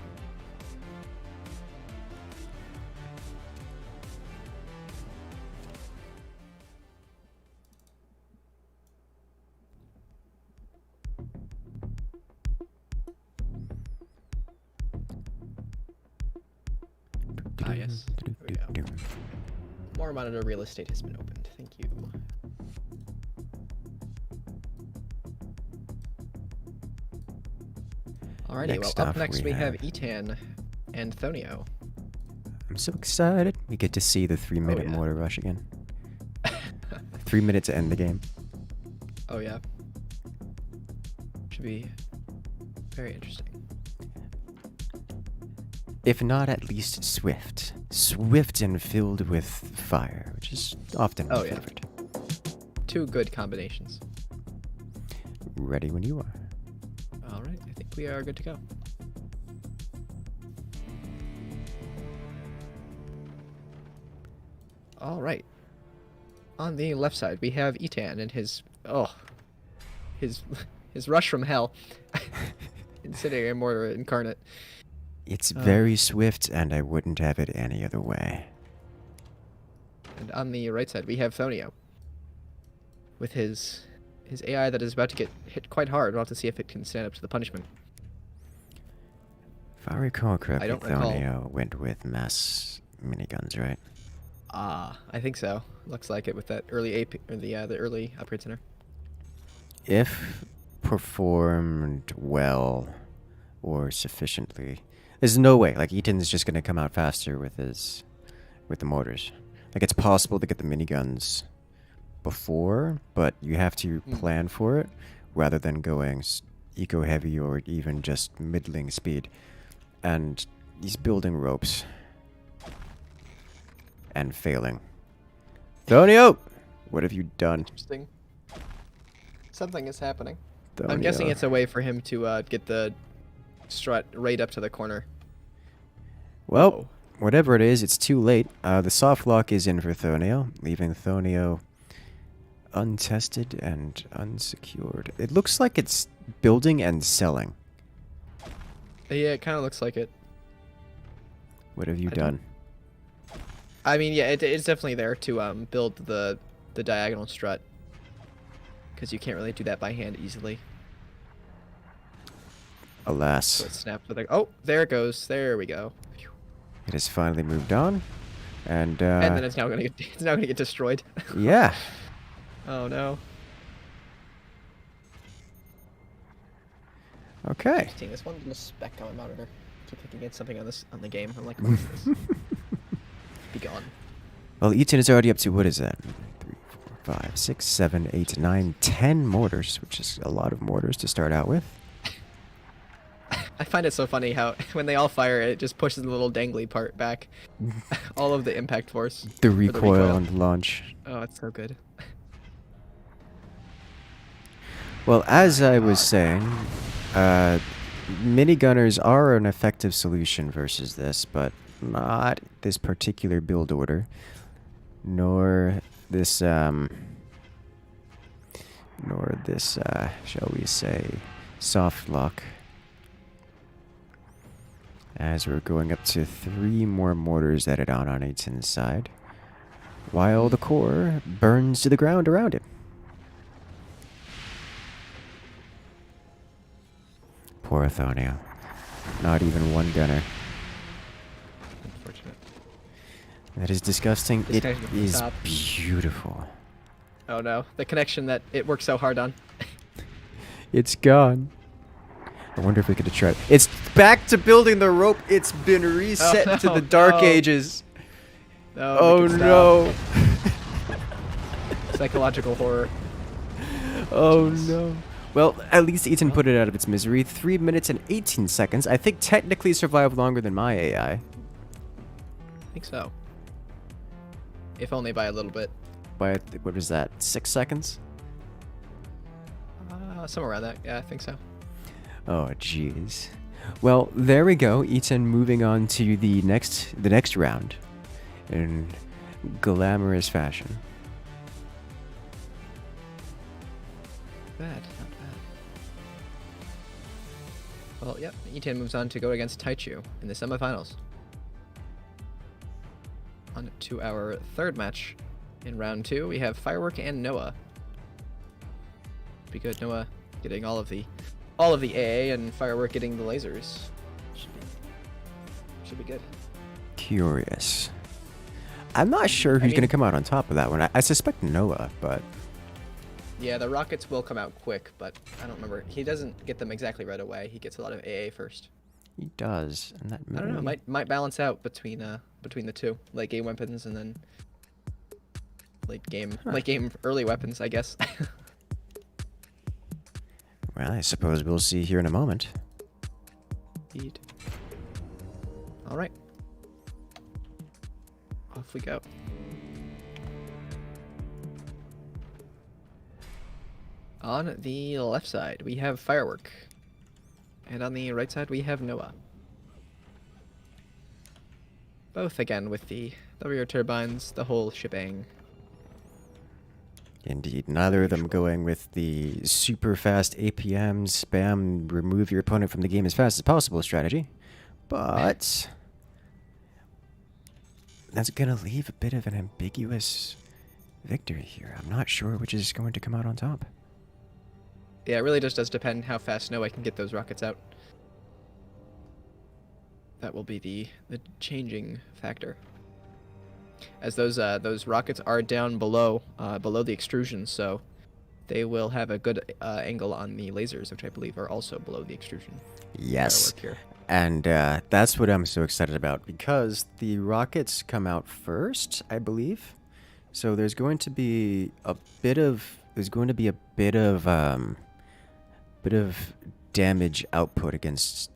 Ah yes. There we go. More monitor real estate has been opened. Thank you. Alrighty, Next well, up up next we have have- Etan and Thonio. I'm so excited. We get to see the 3-minute yeah. mortar rush again. 3 minutes to end the game. Oh yeah. Should be very interesting. If not at least swift. Swift and filled with fire, which is often my Oh, yeah. favorite. Two good combinations. Ready when you are. Alright, I think we are good to go. Alright. On the left side, we have Etan and his his rush from hell. Incendiary mortar incarnate. It's very swift, and I wouldn't have it any other way. And on the right side, we have Thonio. With his AI that is about to get hit quite hard. We'll have to see if it can stand up to the punishment. If I recall correctly, don't recall. Thonio went with mass miniguns, right? Ah, I think so. Looks like it with that early AP or the early upgrade center. If performed well or sufficiently, there's no way. Like, Eaton's just gonna come out faster with the mortars. Like, it's possible to get the miniguns before, but you have to plan for it rather than going eco-heavy or even just middling speed. And he's building ropes. And failing. Thonio! What have you done? Interesting. Something is happening. Thonio. I'm guessing it's a way for him to get the strut right up to the corner. Well, Uh-oh. whatever it is, it's too late. The soft lock is in for Thonio, leaving Thonio untested and unsecured. It looks like it's building and selling. Yeah, it kind of looks like it. What have you done? I mean, yeah, it's definitely there to build the diagonal strut, because you can't really do that by hand easily. Alas. So it snapped with oh, there it goes. There we go. Phew. It has finally moved on. And And then it's now gonna get destroyed. yeah. Oh no. Okay. Seeing this one little speck on my monitor. Keep thinking it's something on the game. I'm like, what is this? Be gone. Well, Eaton is already up to, what is that? 3, 4, 5, 6, 7, 8, 9, 10 mortars, which is a lot of mortars to start out with. I find it so funny how when they all fire, it just pushes the little dangly part back. All of the impact force. The Or recoil on the launch. Oh, it's so good. Well, as I was saying, minigunners are an effective solution versus this, but not this particular build order, nor this, shall we say, soft lock. As we're going up to 3 more mortars added on Aiton's side, while the core burns to the ground around it. Poor Thonio. Not even one gunner. Unfortunate. That is disgusting. This It guy's at the is top. beautiful. Oh no, the connection that it worked so hard on. It's gone. I wonder if we could have tried. It's back to building the rope. It's been reset to no, the Dark no. Ages. No, Oh make it stop. no. Psychological horror. Oh Jeez. no. Well, at least Eaton put it out of its misery. 3 minutes and 18 seconds. I think technically survived longer than my AI. I think so. If only by a little bit. By, what was that, 6 seconds? Somewhere around that. Yeah, I think so. Oh, jeez. Well, there we go. Eaton moving on to the next round in glamorous fashion. Not bad. Well, yep. E10 moves on to go against Taichu in the semifinals. On to our third match. In round 2, we have Firework and Noah. Be good, Noah getting all of the AA and Firework getting the lasers. Should be good. Curious. I'm not sure who's going to come out on top of that one. I suspect Noah, but... Yeah, the rockets will come out quick, but I don't remember. He doesn't get them exactly right away. He gets a lot of AA first. He does. And that I don't know. Might balance out between the two, late game weapons and then late game early weapons, I guess. Well, I suppose we'll see here in a moment. Indeed. All right. Off we go. On the left side, we have Firework. And on the right side, we have Noah. Both, again, with the rear turbines, the whole shebang. Indeed, neither of them going with the super fast APM spam, remove your opponent from the game as fast as possible strategy. But that's going to leave a bit of an ambiguous victory here. I'm not sure which is going to come out on top. Yeah, it really just does depend how fast Noah can get those rockets out. That will be the changing factor. As those rockets are down below the extrusion, so they will have a good angle on the lasers, which I believe are also below the extrusion. Yes, Here. and that's what I'm so excited about, because the rockets come out first, I believe. So there's going to be a bit of damage output against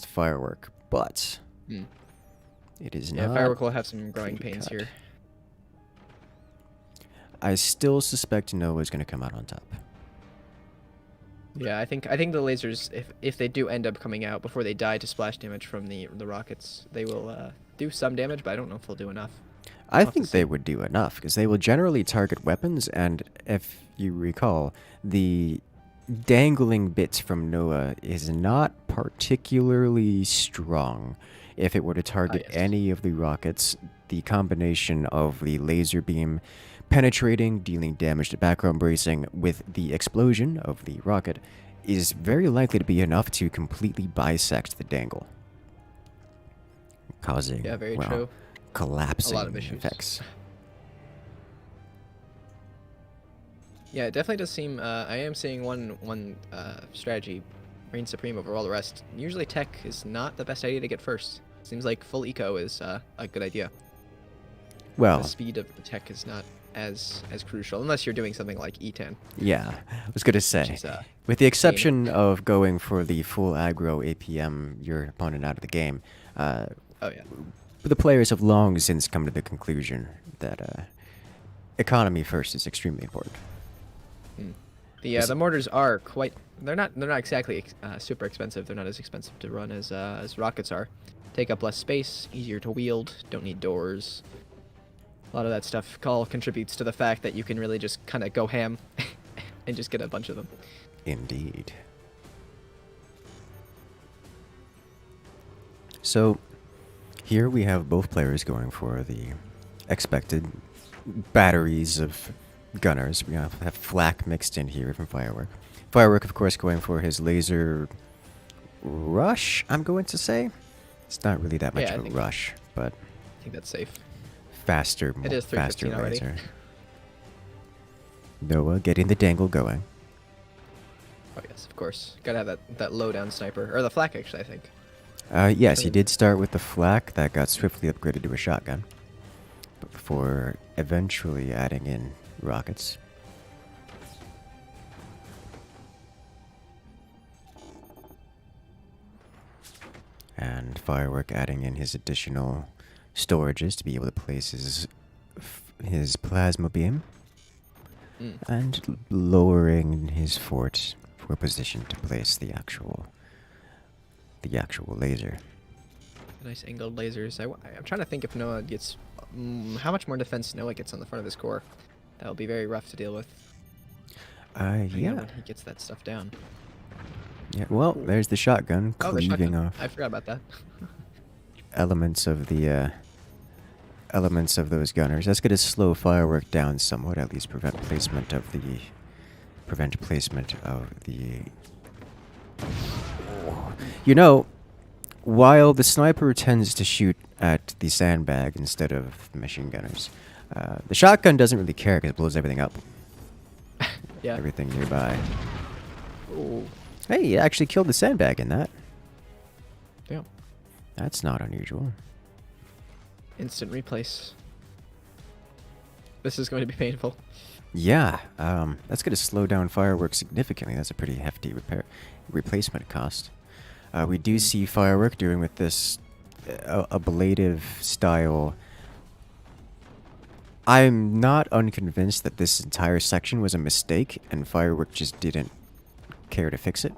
firework, but Hmm. it is Yeah, not. firework will have some growing pains clear-cut. here. I still suspect Noah's going to come out on top. Yeah, I think the lasers, if they do end up coming out before they die to splash damage from the rockets, they will do some damage, but I don't know if they'll do enough. I We'll have to think they see. would do enough because they will generally target weapons, and if you recall, the dangling bit from Noah is not particularly strong. If it were to target yes. any of the rockets, the combination of the laser beam penetrating, dealing damage to background bracing with the explosion of the rocket is very likely to be enough to completely bisect the dangle, causing Yeah, very well, true. collapsing A lot of issues. effects. Yeah, it definitely does seem. I am seeing one strategy reign supreme over all the rest. Usually, tech is not the best idea to get first. Seems like full eco is a good idea. Well, The speed of the tech is not as crucial unless you're doing something like E10. yeah, I was going to say, is, with the exception of going for the full aggro APM your opponent out of the game, Oh yeah. the players have long since come to the conclusion that economy first is extremely important. The mortars are quite. They're not exactly super expensive. They're not as expensive to run as rockets are. Take up less space, easier to wield, don't need doors. A lot of that stuff all contributes to the fact that you can really just kind of go ham and just get a bunch of them. Indeed. So, here we have both players going for the expected batteries of gunners. We have flak mixed in here from Firework. Firework, of course, going for his laser rush, I'm going to say. It's not really that much Yeah, of a rush, but I think that's safe. faster, It is faster 3:15 already. laser. Noah getting the dangle going. Oh yes, of course. Gotta have that low down sniper or the flak actually. I think. Yes, he did start with the flak that got swiftly upgraded to a shotgun, but before eventually adding in rockets. And Firework adding in his additional storages to be able to place his plasma beam, and lowering his fort for a position to place the actual laser. Nice angled lasers. I'm trying to think if Noah gets how much more defense Noah gets on the front of his core. That'll be very rough to deal with. Yeah. When he gets that stuff down. Yeah. Well, there's the shotgun Oh, the cleaving shotgun. off I forgot about that. elements of those gunners. That's going to slow Firework down somewhat, at least prevent placement of the. You know, while the sniper tends to shoot at the sandbag instead of the machine gunners, the shotgun doesn't really care because it blows everything up. Yeah. Everything nearby. Ooh. Hey, you actually killed the sandbag in that. Damn. That's not unusual. Instant replace. This is going to be painful. Yeah, that's going to slow down Firework significantly. That's a pretty hefty replacement cost. We do see Firework doing with this ablative style. I'm not unconvinced that this entire section was a mistake and Firework just didn't care to fix it.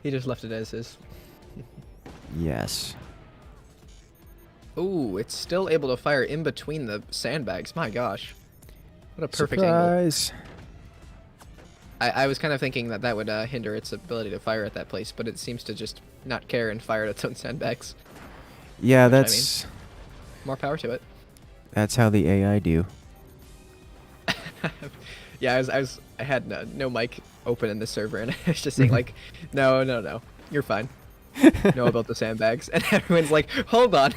He just left it as is. Yes. Ooh, it's still able to fire in between the sandbags. My gosh. What a perfect angle. Surprise. I was kind of thinking that would hinder its ability to fire at that place, but it seems to just not care and fire at its own sandbags. Yeah, Which, I that's More power to it. that's how the AI do. Yeah, I had no mic open in the server, and I was just saying like, no, you're fine. Know about the sandbags, and everyone's like, hold on,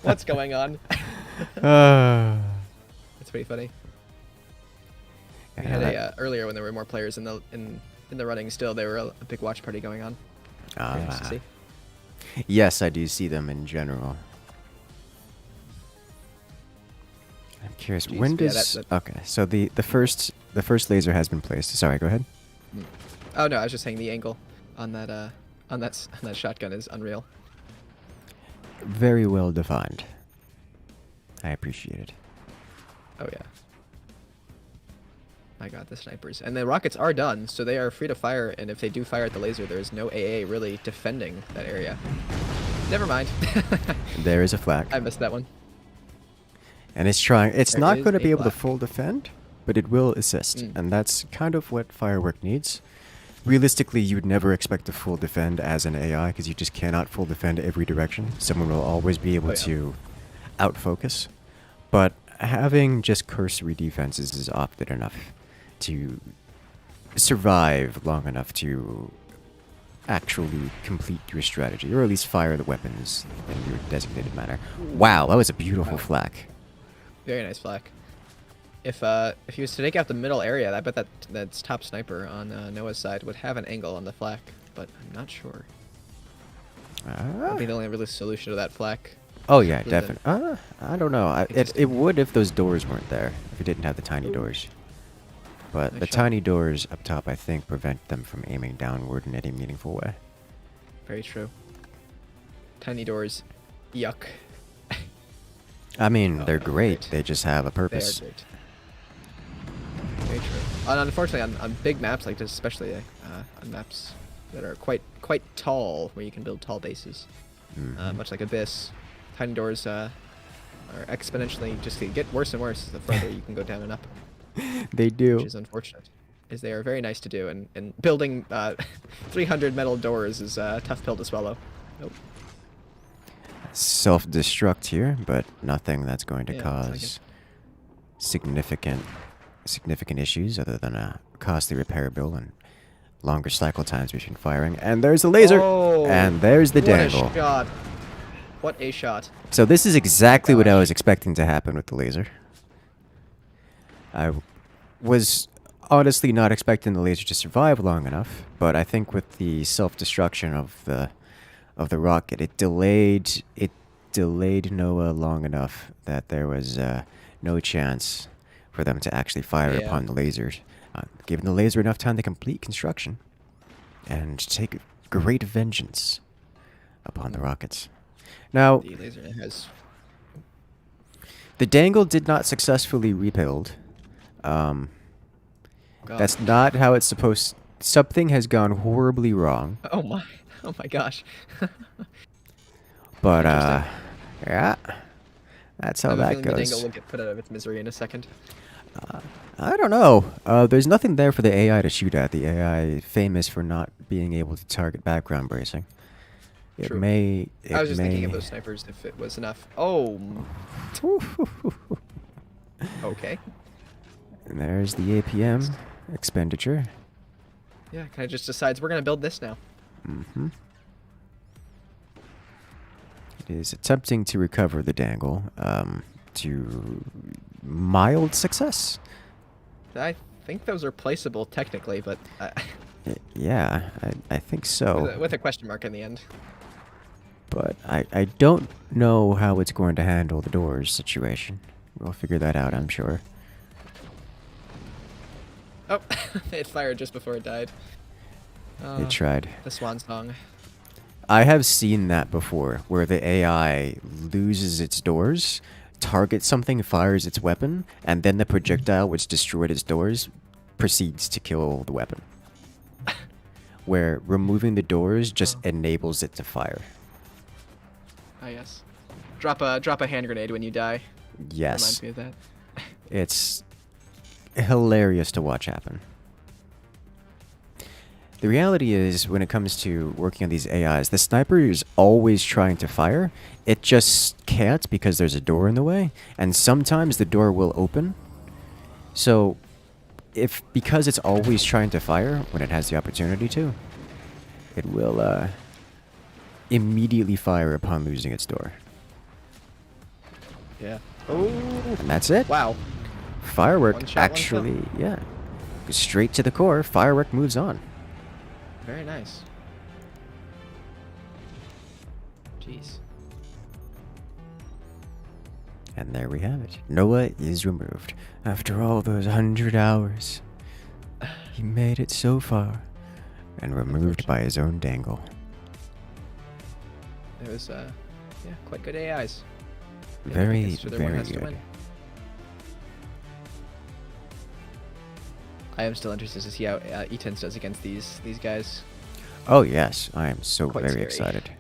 what's going on? That's pretty funny. We had earlier when there were more players in the running. Still, there were a big watch party going on. Very nice to see. Yes, I do see them in general. I'm curious. Jeez, When yeah, does? that- Okay, so the first laser has been placed. Sorry, go ahead. Oh no, I was just saying the angle on that on that shotgun is unreal. Very well defined. I appreciate it. Oh yeah. I got the snipers, and the rockets are done, so they are free to fire. And if they do fire at the laser, there is no AA really defending that area. Never mind. There is a flak. I missed that one. And it's trying. It's There not is going to a be able to flak. full defend, but it will assist, Mm. and that's kind of what Firework needs. Realistically, you would never expect to full defend as an AI because you just cannot full defend every direction. Someone will always be able Oh, yeah. to outfocus. But having just cursory defenses is often enough to survive long enough to actually complete your strategy, or at least fire the weapons in your designated manner. Wow, that was a beautiful flak. Very nice flak. If he was to take out the middle area, I bet that's top sniper on Noah's side would have an angle on the flak, but I'm not sure. That'd be the only real solution to that flak. Oh yeah, Other than- definitely. I don't know. It would if those doors weren't there. If it didn't have the tiny doors. But Nice the shot. tiny doors up top, I think, prevent them from aiming downward in any meaningful way. Very true. Tiny doors, yuck. I mean, Oh, they're no, great. great. They just have a They are purpose. great. Very true. And unfortunately, on big maps like this, especially on maps that are quite tall, where you can build tall bases, Mhm. much like Abyss, tiny doors are exponentially just they get worse and worse the further you can go down and up, They do. which is unfortunate. Is they are very nice to do, and building 300 metal doors is a tough pill to swallow. Nope. Self-destruct here, but nothing that's going to Yeah, it's like cause significant issues other than a costly repair bill and longer cycle times between firing. And there's the laser, Oh, and there's the what dangle. a shot! What a shot! So this is exactly what I Gosh. was expecting to happen with the laser. I was honestly not expecting the laser to survive long enough, but I think with the self-destruction of the rocket, it delayed Noah long enough that there was no chance for them to actually fire Yeah. upon the lasers, giving the laser enough time to complete construction and take great vengeance upon the rockets. Now, The laser has the dangle did not successfully rebuild. God. That's not how it's supposed. Something has gone horribly wrong. Oh my! Oh my gosh! But Interesting. yeah, that's I how have a that feeling the dangle goes. will get put out of its misery in a second. I don't know. There's nothing there for the AI to shoot at. The AI famous for not being able to target background bracing. It True. may. I was just thinking of may- those snipers if it was enough. Oh. Okay. And there's the APM expenditure. Yeah, kind of just decides we're gonna build this now. Mm-hmm. It is attempting to recover the dangle to mild success. I think those are placeable technically, but Yeah, I think so. with a question mark in the end. But I don't know how it's going to handle the doors situation. We'll figure that out, I'm sure. Oh, it fired just before it died. They tried. The swan song. I have seen that before, where the AI loses its doors, targets something, fires its weapon, and then the projectile which destroyed its doors proceeds to kill the weapon. Where removing the doors just enables it to fire. Ah yes. Drop a hand grenade when you die. Yes. Reminds me of that. It's hilarious to watch happen. The reality is, when it comes to working on these AIs, the sniper is always trying to fire. It just can't because there's a door in the way, and sometimes the door will open. So, because it's always trying to fire when it has the opportunity to, it will immediately fire upon losing its door. Yeah. Oh. And that's it. Wow. Firework One shot, one kill. actually, yeah. Goes straight to the core. Firework moves on. Very nice. Jeez. And there we have it. Noah is removed. After all those 100 hours, he made it so far. And removed by his own dangle. It was, yeah, quite good AIs. Very, So everyone very has to good. win. I am still interested to see how E10 does against these guys. Oh yes, I am so Quite very scary. excited.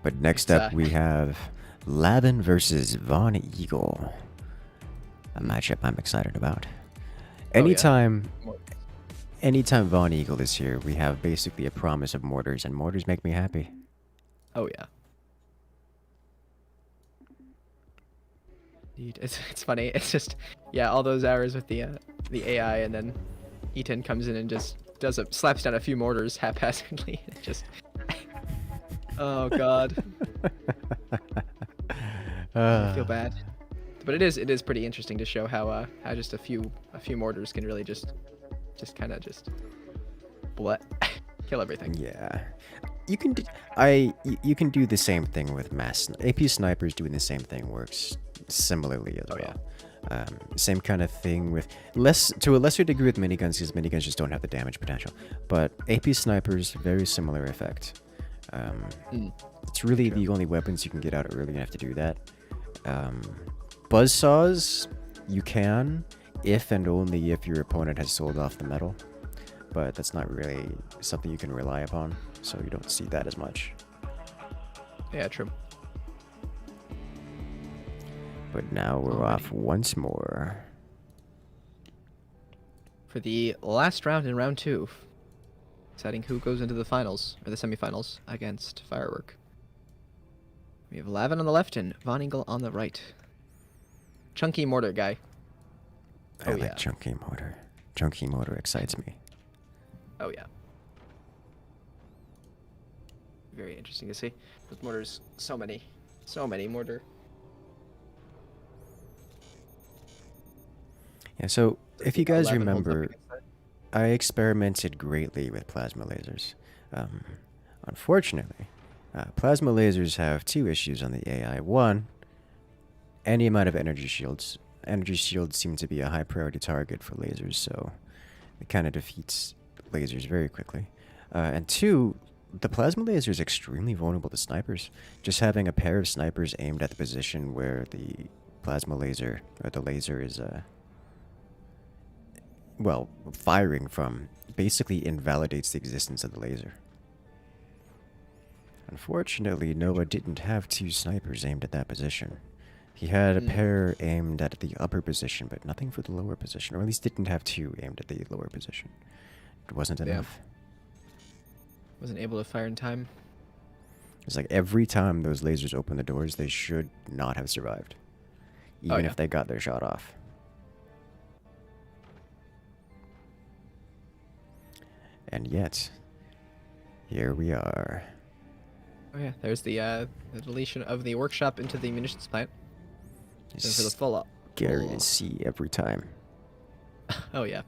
But next It's, up we have Lavin versus Von Eagle. A matchup I'm excited about. yeah. Anytime Von Eagle is here, we have basically a promise of mortars, and mortars make me happy. Oh yeah. It's funny. It's just, yeah, all those hours with the AI, and then E10 comes in and just slaps down a few mortars haphazardly. It just, oh god, I feel bad. But it is pretty interesting to show how just a few mortars can really just kind of just kill everything. Yeah, you can you can do the same thing with mass AP snipers. Doing the same thing works similarly as well. Yeah. Same kind of thing with to a lesser degree with miniguns, because miniguns just don't have the damage potential. But AP snipers, very similar effect. It's really the only weapons you can get out early enough to do that. Buzzsaws, you can, if and only if your opponent has sold off the metal. But that's not really something you can rely upon, so you don't see that as much. Yeah, true. But now we're off once more. For the last round in round 2. Deciding who goes into the finals, or the semifinals, against Firework. We have Lavin on the left and Von Eagle on the right. Chunky mortar guy. I like chunky mortar. Chunky mortar excites me. Oh yeah. Very interesting to see. With mortars, so many mortar. Yeah, so if you guys 11 holds up remember, against that. I experimented greatly with plasma lasers. Unfortunately, plasma lasers have two issues on the AI. One, any amount of energy shields. Energy shields seem to be a high priority target for lasers, so it kind of defeats lasers very quickly. And two, the plasma laser is extremely vulnerable to snipers. Just having a pair of snipers aimed at the position where the plasma laser, or the laser is, firing from, basically invalidates the existence of the laser. Unfortunately, Noah didn't have two snipers aimed at that position. He had a pair aimed at the upper position, but nothing for the lower position, or at least didn't have two aimed at the lower position. It wasn't enough. Wasn't able to fire in time. It's like every time those lasers open the doors, they should not have survived. Even if they got their shot off. And yet, here we are. Oh yeah, there's the deletion of the workshop into the munitions plant. And for the full Scary to see every time. Oh yeah.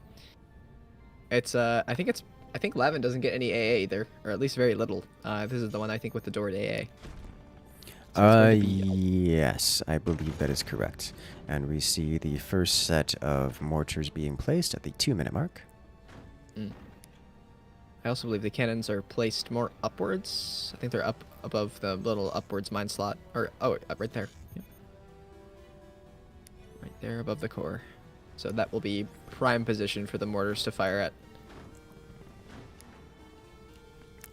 It's I think Lavin doesn't get any AA either, or at least very little. This is the one I think with the door to AA. So Yes, I believe that is correct. And we see the first set of mortars being placed at the 2-minute mark. I also believe the cannons are placed more upwards. I think they're up above the little upwards mine slot. Or, right there. Yep. Right there above the core. So that will be prime position for the mortars to fire at.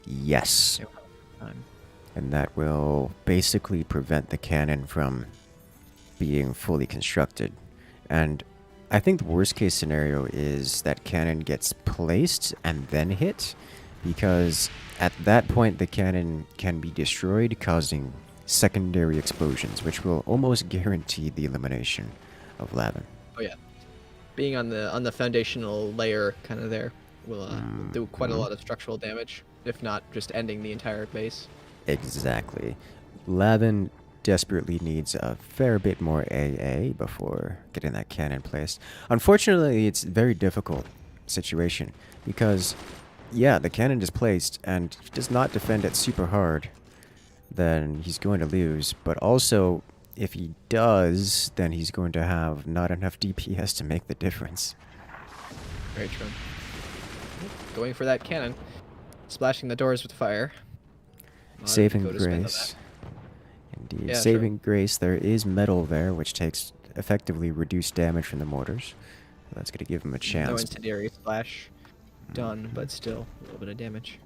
Yes. And that will basically prevent the cannon from being fully constructed. And I think the worst case scenario is that cannon gets placed and then hit, because at that point the cannon can be destroyed, causing secondary explosions, which will almost guarantee the elimination of Lavin. Oh yeah. Being on the foundational layer kind of there will do quite a lot of structural damage, if not just ending the entire base. Exactly. Lavin desperately needs a fair bit more AA before getting that cannon placed. Unfortunately, it's a very difficult situation because, yeah, the cannon is placed and he does not defend it super hard. then he's going to lose. But also, if he does, then he's going to have not enough DPS to make the difference. Very true. Going for that cannon. Splashing the doors with fire. Saving grace. Indeed. Yeah, Saving grace. There is metal there, which takes effectively reduced damage from the mortars. So that's going to give him a No chance. incendiary splash done, but still a little bit of damage.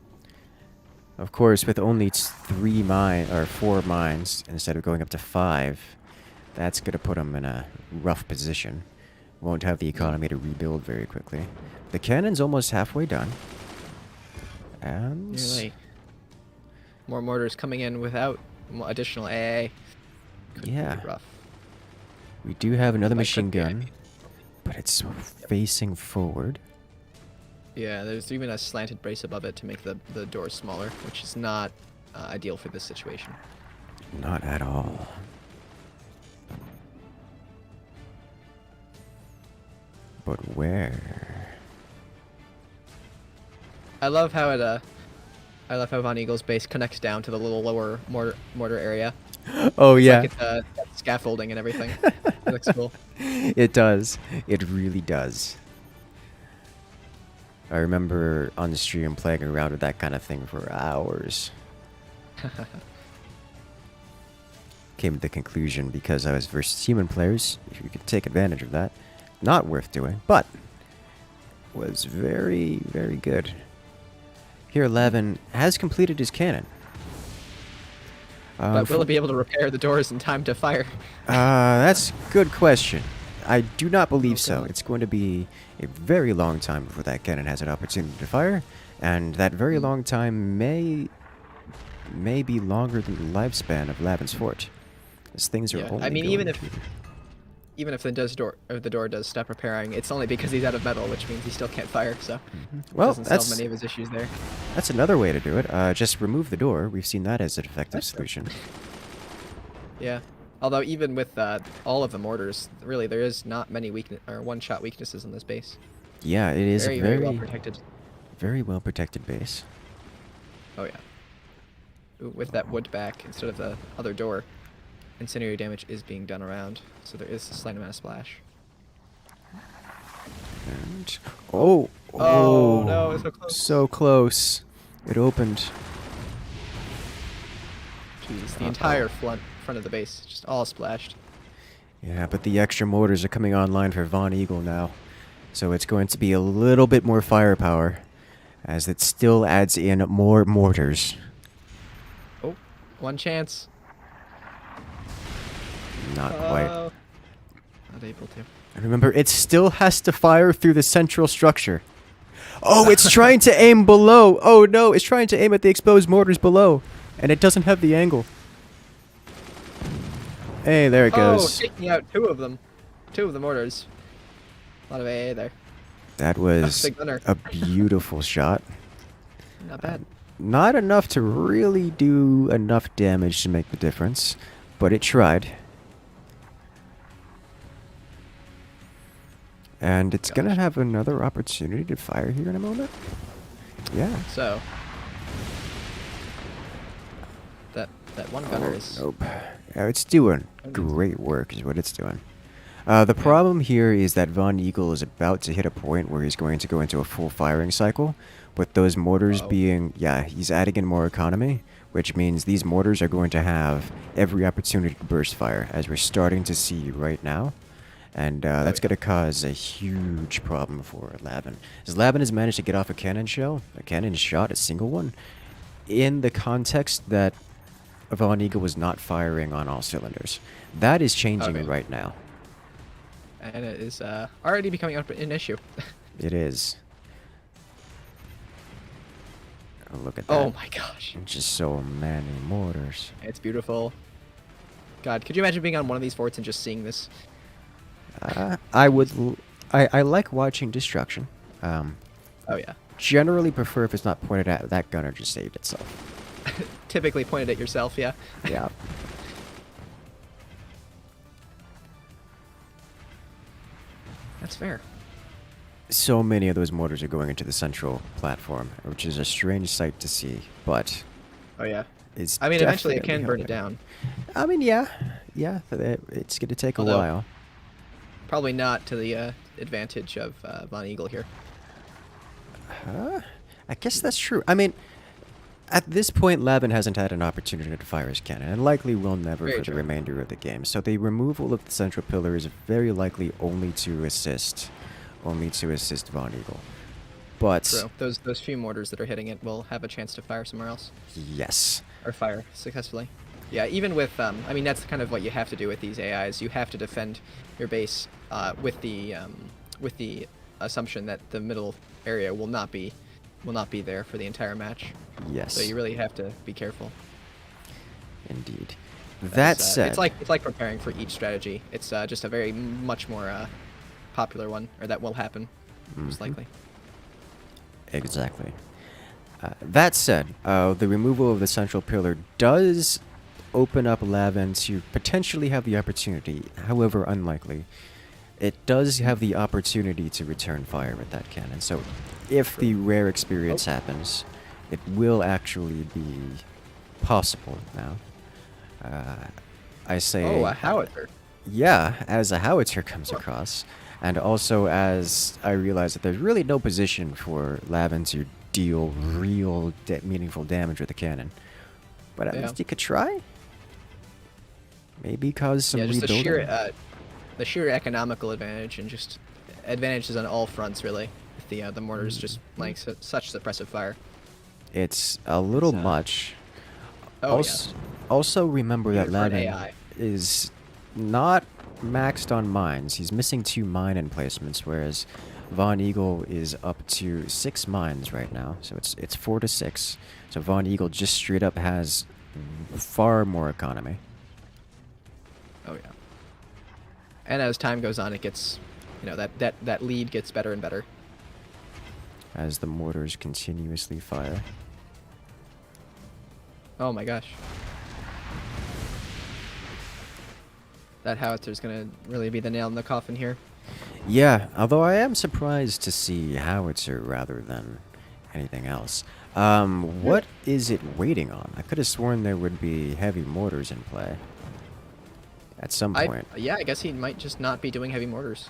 Of course, with only 4 mines instead of going up to 5, that's going to put him in a rough position. Won't have the economy to rebuild very quickly. The cannon's almost halfway done. And Nearly. More mortars coming in without additional AA. Could be yeah, rough. we do have another That machine could be gun, but it's facing forward. Yeah, there's even a slanted brace above it to make the doors smaller, which is not ideal for this situation. Not at all. But where? I love how it I love how Von Eagle's base connects down to the little lower mortar area. Oh It's yeah, like it's got scaffolding and everything. It looks cool. it does. It really does. I remember on the stream playing around with that kind of thing for hours. Came to the conclusion, because I was versus human players, if you could take advantage of that, not worth doing, but was very, very good. Here, Lavin has completed his cannon. But will it be able to repair the doors in time to fire? That's a good question. I do not believe Oh, so. God. It's going to be a very long time before that cannon has an opportunity to fire, and that very long time may be longer than the lifespan of Lavin's fort. As things are Yeah, only I mean, going even if the door does stop repairing, it's only because he's out of metal, which means he still can't fire. So Well, doesn't that's solve many of his issues there. that's another way to do it. Just remove the door. We've seen that as an effective That's true. solution. Yeah. Although even with all of the mortars, really there is not many one-shot weaknesses in this base. Yeah, it is Very, a very well protected. very well protected base. Oh yeah. Ooh, with that wood back instead of the other door, incendiary damage is being done around, so there is a slight amount of splash. And oh, Oh, no, it's so close. so close. It opened. Jeez, the entire front of the base just all splashed. Yeah, but the extra mortars are coming online for Von Eagle now. So it's going to be a little bit more firepower, as it still adds in more mortars. Oh, one chance. Not quite. Not able to. And remember, it still has to fire through the central structure. Oh, it's trying to aim below. Oh no, it's trying to aim at the exposed mortars below. And it doesn't have the angle. Hey, there it goes. Oh, taking out two of them. Two of the mortars. A lot of AA there. That was Big gunner. a beautiful shot. Not bad. Not enough to really do enough damage to make the difference, but it tried. And it's gonna have another opportunity to fire here in a moment. Yeah. So that one gunner is Nope. It's doing great work is what it's doing. The problem here is that Von Eagle is about to hit a point where he's going to go into a full firing cycle, with those mortars being, he's adding in more economy, which means these mortars are going to have every opportunity to burst fire, as we're starting to see right now. And that's going to cause a huge problem for Lavin. As Lavin has managed to get off a cannon shot, a single one, in the context that Von Eagle was not firing on all cylinders. That is changing right now. and it is already becoming an issue. It is. Oh, look at that. Oh my gosh. Just so many mortars. It's beautiful. God, could you imagine being on one of these forts and just seeing this? I like watching destruction. Oh yeah. Generally prefer if it's not pointed at that gunner just saved itself. Typically pointed at yourself, yeah. Yeah. That's fair. So many of those mortars are going into the central platform, which is a strange sight to see, but Oh yeah. is. I mean, eventually it definitely can burn it helping. down. I mean, yeah, it's gonna take a Although- while. Probably not to the advantage of Von Eagle here. I guess that's true. I mean, at this point, Lavin hasn't had an opportunity to fire his cannon, and likely will never Very for the true. remainder of the game. So the removal of the central pillar is very likely only to assist Von Eagle. But So those few mortars that are hitting it will have a chance to fire somewhere else, yes, or fire successfully. Yeah, even with I mean, that's kind of what you have to do with these AIs. You have to defend your base with the assumption that the middle area will not be there for the entire match. yes, So you really have to be careful. indeed. That said, it's like preparing for each strategy. It's just a very much more popular one, or that will happen most likely. exactly. That said, the removal of the central pillar does open up Lavin to potentially have the opportunity, however unlikely. It does have the opportunity to return fire with that cannon. So if the rare experience happens, it will actually be possible now. I say... Oh, a howitzer. Yeah, as a howitzer comes across, and also as I realize that there's really no position for Lavin to deal real meaningful damage with a cannon. But at Yeah. least you could try? Maybe cause some Yeah, just rebuilding? the sheer economical advantage, and just advantages on all fronts really. With the mortars just laying such suppressive fire. It's a little It's, much. Oh Also remember that Even for an Lavin AI. is not maxed on mines. He's missing 2 mine emplacements, whereas Von Eagle is up to 6 mines right now. So it's 4 to 6. So Von Eagle just straight up has far more economy. Oh yeah. And as time goes on, it gets, that lead gets better and better. As the mortars continuously fire. Oh my gosh. That howitzer's gonna really be the nail in the coffin here. Yeah, although I am surprised to see howitzer rather than anything else. What is it waiting on? I could have sworn there would be heavy mortars in play. At some point. Yeah, I guess he might just not be doing heavy mortars.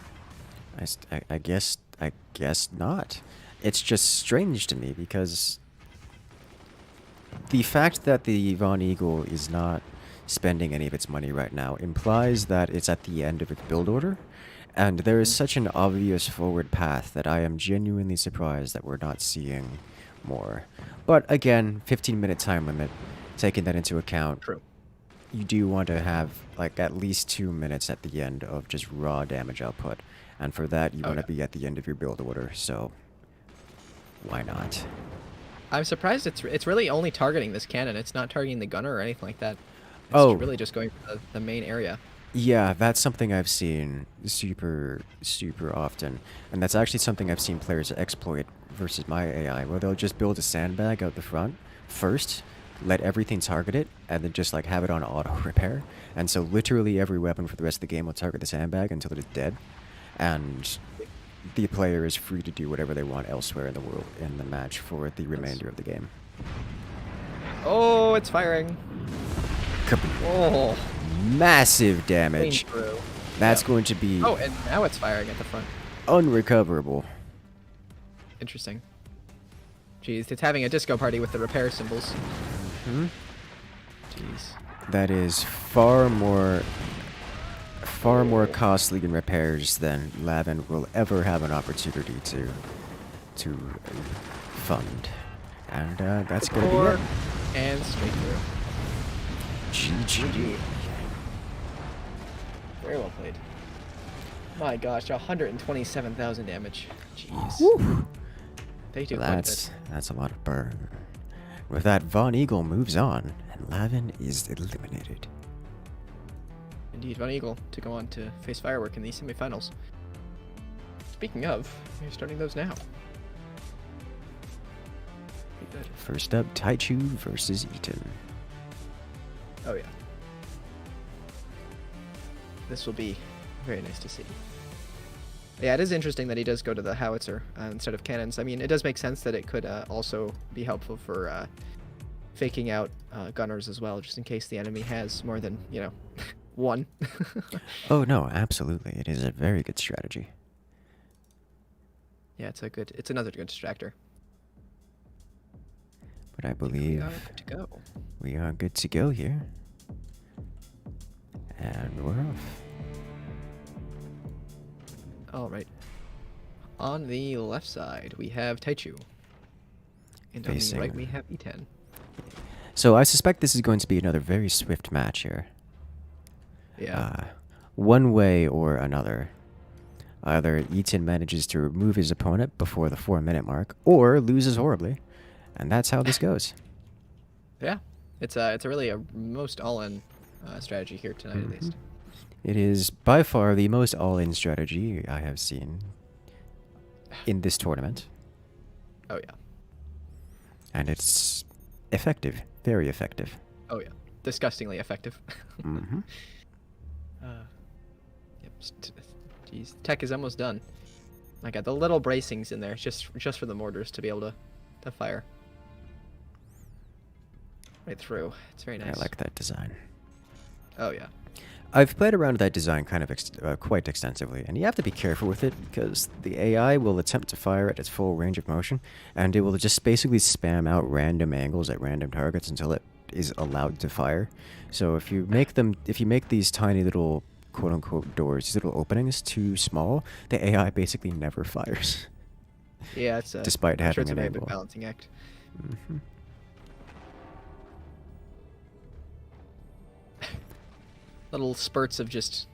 I guess not. It's just strange to me because the fact that the Von Eagle is not spending any of its money right now implies that it's at the end of its build order, and there is such an obvious forward path that I am genuinely surprised that we're not seeing more. But again, 15-minute time limit, taking that into account. True. You do want to have like at least 2 minutes at the end of just raw damage output, and for that you want to be at the end of your build order, so why not? I'm surprised it's really only targeting this cannon. It's not targeting the gunner or anything like that. It's Oh. really just going for the main area. Yeah, that's something I've seen super often, and that's actually something I've seen players exploit versus my AI, where they'll just build a sandbag out the front first, let everything target it, and then just like have it on auto repair. And so literally every weapon for the rest of the game will target the sandbag until it is dead, and the player is free to do whatever they want elsewhere in the world in the match for the remainder of the game. Oh, it's firing. Oh, Massive clean damage. through. That's Yeah. going to be Oh, and now it's firing at the front. unrecoverable. Interesting. Jeez, it's having a disco party with the repair symbols. Hmm? Jeez. That is far more costly in repairs than Lavin will ever have an opportunity to fund. And that's going to Core be it. and straight through. GG. Very well played. My gosh, 127,000 damage. Jeez. Whew. They do quite a bit. That's a lot of burn. With that, Von Eagle moves on, and Lavin is eliminated. Indeed, Von Eagle to go on to face Firework in the semifinals. Speaking of, we're starting those now. Pretty good. First up, Taichu versus Eaton. Oh yeah. This will be very nice to see. Yeah, it is interesting that he does go to the howitzer instead of cannons. I mean, it does make sense that it could also be helpful for faking out gunners as well, just in case the enemy has more than, one. Oh no, absolutely. It is a very good strategy. Yeah, it's another good distractor. But I We believe are good to go. we are good to go here. And we're off. All right. On the left side, we have Taichu. And on the Facing- right, we have E10. So I suspect this is going to be another very swift match here. Yeah. One way or another. Either Eaton manages to remove his opponent before the 4-minute mark, or loses horribly. And that's how this goes. Yeah. It's really a most all-in strategy here tonight, at least. It is by far the most all-in strategy I have seen in this tournament. Oh, yeah. And it's effective. Very effective. Oh, yeah. Disgustingly effective. Mm-hmm. Yep. Jeez, tech is almost done. I got the little bracings in there, just for the mortars to be able to fire right through. It's very nice. I like that design. Oh yeah. I've played around with that design kind of quite extensively, and you have to be careful with it because the AI will attempt to fire at its full range of motion, and it will just basically spam out random angles at random targets until it is allowed to fire. So if you make these tiny little quote-unquote doors, these little openings too small, the AI basically never fires. Yeah, it's Despite I'm sure having it's a an very big angle. balancing act. Mm-hmm. Little spurts of just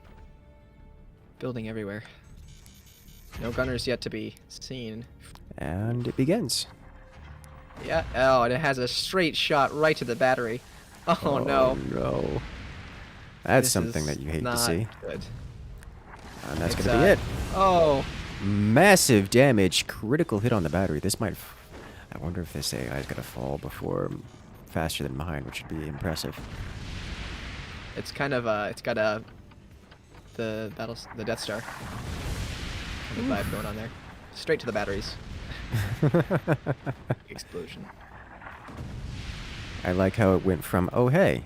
building everywhere. No gunners yet to be seen. And it begins. Yeah. Oh, and it has a straight shot right to the battery. Oh no. No. That's This something is that you hate to not see. Good. And that's It's, going to be it. Oh. Massive damage, critical hit on the battery. This might... I wonder if this AI is going to fall before faster than mine, which would be impressive. It's kind of it's got the Death Star kind of vibe going on there. Straight to the batteries. Explosion. I like how it went from, oh hey,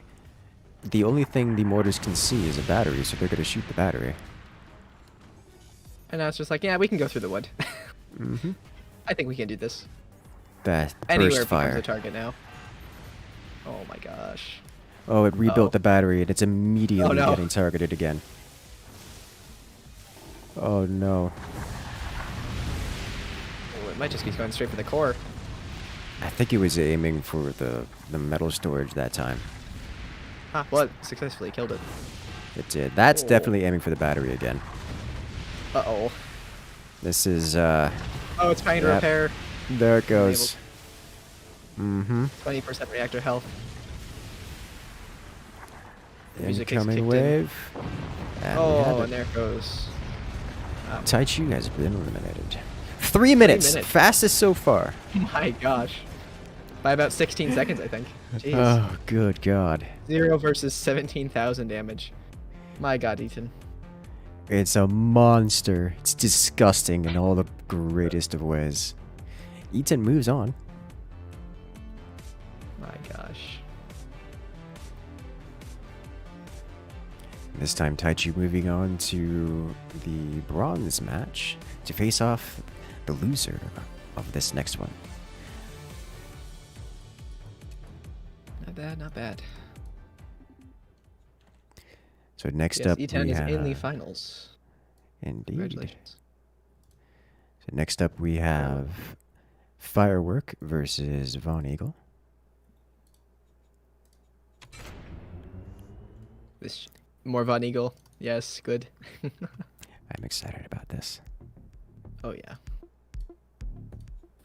the only thing the mortars can see is a battery, so they're going to shoot the battery. And now it's just like, yeah, we can go through the wood. Mm-hmm. I think we can do this. That Anywhere first becomes fire. a target now. Oh my gosh. Oh, it rebuilt Uh-oh. the battery, and it's immediately Oh, no. getting targeted again. Oh no. Oh, it might just be going straight for the core. I think it was aiming for the metal storage that time. Huh, well, it successfully killed it. It did. That's Oh. definitely aiming for the battery again. Uh-oh. This is, Oh, it's trying to Yep. repair. there it goes. Mm-hmm. 20% reactor health. Music is Incoming kicked in. wave. And we have Oh, it. and there it goes. Taichu has been eliminated. 3 minutes. minutes. Fastest so far. My gosh. By about 16 seconds, I think. Jeez. Oh, good God. 0 versus 17,000 damage. My god, Ethan. It's a monster. It's disgusting in all the greatest of ways. Eaton moves on. My gosh. This time Taichu moving on to the bronze match to face off the loser of this next one. Not bad, not bad. So next Yes, up E10 we is have... in the finals. Indeed. Congratulations. So next up we have Firework versus Von Eagle. This more Von Eagle. Yes, good. I'm excited about this. Oh yeah.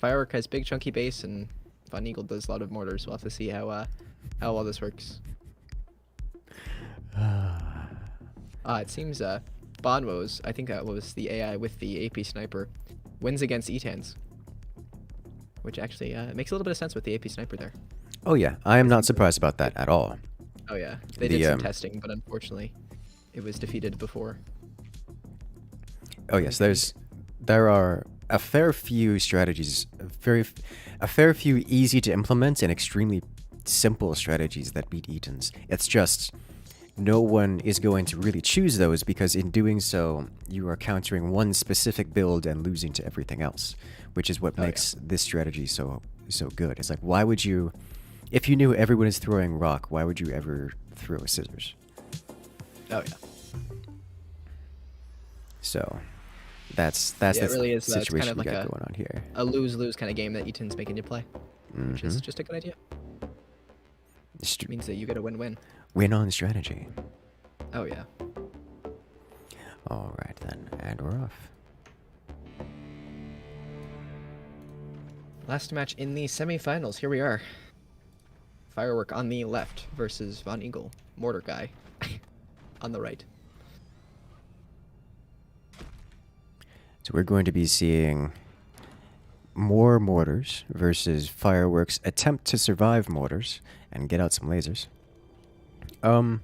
Firework has big chunky base and Von Eagle does a lot of mortars. We'll have to see how well this works. It seems Bonwo's, I think that was the AI with the AP sniper, wins against E10s. Which actually makes a little bit of sense with the AP sniper there. Oh yeah, I am not surprised about that at all. Oh yeah, they did some testing, but unfortunately, it was defeated before. Oh yes, there are a fair few strategies, a fair few easy to implement and extremely simple strategies that beat Eaton's. It's just no one is going to really choose those because in doing so, you are countering one specific build and losing to everything else, which is what makes this strategy so good. It's like, why would you, if you knew everyone is throwing rock, why would you ever throw scissors? Oh yeah. So that's Yeah, the it really is, it's situation kind of we like got going on here. a lose-lose kind of game that Eaton's making you play, which is Mhm. just a good idea. Str- Means that you get a win-win. Win on strategy. Oh yeah. All right then, and we're off. Last match in the semifinals. Here we are. Firework on the left versus Von Eagle, mortar guy, on the right. So we're going to be seeing more mortars versus fireworks attempt to survive mortars and get out some lasers. Von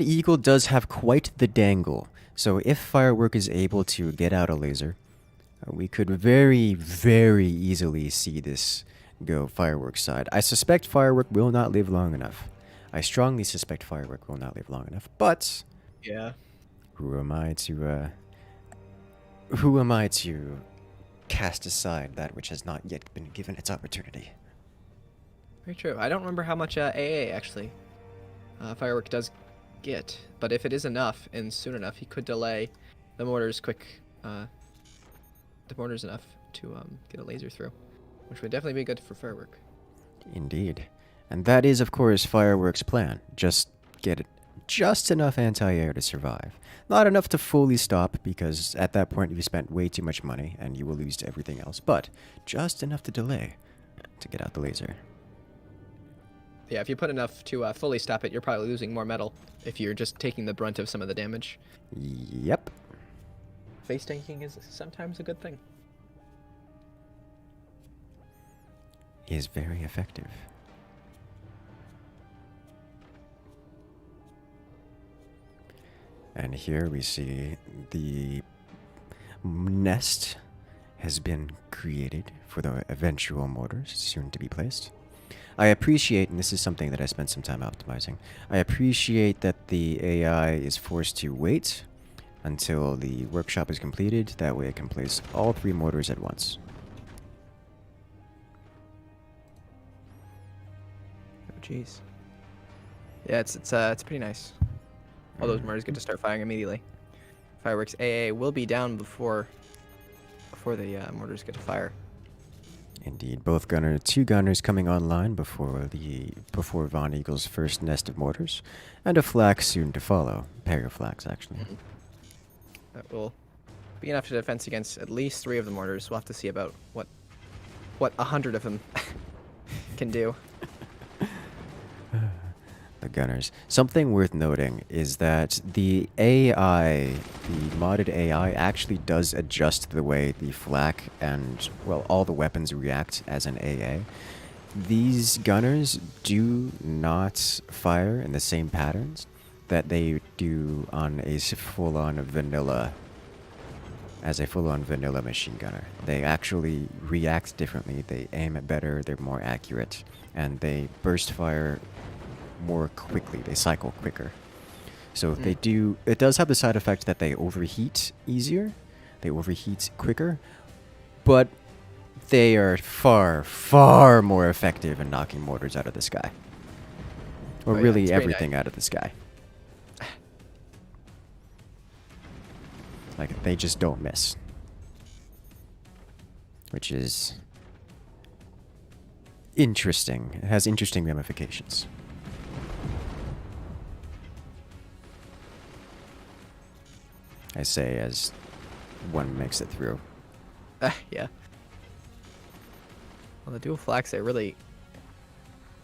Eagle does have quite the dangle, so if Firework is able to get out a laser, we could very, very easily see this go Firework side. I suspect Firework will not live long enough. I strongly suspect Firework will not live long enough, but Yeah. who am I to cast aside that which has not yet been given its opportunity? Very true. I don't remember how much AA actually Firework does get, but if it is enough and soon enough, he could delay the mortars enough to get a laser through, which would definitely be good for Firework. Indeed. And that is, of course, Firework's plan. Just get it just enough anti-air to survive. Not enough to fully stop, because at that point you've spent way too much money and you will lose to everything else, but just enough to delay to get out the laser. Yeah, if you put enough to fully stop it, you're probably losing more metal if you're just taking the brunt of some of the damage. Yep. Face tanking is sometimes a good thing. Is very effective. And here we see the nest has been created for the eventual mortars soon to be placed. I appreciate, and this is something that I spent some time optimizing, I appreciate that the AI is forced to wait until the workshop is completed. That way it can place all 3 mortars at once. Oh jeez. Yeah, it's pretty nice. All those mortars get to start firing immediately. Fireworks AA will be down before the mortars get to fire. Indeed, two gunners coming online before Von Eagle's first nest of mortars, and a flak soon to follow. Pair of flaks, actually. That will be enough to defense against at least 3 of the mortars. We'll have to see about what 100 of them can do. The gunners. Something worth noting is that the AI, the modded AI, actually does adjust the way the flak and, well, all the weapons react as an AA. These gunners do not fire in the same patterns that they do on a full-on vanilla machine gunner. They actually react differently, they aim it better, they're more accurate, and they burst fire more quickly, they cycle quicker. So if they do, it does have the side effect that they overheat easier, they overheat quicker, but they are far, far more effective in knocking mortars out of the sky. Or Oh, yeah, really it's great. everything out of the sky. Like, they just don't miss. Which is interesting. It has interesting ramifications. I say as one makes it through. Yeah. Well, the dual flaks, they really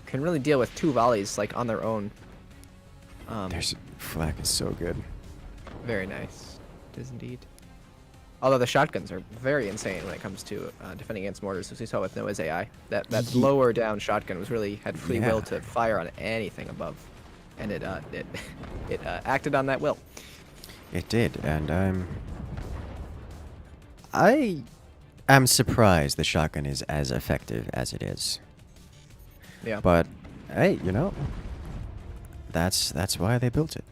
can really deal with 2 volleys like on their own. There's flak is so good. Very nice. It is indeed. Although the shotguns are very insane when it comes to defending against mortars, as we saw with Noah's AI. That lower down shotgun had free will to fire on anything above, and it acted on that will. It did, and I am surprised the shotgun is as effective as it is. Yeah. But hey, you know, that's why they built it.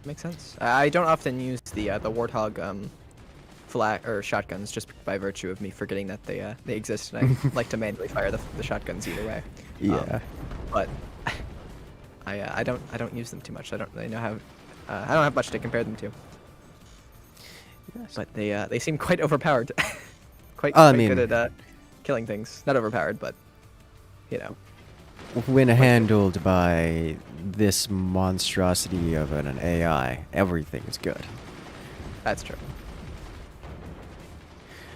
Makes sense. I don't often use the Warthog flat or shotguns just by virtue of me forgetting that they exist, and I like to manually fire the shotguns either way. Yeah. But I don't use them too much. I don't really know how. I don't have much to compare them to. Yes. But they seem quite overpowered. quite I quite mean- good at killing things. Not overpowered, but you know. When handled by this monstrosity of an AI, everything is good. That's true.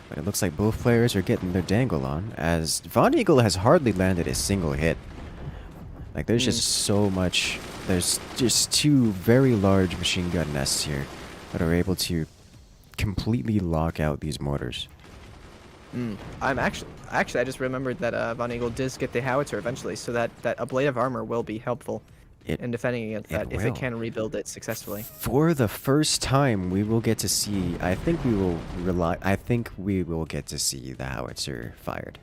But it looks like both players are getting their dangle on, as Von Eagle has hardly landed a single hit. Like, there's just so much. There's just two very large machine gun nests here that are able to completely lock out these mortars. I'm actually I just remembered that Von Eagle does get the howitzer eventually, so that a blade of armor will be helpful in defending against that if will. it can rebuild it successfully. For the first time, we will get to see. I think we will get to see the howitzer fired.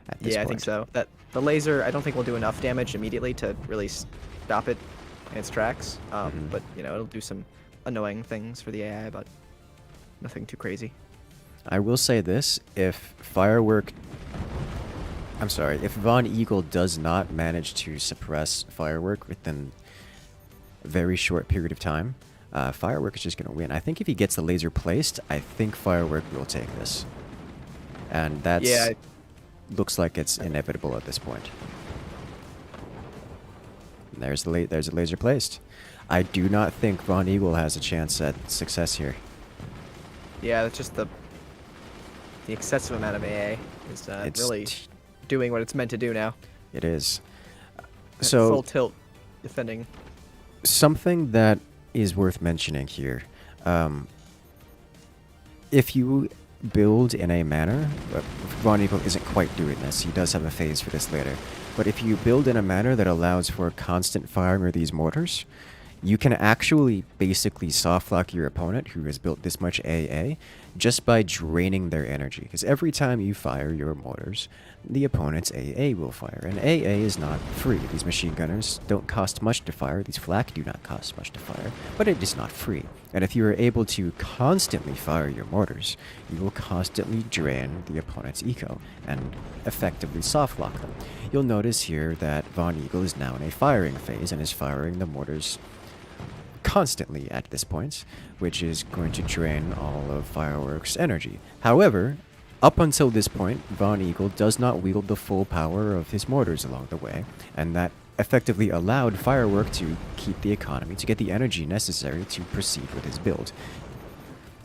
At this Yeah, I point. think so. That the laser, I don't think will do enough damage immediately to really stop it in its tracks. But you know, it'll do some annoying things for the AI, but nothing too crazy. I will say this: if if Von Eagle does not manage to suppress Firework within a very short period of time, Firework is just going to win. I think if he gets the laser placed, I think Firework will take this, and that's looks like it's inevitable at this point. And there's a laser placed. I do not think Von Eagle has a chance at success here. Yeah, that's just the excessive amount of AA is It's really doing what it's meant to do now. It is. At So full tilt defending. something that is worth mentioning here. If you build in a manner, Von Eagle isn't quite doing this. He does have a phase for this later. But if you build in a manner that allows for constant firing of these mortars, you can actually basically soft lock your opponent who has built this much AA just by draining their energy. Because every time you fire your mortars, the opponent's AA will fire. And AA is not free. These machine gunners don't cost much to fire. These flak do not cost much to fire. But it is not free. And if you are able to constantly fire your mortars, you will constantly drain the opponent's eco and effectively soft lock them. You'll notice here that Von Eagle is now in a firing phase and is firing the mortars constantly at this point, which is going to drain all of Firework's energy. However, up until this point, Von Eagle does not wield the full power of his mortars along the way, and that effectively allowed Firework to keep the economy, to get the energy necessary to proceed with his build.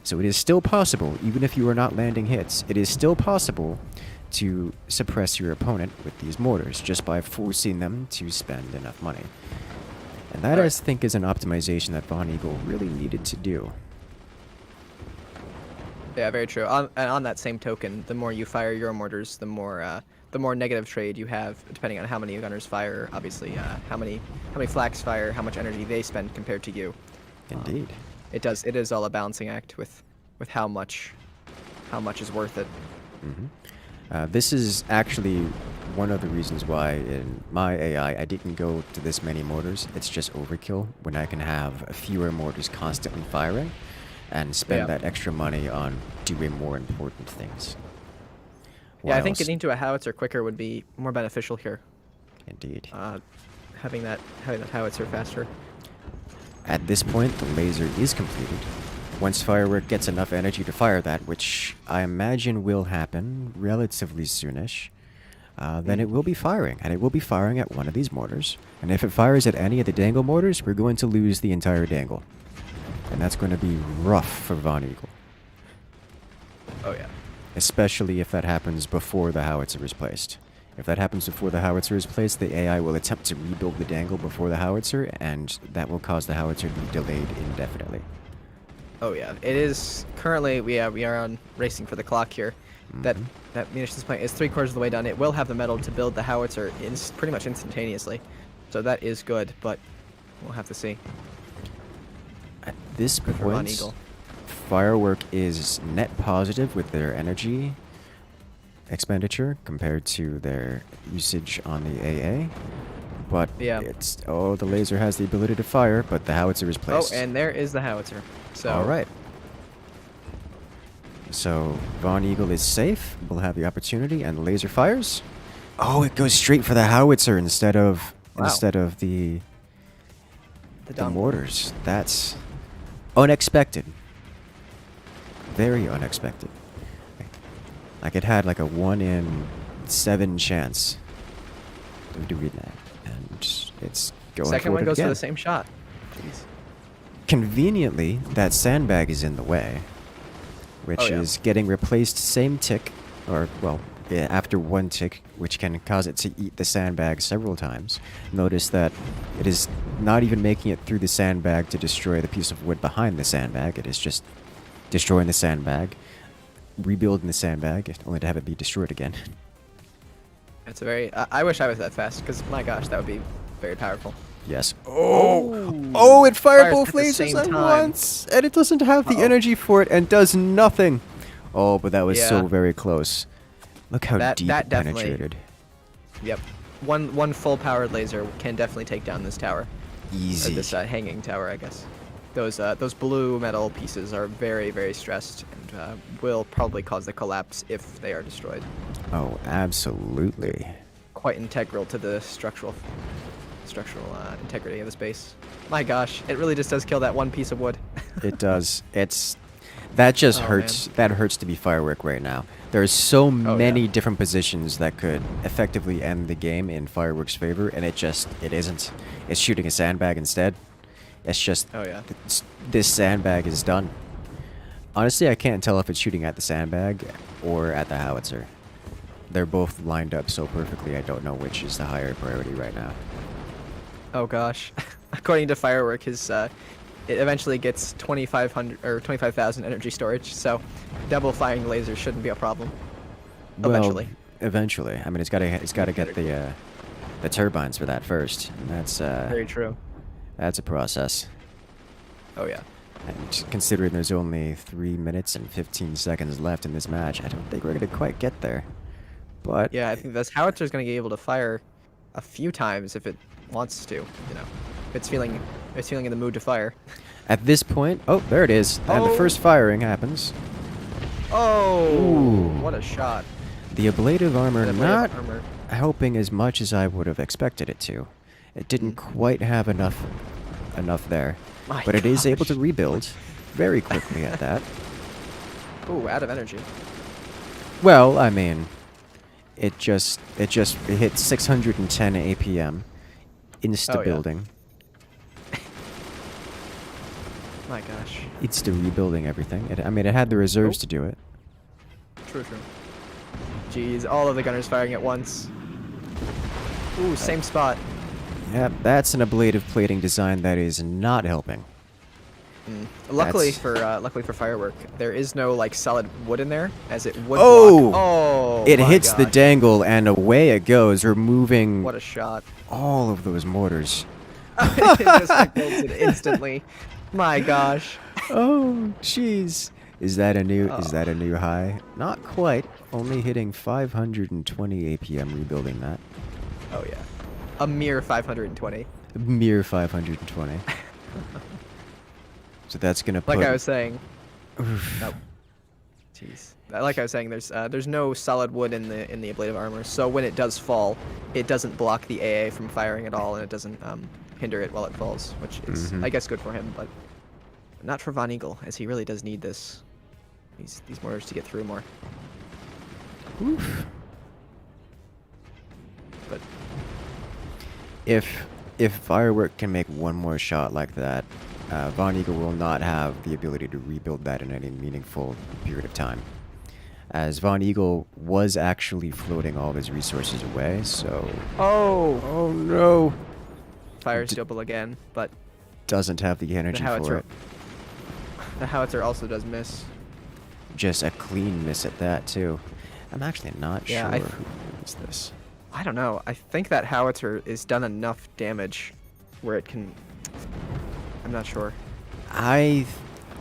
So it is still possible, even if you are not landing hits, it is still possible to suppress your opponent with these mortars just by forcing them to spend enough money. And that, I think, is an optimization that Von Eagle really needed to do. Yeah, very true. And on that same token, the more you fire your mortars, the more negative trade you have, depending on how many gunners fire. Obviously, how many flaks fire, how much energy they spend compared to you. Indeed. It is all a balancing act with how much is worth it. This is actually one of the reasons why in my AI I didn't go to this many mortars. It's just overkill when I can have fewer mortars constantly firing and spend that extra money on doing more important things. Yeah, I think Whilst- getting to a howitzer quicker would be more beneficial here. Indeed. Having that howitzer faster. At this point, the laser is completed. Once Firework gets enough energy to fire that, which I imagine will happen relatively soonish, then it will be firing, and it will be firing at one of these mortars. And if it fires at any of the dangle mortars, we're going to lose the entire dangle. And that's going to be rough for Von Eagle. Oh yeah. Especially if that happens before the howitzer is placed. If that happens before the howitzer is placed, the AI will attempt to rebuild the dangle before the howitzer, and that will cause the howitzer to be delayed indefinitely. Oh yeah. It is currently we are on racing for the clock here. That munitions plant is 3/4 of the way done. It will have the metal to build the howitzer pretty much instantaneously, so that is good. But we'll have to see. At this For Von point, Eagle. Firework is net positive with their energy, expenditure compared to their usage on the AA. But Yeah. it's the laser has the ability to fire, but the howitzer is Oh, placed. and there is the howitzer. So. All right. So Von Eagle is safe. Will have the opportunity, and the laser fires. Oh, it goes straight for the howitzer instead of Wow. the Dom. mortars. That's unexpected. Very unexpected. Like it had like a 1 in 7 chance of doing that, and it's going. Second for one it goes again. for the same shot. Jeez. Conveniently, that sandbag is in the way, which Oh, yeah. is getting replaced same tick, or well, yeah, after 1 tick, which can cause it to eat the sandbag several times. Notice that it is not even making it through the sandbag to destroy the piece of wood behind the sandbag. It is just destroying the sandbag, rebuilding the sandbag, only to have it be destroyed again. That's a very. I wish I was that fast, because my gosh, that would be very powerful. Yes. Oh! Oh, it fired Fires both at the lasers same at time. once, and it doesn't have the Uh-oh. energy for it and does nothing. Oh, but that was so Yeah. very close. Look how deep That it definitely- penetrated. Yep. One full powered laser can definitely take down this tower. Or Easy. this hanging tower, I guess. Those blue metal pieces are very, very stressed and will probably cause the collapse if they are destroyed. Oh, absolutely. Quite integral to the structural integrity of the space. My gosh, it really just does kill that one piece of wood. It does. That just Oh, hurts. That hurts to be Firework right now. There's so yeah. many different positions that could effectively end the game in Firework's favor, and it isn't. It's shooting a sandbag instead. It's just Oh, yeah. this sandbag is done. Honestly, I can't tell if it's shooting at the sandbag or at the howitzer. They're both lined up so perfectly. I don't know which is the higher priority right now. Oh gosh. According to Firework, it eventually gets 2,500 or 25,000 energy storage, so double firing lasers shouldn't be a problem. Eventually. Well, eventually. I mean, it's gotta get the turbines for that first. And that's Very true. that's a process. Oh yeah. And considering there's only 3 minutes and 15 seconds left in this match, I don't think we're gonna quite get there. But Yeah, I think this howitzer is going to be able to fire a few times if it wants to. You know, if it's feeling in the mood to fire. at this point, oh, there it is. And the Oh. first firing happens. Oh, Ooh. what a shot! The ablative armor The blade not of armor. helping as much as I would have expected it to. It didn't quite have enough there. My But it is able to gosh. rebuild very quickly at that. Ooh, out of energy. Well, I mean, it hit 610 APM insta Oh, yeah. building. My gosh. Insta rebuilding everything. It had the reserves Oh. to do it. True. Jeez, all of the gunners firing at once. Ooh, same spot. Yeah, that's an ablative plating design that is not helping. Luckily That's- for Firework, there is no like solid wood in there, as it would Oh! block. Oh! It my hits the gosh. dangle and away it goes, removing What a shot! all of those mortars. It just like, builds it instantly. My gosh. Oh, jeez. Is that a new high? Not quite. Only hitting 520 APM rebuilding that. Oh yeah. A mere 520. Mere 520. So that's gonna put. Like I was saying. Oof. Nope. Jeez. Like I was saying, there's no solid wood in the ablative armor, so when it does fall, it doesn't block the AA from firing at all, and it doesn't hinder it while it falls, which is I guess good for him, but not for Von Eagle, as he really does need these mortars to get through more. Oof. But If Firework can make one more shot like that, Von Eagle will not have the ability to rebuild that in any meaningful period of time. As Von Eagle was actually floating all of his resources away, so... Oh no! fires double again, but Doesn't have the energy for it. the howitzer also does miss. Just a clean miss at that, too. I'm actually not Yeah, sure I who is this. I don't know. I think that howitzer is done enough damage where it can... I'm not sure. I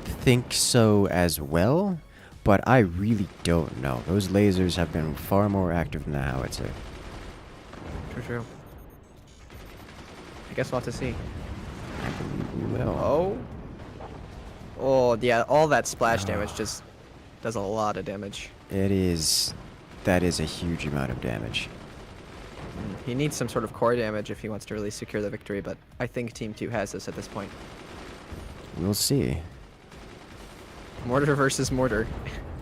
think so as well, but I really don't know. Those lasers have been far more active than the howitzer. True. I guess we'll have to see. I believe we will. Oh. Oh, yeah, all that splash damage just does a lot of damage. It is... That is a huge amount of damage. He needs some sort of core damage if he wants to really secure the victory, but I think Team 2 has this at this point. We'll see. Mortar versus mortar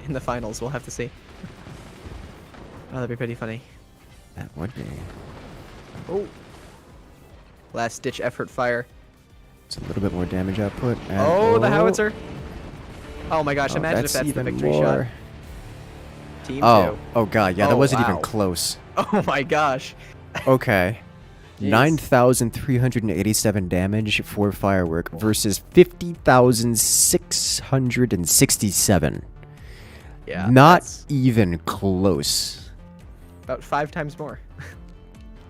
in the finals, we'll have to see. Oh, that'd be pretty funny. That would be. Oh. Last ditch effort fire. It's a little bit more damage output. And Oh, the howitzer. Oh my gosh, Oh, imagine if that's the even victory more. shot. Team 2. Oh god, yeah, that Oh, wasn't even wow. close. Oh my gosh. Okay. Jeez. 9,387 damage for firework versus 50,667. Yeah. Not that's even close. about 5 times more.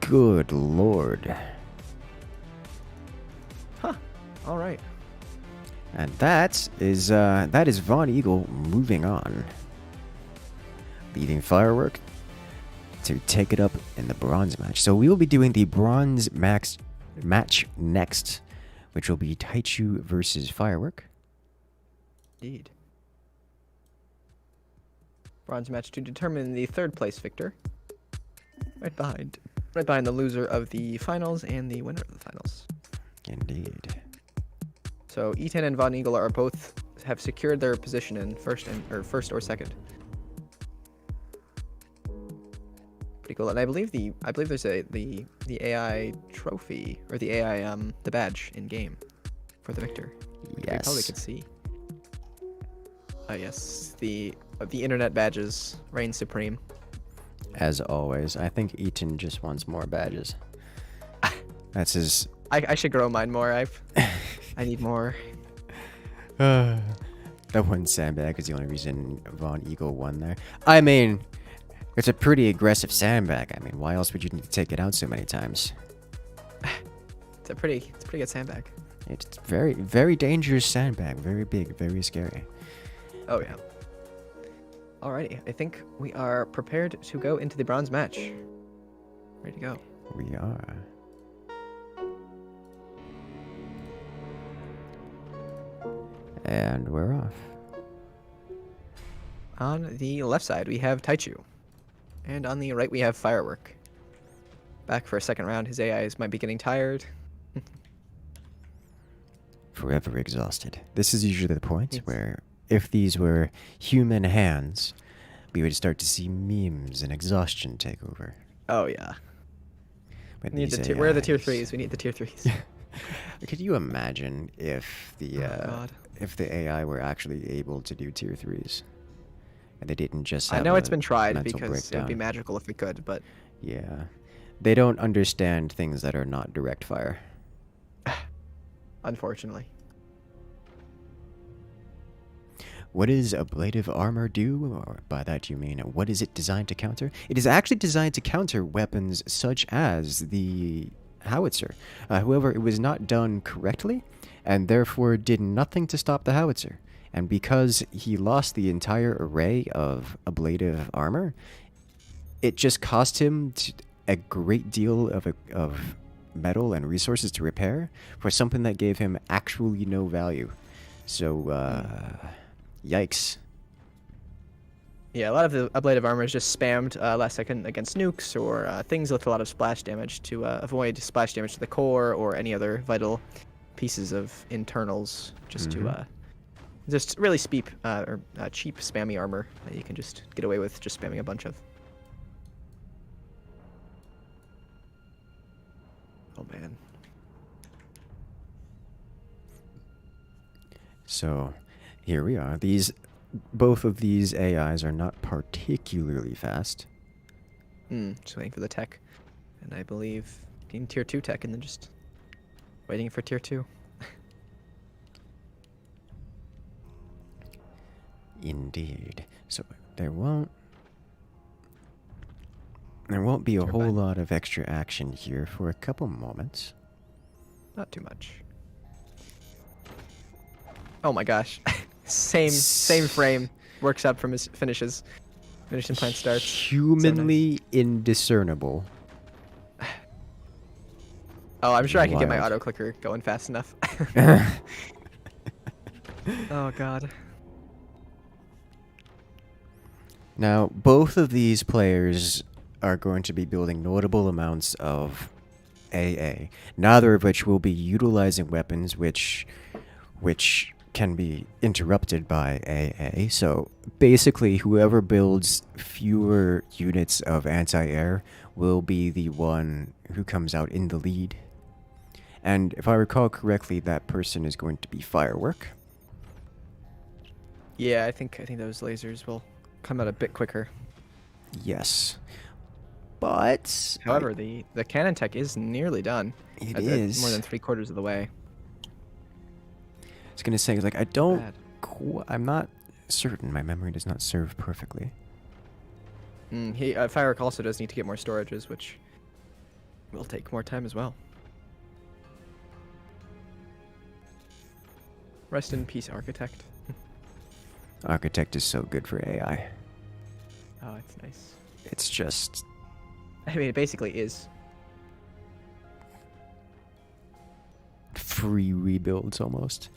Good lord. Huh. All right. And that is Von Eagle moving on. Leaving firework to take it up in the bronze match. So we will be doing the bronze match next, which will be Taichu versus firework. Indeed. Bronze match to determine the 3rd place victor. Right behind the loser of the finals and the winner of the finals. Indeed. So Eaton and Von Eagle are both have secured their position in first or second. Pretty cool. And I believe there's the AI trophy or the AI the badge in game for the victor. We probably could see. Oh yes, the internet badges reign supreme. As always, I think Eaton just wants more badges. That's his. I should grow mine more. I need more. That one sandbag is the only reason Von Eagle won there. I mean, it's a pretty aggressive sandbag. I mean, why else would you need to take it out so many times? It's a pretty good sandbag. It's very, very dangerous sandbag. Very big, very scary. Oh yeah. Alrighty, I think we are prepared to go into the bronze match. Ready to go. We are. And we're off. On the left side, we have Taichu. And on the right, we have Firework. Back for a second round. His AIs might be getting tired. Forever exhausted. This is usually the point Yes. where, if these were human hands, we would start to see memes and exhaustion take over. Oh, yeah. But We need these where are the tier AIs 3s? We need the tier 3s. Could you imagine if the God. if the AI were actually able to do tier 3s? And they didn't just I have know it's a been tried mental because it would be breakdown. magical if we could, but Yeah. They don't understand things that are not direct fire. unfortunately. What does ablative armor do? Or by that you mean, what is it designed to counter? It is actually designed to counter weapons such as the howitzer. However, it was not done correctly, and therefore did nothing to stop the howitzer. And because he lost the entire array of ablative armor, it just cost him a great deal of metal and resources to repair for something that gave him actually no value. So, yikes. Yeah, a lot of the ablative armor is just spammed last second against nukes or things with a lot of splash damage to avoid splash damage to the core or any other vital pieces of internals, just to just really cheap spammy armor that you can just get away with just spamming a bunch of. Oh man. So, here we are. Both of these AIs are not particularly fast. Just waiting for the tech. And I believe getting tier 2 tech and then just waiting for tier 2. Indeed. So there won't be a Sure, whole fine. lot of extra action here for a couple moments. Not too much. Oh my gosh. same frame. works up from his finishes. Finishing plant starts. Humanly indiscernible. Oh, I'm sure I could get my Wild. auto clicker going fast enough. Oh god. Now, both of these players are going to be building notable amounts of AA, neither of which will be utilizing weapons which can be interrupted by AA. So basically, whoever builds fewer units of anti-air will be the one who comes out in the lead. And if I recall correctly, that person is going to be Firework. Yeah, I think those lasers will come out a bit quicker. Yes. But However, the cannon tech is nearly done. It It's is. more than 3/4 of the way. I was gonna say, like, I don't. Bad. I'm not certain. My memory does not serve perfectly. Firework also does need to get more storages, which will take more time as well. Rest in peace, Architect. Architect is so good for AI. Oh, it's nice. It's just. I mean, it basically is. Free rebuilds almost.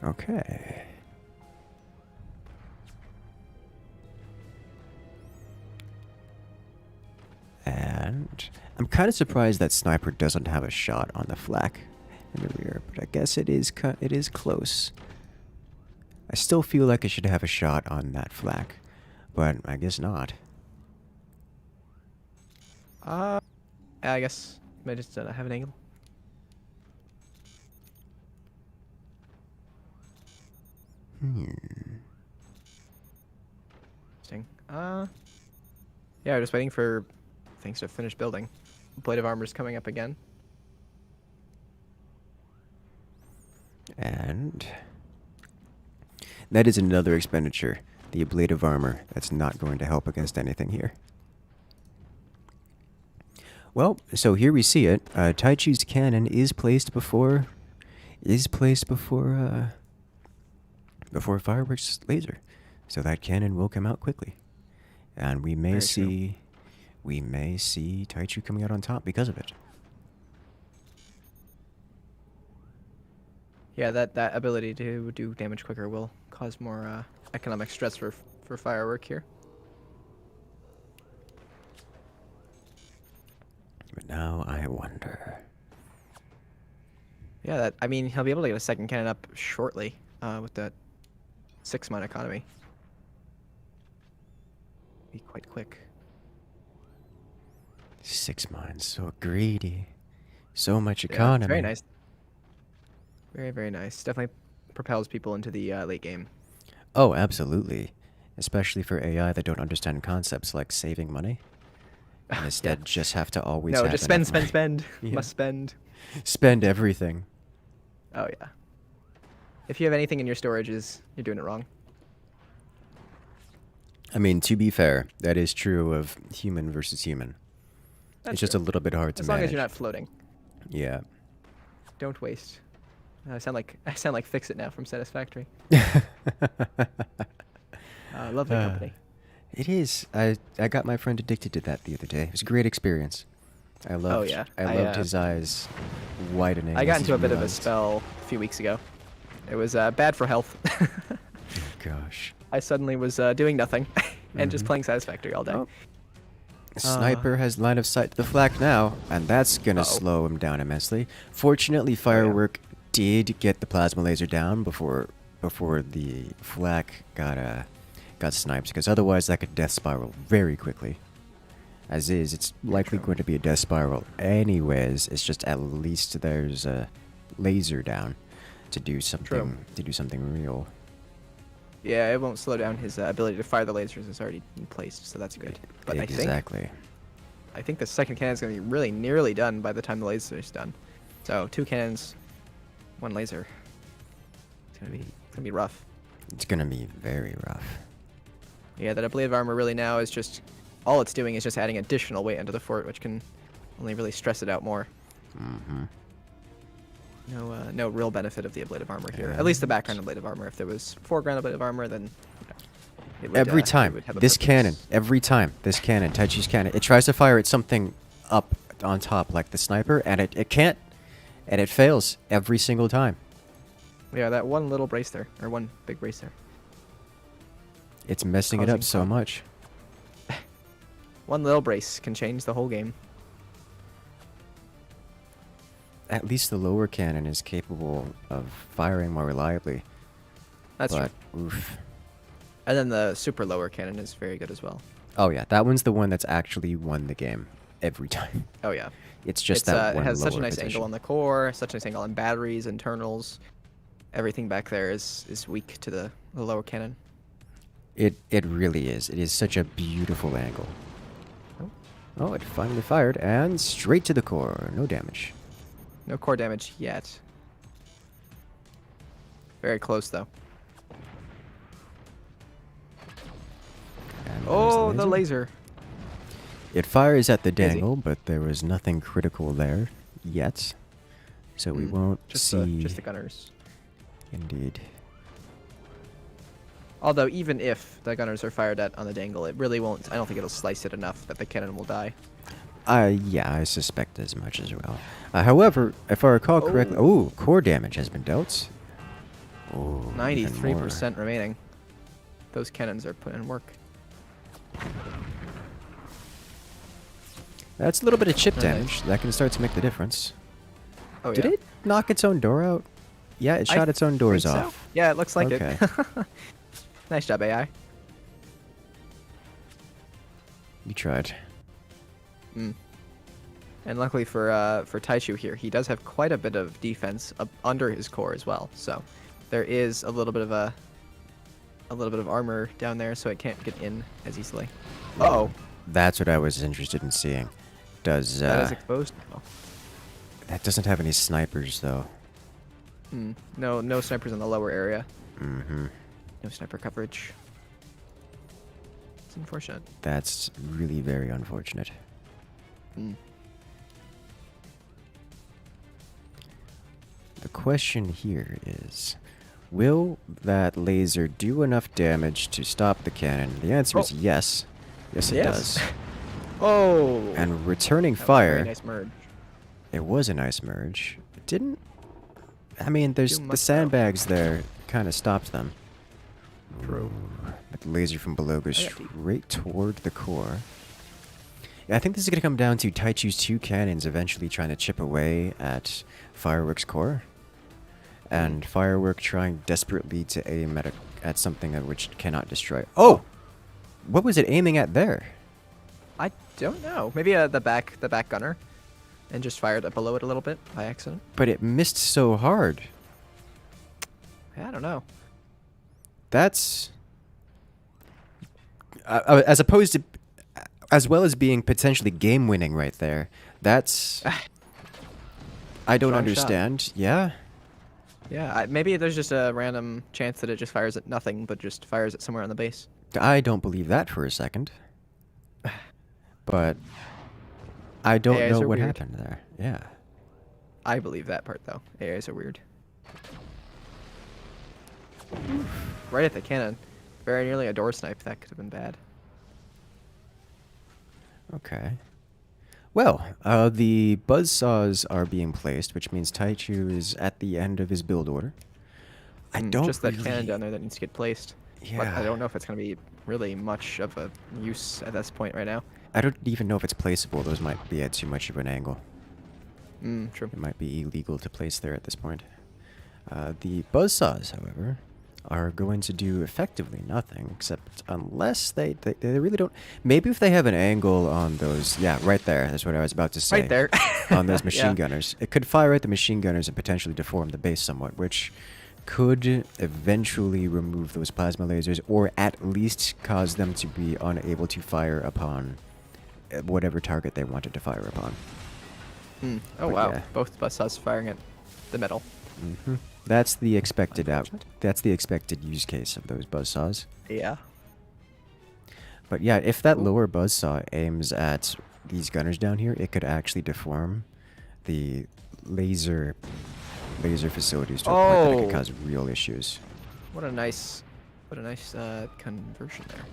Okay. And I'm kind of surprised that Sniper doesn't have a shot on the flak in the rear, but I guess it is close. I still feel like it should have a shot on that flak, but I guess not. I guess I just have an angle. Interesting. Yeah, we're just waiting for things to finish building. Blade of Armor's coming up again. And that is another expenditure. The Blade of Armor. That's not going to help against anything here. Well, so here we see it. Taichu's cannon is placed before Fireworks laser. So that cannon will come out quickly. And we may see Taichu coming out on top because of it. Yeah, that ability to do damage quicker will cause more economic stress for Firework here. But now I wonder. Yeah, I mean, he'll be able to get a second cannon up shortly with that 6-mine economy. Be quite quick. 6 mines, so greedy. So much Yeah, economy. very nice. Very, very nice. Definitely propels people into the late game. Oh, absolutely. Especially for AI that don't understand concepts like saving money. And instead just have to always No, have just enough spend, spend, money. spend. Yeah. Must spend. Spend everything. Oh, yeah. If you have anything in your storages, you're doing it wrong. I mean, to be fair, that is true of human versus human. That's it's just true. a little bit hard to As manage. long as you're not floating. Yeah. Don't waste. I sound like Fix It now from Satisfactory. Lovely company. It is. I got my friend addicted to that the other day. It was a great experience. I loved. yeah. I loved his eyes widening. I got as into he a bit of a realized- spell a few weeks ago. It was bad for health. Oh, gosh. I suddenly was doing nothing and just Mhm. playing Satisfactory all day. Oh. Sniper has line of sight to the flak now, and that's gonna Uh-oh. slow him down immensely. Fortunately, Firework did get the plasma laser down before the flak got sniped, because otherwise that could death spiral very quickly. As is, it's likely true. going to be a death spiral anyways. It's just at least there's a laser down to do something real. Yeah, it won't slow down his ability to fire the lasers. It's already in place, so that's good. But Exactly. I think the second cannon is going to be really nearly done by the time the laser is done. So 2 cannons, 1 laser. It's gonna be rough. It's gonna be very rough. Yeah, that Blade of Armor really now is just all it's doing is just adding additional weight onto the fort, which can only really stress it out more. Mm-hmm. No real benefit of the ablative armor here. At least the background ablative armor. If there was foreground ablative armor, then it would, Every it time, would have a this purpose. cannon, every time, this cannon, Taichi's cannon, it tries to fire at something up on top, like the sniper, and it can't. And it fails every single time. Yeah, that one little brace there, or one big brace there. It's messing it Causing up so fun. much. One little brace can change the whole game. At least the lower cannon is capable of firing more reliably. That's true. But, oof. And then the super lower cannon is very good as well. Oh yeah, that one's the one that's actually won the game every time. Oh yeah. It's just that It one has such a lower nice position. angle on the core, such a nice angle on batteries, internals. Everything back there is weak to the lower cannon. It really is. It is such a beautiful angle. Oh. Oh, it finally fired, and straight to the core. No damage. No core damage yet. Very close though. And Oh, there's the laser. It fires at the Easy. dangle, but there was nothing critical there yet. So we won't Just see... just the gunners. Indeed. Although even if the gunners are fired at on the dangle, it really won't. I don't think it'll slice it enough that the cannon will die. Yeah, I suspect as much as well. However, if I recall correctly... Oh, core damage has been dealt. Oh, 93% remaining. Those cannons are putting in work. That's a little bit of chip Nice. damage. That can start to make the difference. Oh Did yeah. it knock its own door out? Yeah, it I shot its own doors think so. off. Yeah, it looks like Okay. it. Nice job, AI. You tried. And luckily for Taichu here, he does have quite a bit of defense up under his core as well. So there is a little bit of armor down there, so it can't get in as easily. Uh-oh. That's what I was interested in seeing. Does That is exposed now. that doesn't have any snipers though? No snipers in the lower area. Mm-hmm. No sniper coverage. It's unfortunate. That's really very unfortunate. The question here is, will that laser do enough damage to stop the cannon? The answer is yes. Yes, it does. Oh. And returning That was a fire, very nice merge. it was a nice merge. It didn't... I mean, there's Do the much sandbags there kind of stopped them. True. But the laser from below goes I got deep. straight toward the core. Yeah, I think this is going to come down to Taichu's two cannons eventually trying to chip away at Firework's core. And Firework trying desperately to aim at something that which it cannot destroy. Oh! What was it aiming at there? I don't know. Maybe the back gunner, and just fired up below it a little bit by accident. But it missed so hard. I don't know. That's... as opposed to... As well as being potentially game-winning right there. That's... I don't Strong shot. understand. Yeah? Yeah, maybe there's just a random chance that it just fires at nothing, but just fires it somewhere on the base. I don't believe that for a second. But... I don't AIs know are what weird. happened there. Yeah. I believe that part, though. AIs are weird. Right at the cannon. Very nearly a door snipe. That could have been bad. Okay. Well, the buzzsaws are being placed, which means Taichu is at the end of his build order. I don't Just that really... cannon down there that needs to get placed. But Yeah. I don't know if it's going to be really much of a use at this point right now. I don't even know if it's placeable. Those might be at too much of an angle. True. It might be illegal to place there at this point. The buzzsaws, however, are going to do effectively nothing, except unless they really don't... Maybe if they have an angle on those... Yeah, right there. That's what I was about to say. Right there. On those machine Yeah. gunners. It could fire at the machine gunners and potentially deform the base somewhat, which could eventually remove those plasma lasers, or at least cause them to be unable to fire upon whatever target they wanted to fire upon. Oh, But wow. yeah. Both buzzsaws firing at the metal. That's the expected Unfortunate. That's the expected use case of those buzzsaws. Yeah. But yeah, if that Ooh. lower buzzsaw aims at these gunners down here, it could actually deform the laser facilities to a point that it could Oh. cause real issues. What a nice conversion there.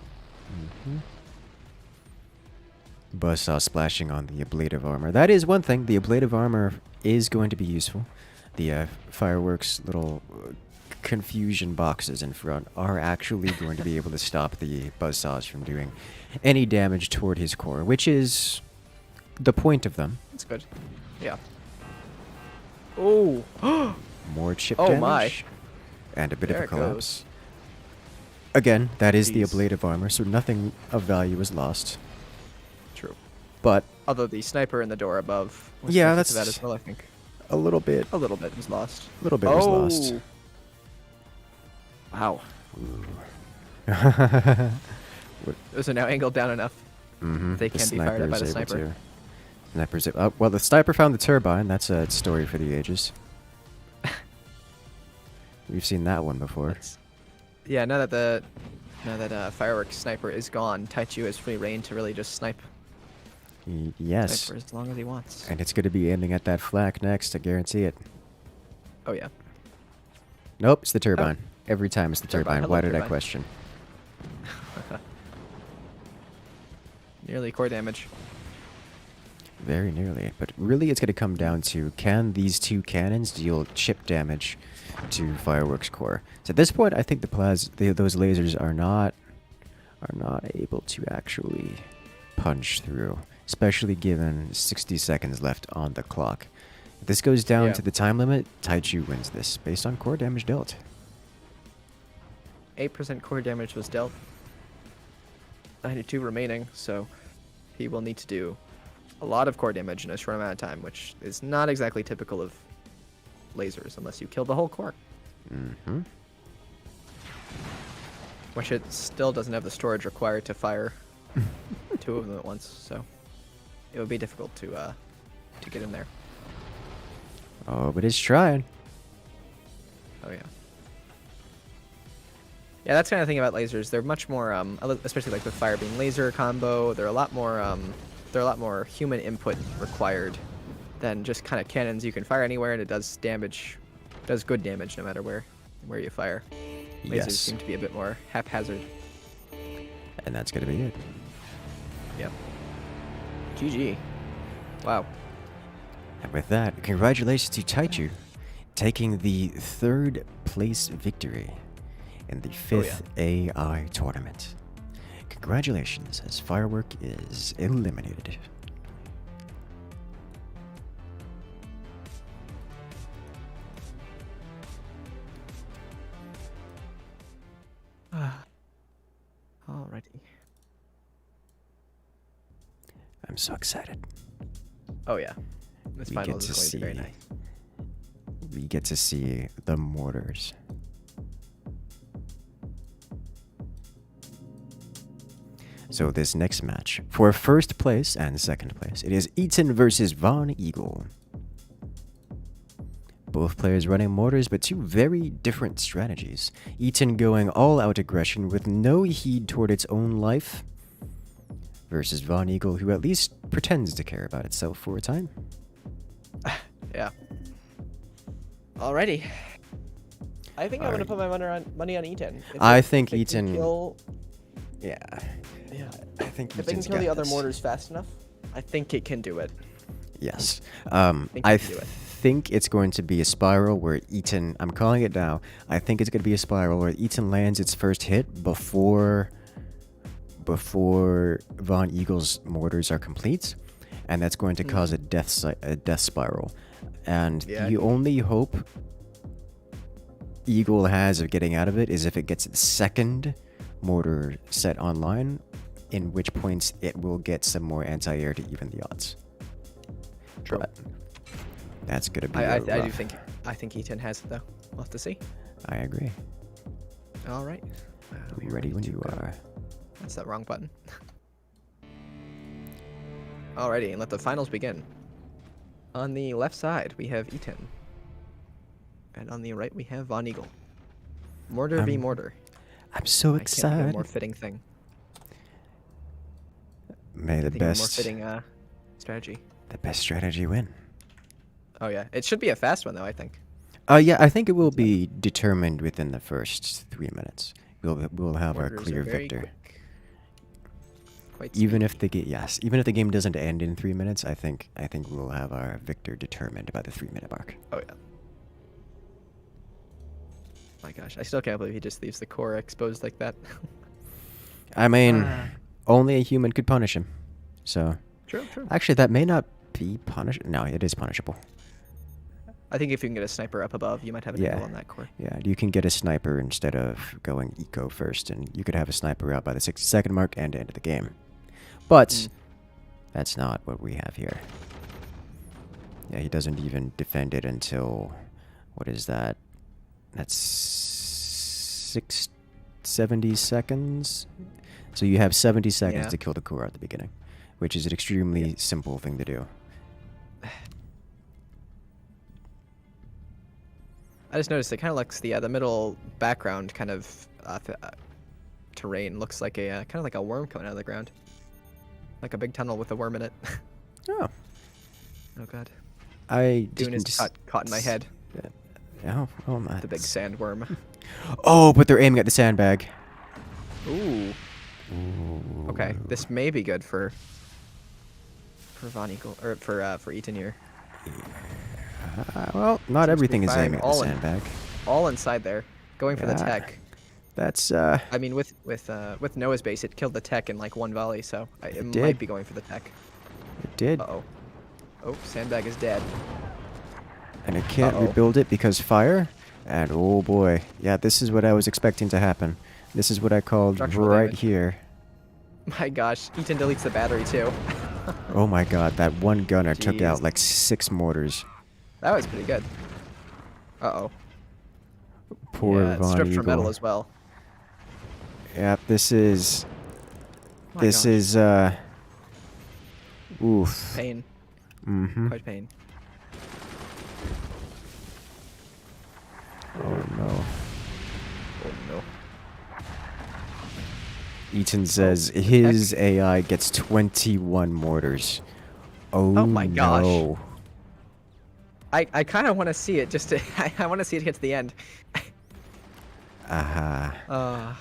Buzzsaw splashing on the ablative armor. That is one thing. The ablative armor is going to be useful. The fireworks little confusion boxes in front are actually going to be able to stop the buzzsaws from doing any damage toward his core, which is the point of them. That's good. Yeah. Oh. More chip Oh damage. my. And a bit There of a it collapse. goes. Again, that is the Jeez. ablative armor, so nothing of value is lost. True. But Although the sniper in the door above was Yeah, subject to that that's- as well, I think. a little bit A little bit was lost. was lost. Wow. Mm-hmm. Those are now angled down enough. They The can be fired at by the sniper's able sniper. to- Sniper's well, the sniper found the turbine. That's a story for the ages. We've seen that one before. That's- Yeah, now that fireworks sniper is gone, Taichu has free reign to really just snipe Yes, for as long as he wants. and it's going to be aiming at that flak next. I guarantee it. Oh yeah. Nope, it's the turbine. Every time it's the Turbine. turbine. Hello, Why did I turbine. question? Nearly core damage. Very nearly. But really, it's going to come down to, can these two cannons deal chip damage to fireworks core? So at this point, I think those lasers are not able to actually punch through, especially given 60 seconds left on the clock. If this goes down Yeah. to the time limit, Taichu wins this based on core damage dealt. 8% core damage was dealt. 92 remaining, so he will need to do a lot of core damage in a short amount of time, which is not exactly typical of lasers unless you kill the whole core. Mm-hmm. Which it still doesn't have the storage required to fire two of them at once, so it would be difficult to get in there. Oh, but it's trying. Oh yeah. Yeah, that's kind of the thing about lasers. They're much more, especially like with fire beam laser combo. They're a lot more human input required than just kind of cannons. You can fire anywhere and it does damage, does good damage no matter where you fire. Lasers Yes. seem to be a bit more haphazard. And that's going to be it. Yep. GG. Wow. And with that, congratulations to Taichu, taking the 3rd place victory in the 5th AI tournament. Congratulations, as Firework is eliminated. Alrighty. I'm so excited. Oh yeah. This We final get is to going to be very see- nice. We get to see the mortars. So this next match, for 1st place and 2nd place, it is Eaton versus Von Eagle. Both players running mortars, but two very different strategies. Eaton going all-out aggression with no heed toward its own life, versus Von Eagle, who at least pretends to care about itself for a time. Yeah. Alrighty. I think I'm gonna Alright. put my money on Eaton. I think if it can Eaton- kill- Yeah, yeah. I think If they can Eaton's kill the got other this. mortars fast enough, I think it can do it. Yes. think I you can do it. think it's going to be a spiral where Eaton, I'm calling it now, I think it's going to be a spiral where Eaton lands its first hit before Von Eagle's mortars are complete, and that's going to cause a death spiral. And Yeah, I the think- only hope Eagle has of getting out of it is if it gets its second mortar set online, in which points it will get some more anti-air to even the odds. True. But that's gonna be I a do rough- think Eaton has it though. We'll have to see. I agree. All right. Be ready when you are. That's that wrong button. Alrighty, and let the finals begin. On the left side, we have Eaton. And on the right, we have Von Eagle. Mortar v. Mortar. I'm so I can't think of a excited. more fitting thing. May the I think of a more best fitting strategy. strategy win. Oh yeah, it should be a fast one though. I think. Yeah, I think it will be determined within the first 3 minutes. We'll have our Mortars are clear very victor. quick. Quite Even if speedy. even if the game doesn't end in 3 minutes, I think we'll have our victor determined by the 3-minute mark. Oh yeah. My gosh, I still can't believe he just leaves the core exposed like that. I mean, Ah. only a human could punish him. So, True. actually, that may not be punishable. No, it is punishable. I think if you can get a sniper up above, you might have an Yeah. angle on that core. Yeah, you can get a sniper instead of going eco first, and you could have a sniper out by the 60-second mark and end of the game. But that's not what we have here. Yeah, he doesn't even defend it until, what is that? That's 70 seconds. So you have 70 seconds Yeah. to kill the core at the beginning, which is an extremely simple thing to do. I just noticed it kind of looks the middle background kind of terrain looks like a kind of like a worm coming out of the ground, like a big tunnel with a worm in it. Oh, Oh god, I Dune is didn't caught in my head. Oh my. The big sandworm. Oh, but they're aiming at the sandbag. Ooh. Ooh. Okay, this may be good for Von Eagle or for Eaton here. Well, not Seems to be everything is firing aiming at the all in. sandbag. All inside there, going for the Yeah. tech. That's I mean, with Noah's base, it killed the tech in like one volley, so it did. might be going for the tech. it did, Uh-oh. Oh, sandbag is dead. and it can't Uh-oh. rebuild it because fire. And oh boy, yeah, this is what I was expecting to happen. This is what I called Structural right damage. here. My gosh, Eaton deletes the battery too. Oh my god, that one gunner took Jeez. out like 6 mortars. That was pretty good. Uh-oh. Poor Yeah, it's Von stripped Eagle. for metal as well. Yep, this is My this gosh. is oof. Pain. Mm-hmm. Quite pain. Oh no. Oh no. Eaton says his AI gets 21 mortars. Oh, Oh my gosh. no. I kind of want to see it just to I want to see it get to the end. Aha.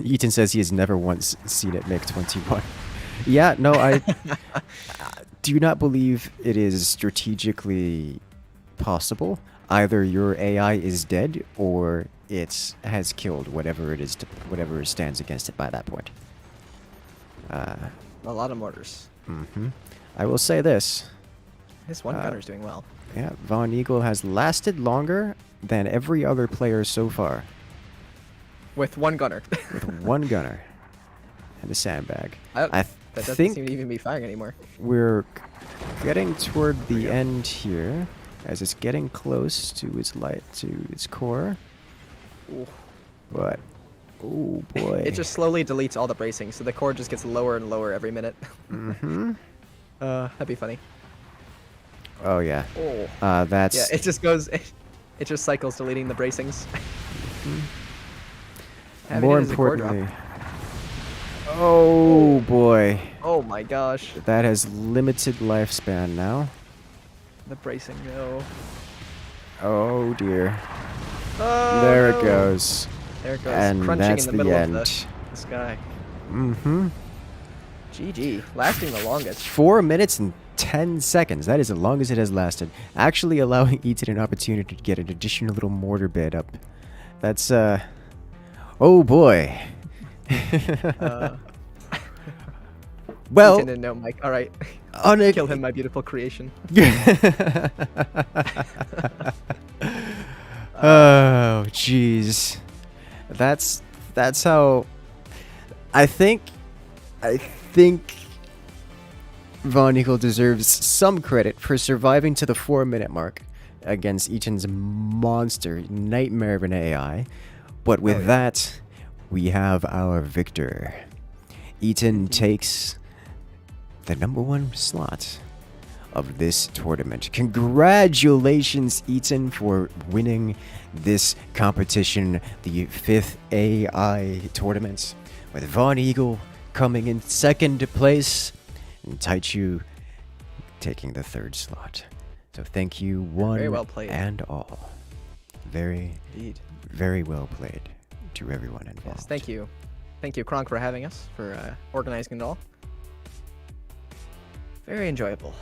Eaton says he has never once seen it make 21. Yeah, no, I do not believe it is strategically possible. Either your AI is dead or it has killed whatever it is, whatever stands against it by that point. A lot of mortars. I will say this. This one gunner's doing well. Yeah, Von Eagle has lasted longer than every other player so far. With one gunner. With one gunner and a sandbag. That I doesn't think seem to even be firing anymore. we're getting toward the end here, as it's getting close to its core. Ooh. But oh boy, It just slowly deletes all the bracing, so the core just gets lower and lower every minute. That'd be funny. oh yeah, Oh. that's Yeah, it just goes. It just cycles deleting the bracings. Having more it as a core drop. importantly. Oh boy, Oh my gosh. that has limited lifespan now. The bracing, no. Oh dear. Oh, There no. it goes. There it goes. And crunching that's in the the middle end. of the sky. Mm-hmm. GG. Lasting the longest. 4 minutes and 10 seconds. That is as long as it has lasted. Actually allowing Eaton an opportunity to get an additional little mortar bed up. That's, oh boy. Well, Eaton didn't know, Mike. All right. on Kill him, my beautiful creation. Oh, jeez. That's how. I think Von Eagle deserves some credit for surviving to the 4-minute mark against Eaton's monster nightmare of an AI. But with that, we have our victor. Eaton takes the #1 slot of this tournament. Congratulations, Eaton, for winning this competition, the 5th AI tournament, with Von Eagle coming in 2nd place and Taichu taking the third slot. So thank you, one Very well played. and all. Very, Indeed. very well played to everyone involved. Yes, thank you. Thank you, Kronk, for having us, for organizing it all. Very enjoyable.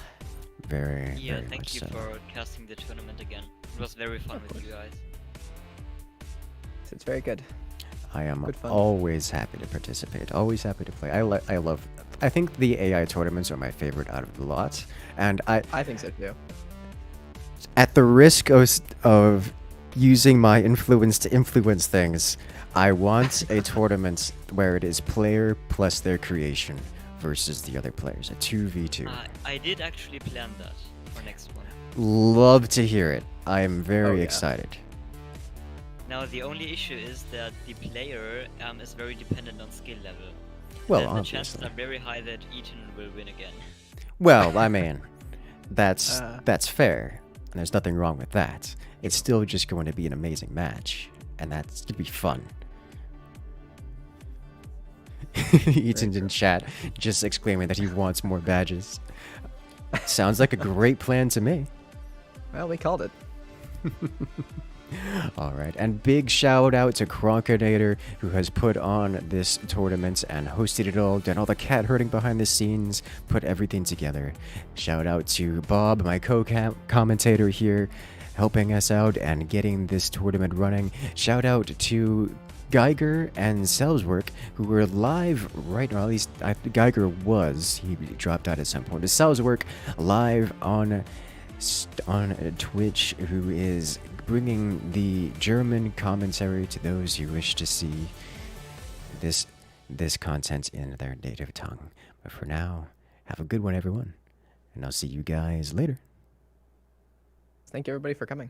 Very, Yeah, very thank much you so. for casting the tournament again. It was very fun Of with you guys. It's very good. I am Good fun. always happy to participate. Always happy to play. I love. I think the AI tournaments are my favorite out of the lot, and I think so too. at the risk of using my influence to influence things, I want a tournament where it is player plus their creation versus the other players, a 2v2. I did actually plan that for next one. Love to hear it. I am very yeah. excited. Now the only issue is that the player is very dependent on skill level. Well, And the chances obviously. are very high that Ethan will win again. Well, I mean, that's Uh. that's fair, and there's nothing wrong with that. It's still just going to be an amazing match, and that's to be fun. Ethan's in chat, just exclaiming that he wants more badges. Sounds like a great plan to me. Well, we called it. All right, and big shout out to Cronkinator, who has put on this tournament and hosted it all, done all the cat herding behind the scenes, put everything together. Shout out to Bob, my co-commentator here, helping us out and getting this tournament running. Shout out to Geiger and Salzwork, who were live right now. At least Geiger was. He dropped out at some point. Salzwork live on Twitch, who is bringing the German commentary to those who wish to see this content in their native tongue. But for now, have a good one, everyone, and I'll see you guys later. Thank you, everybody, for coming.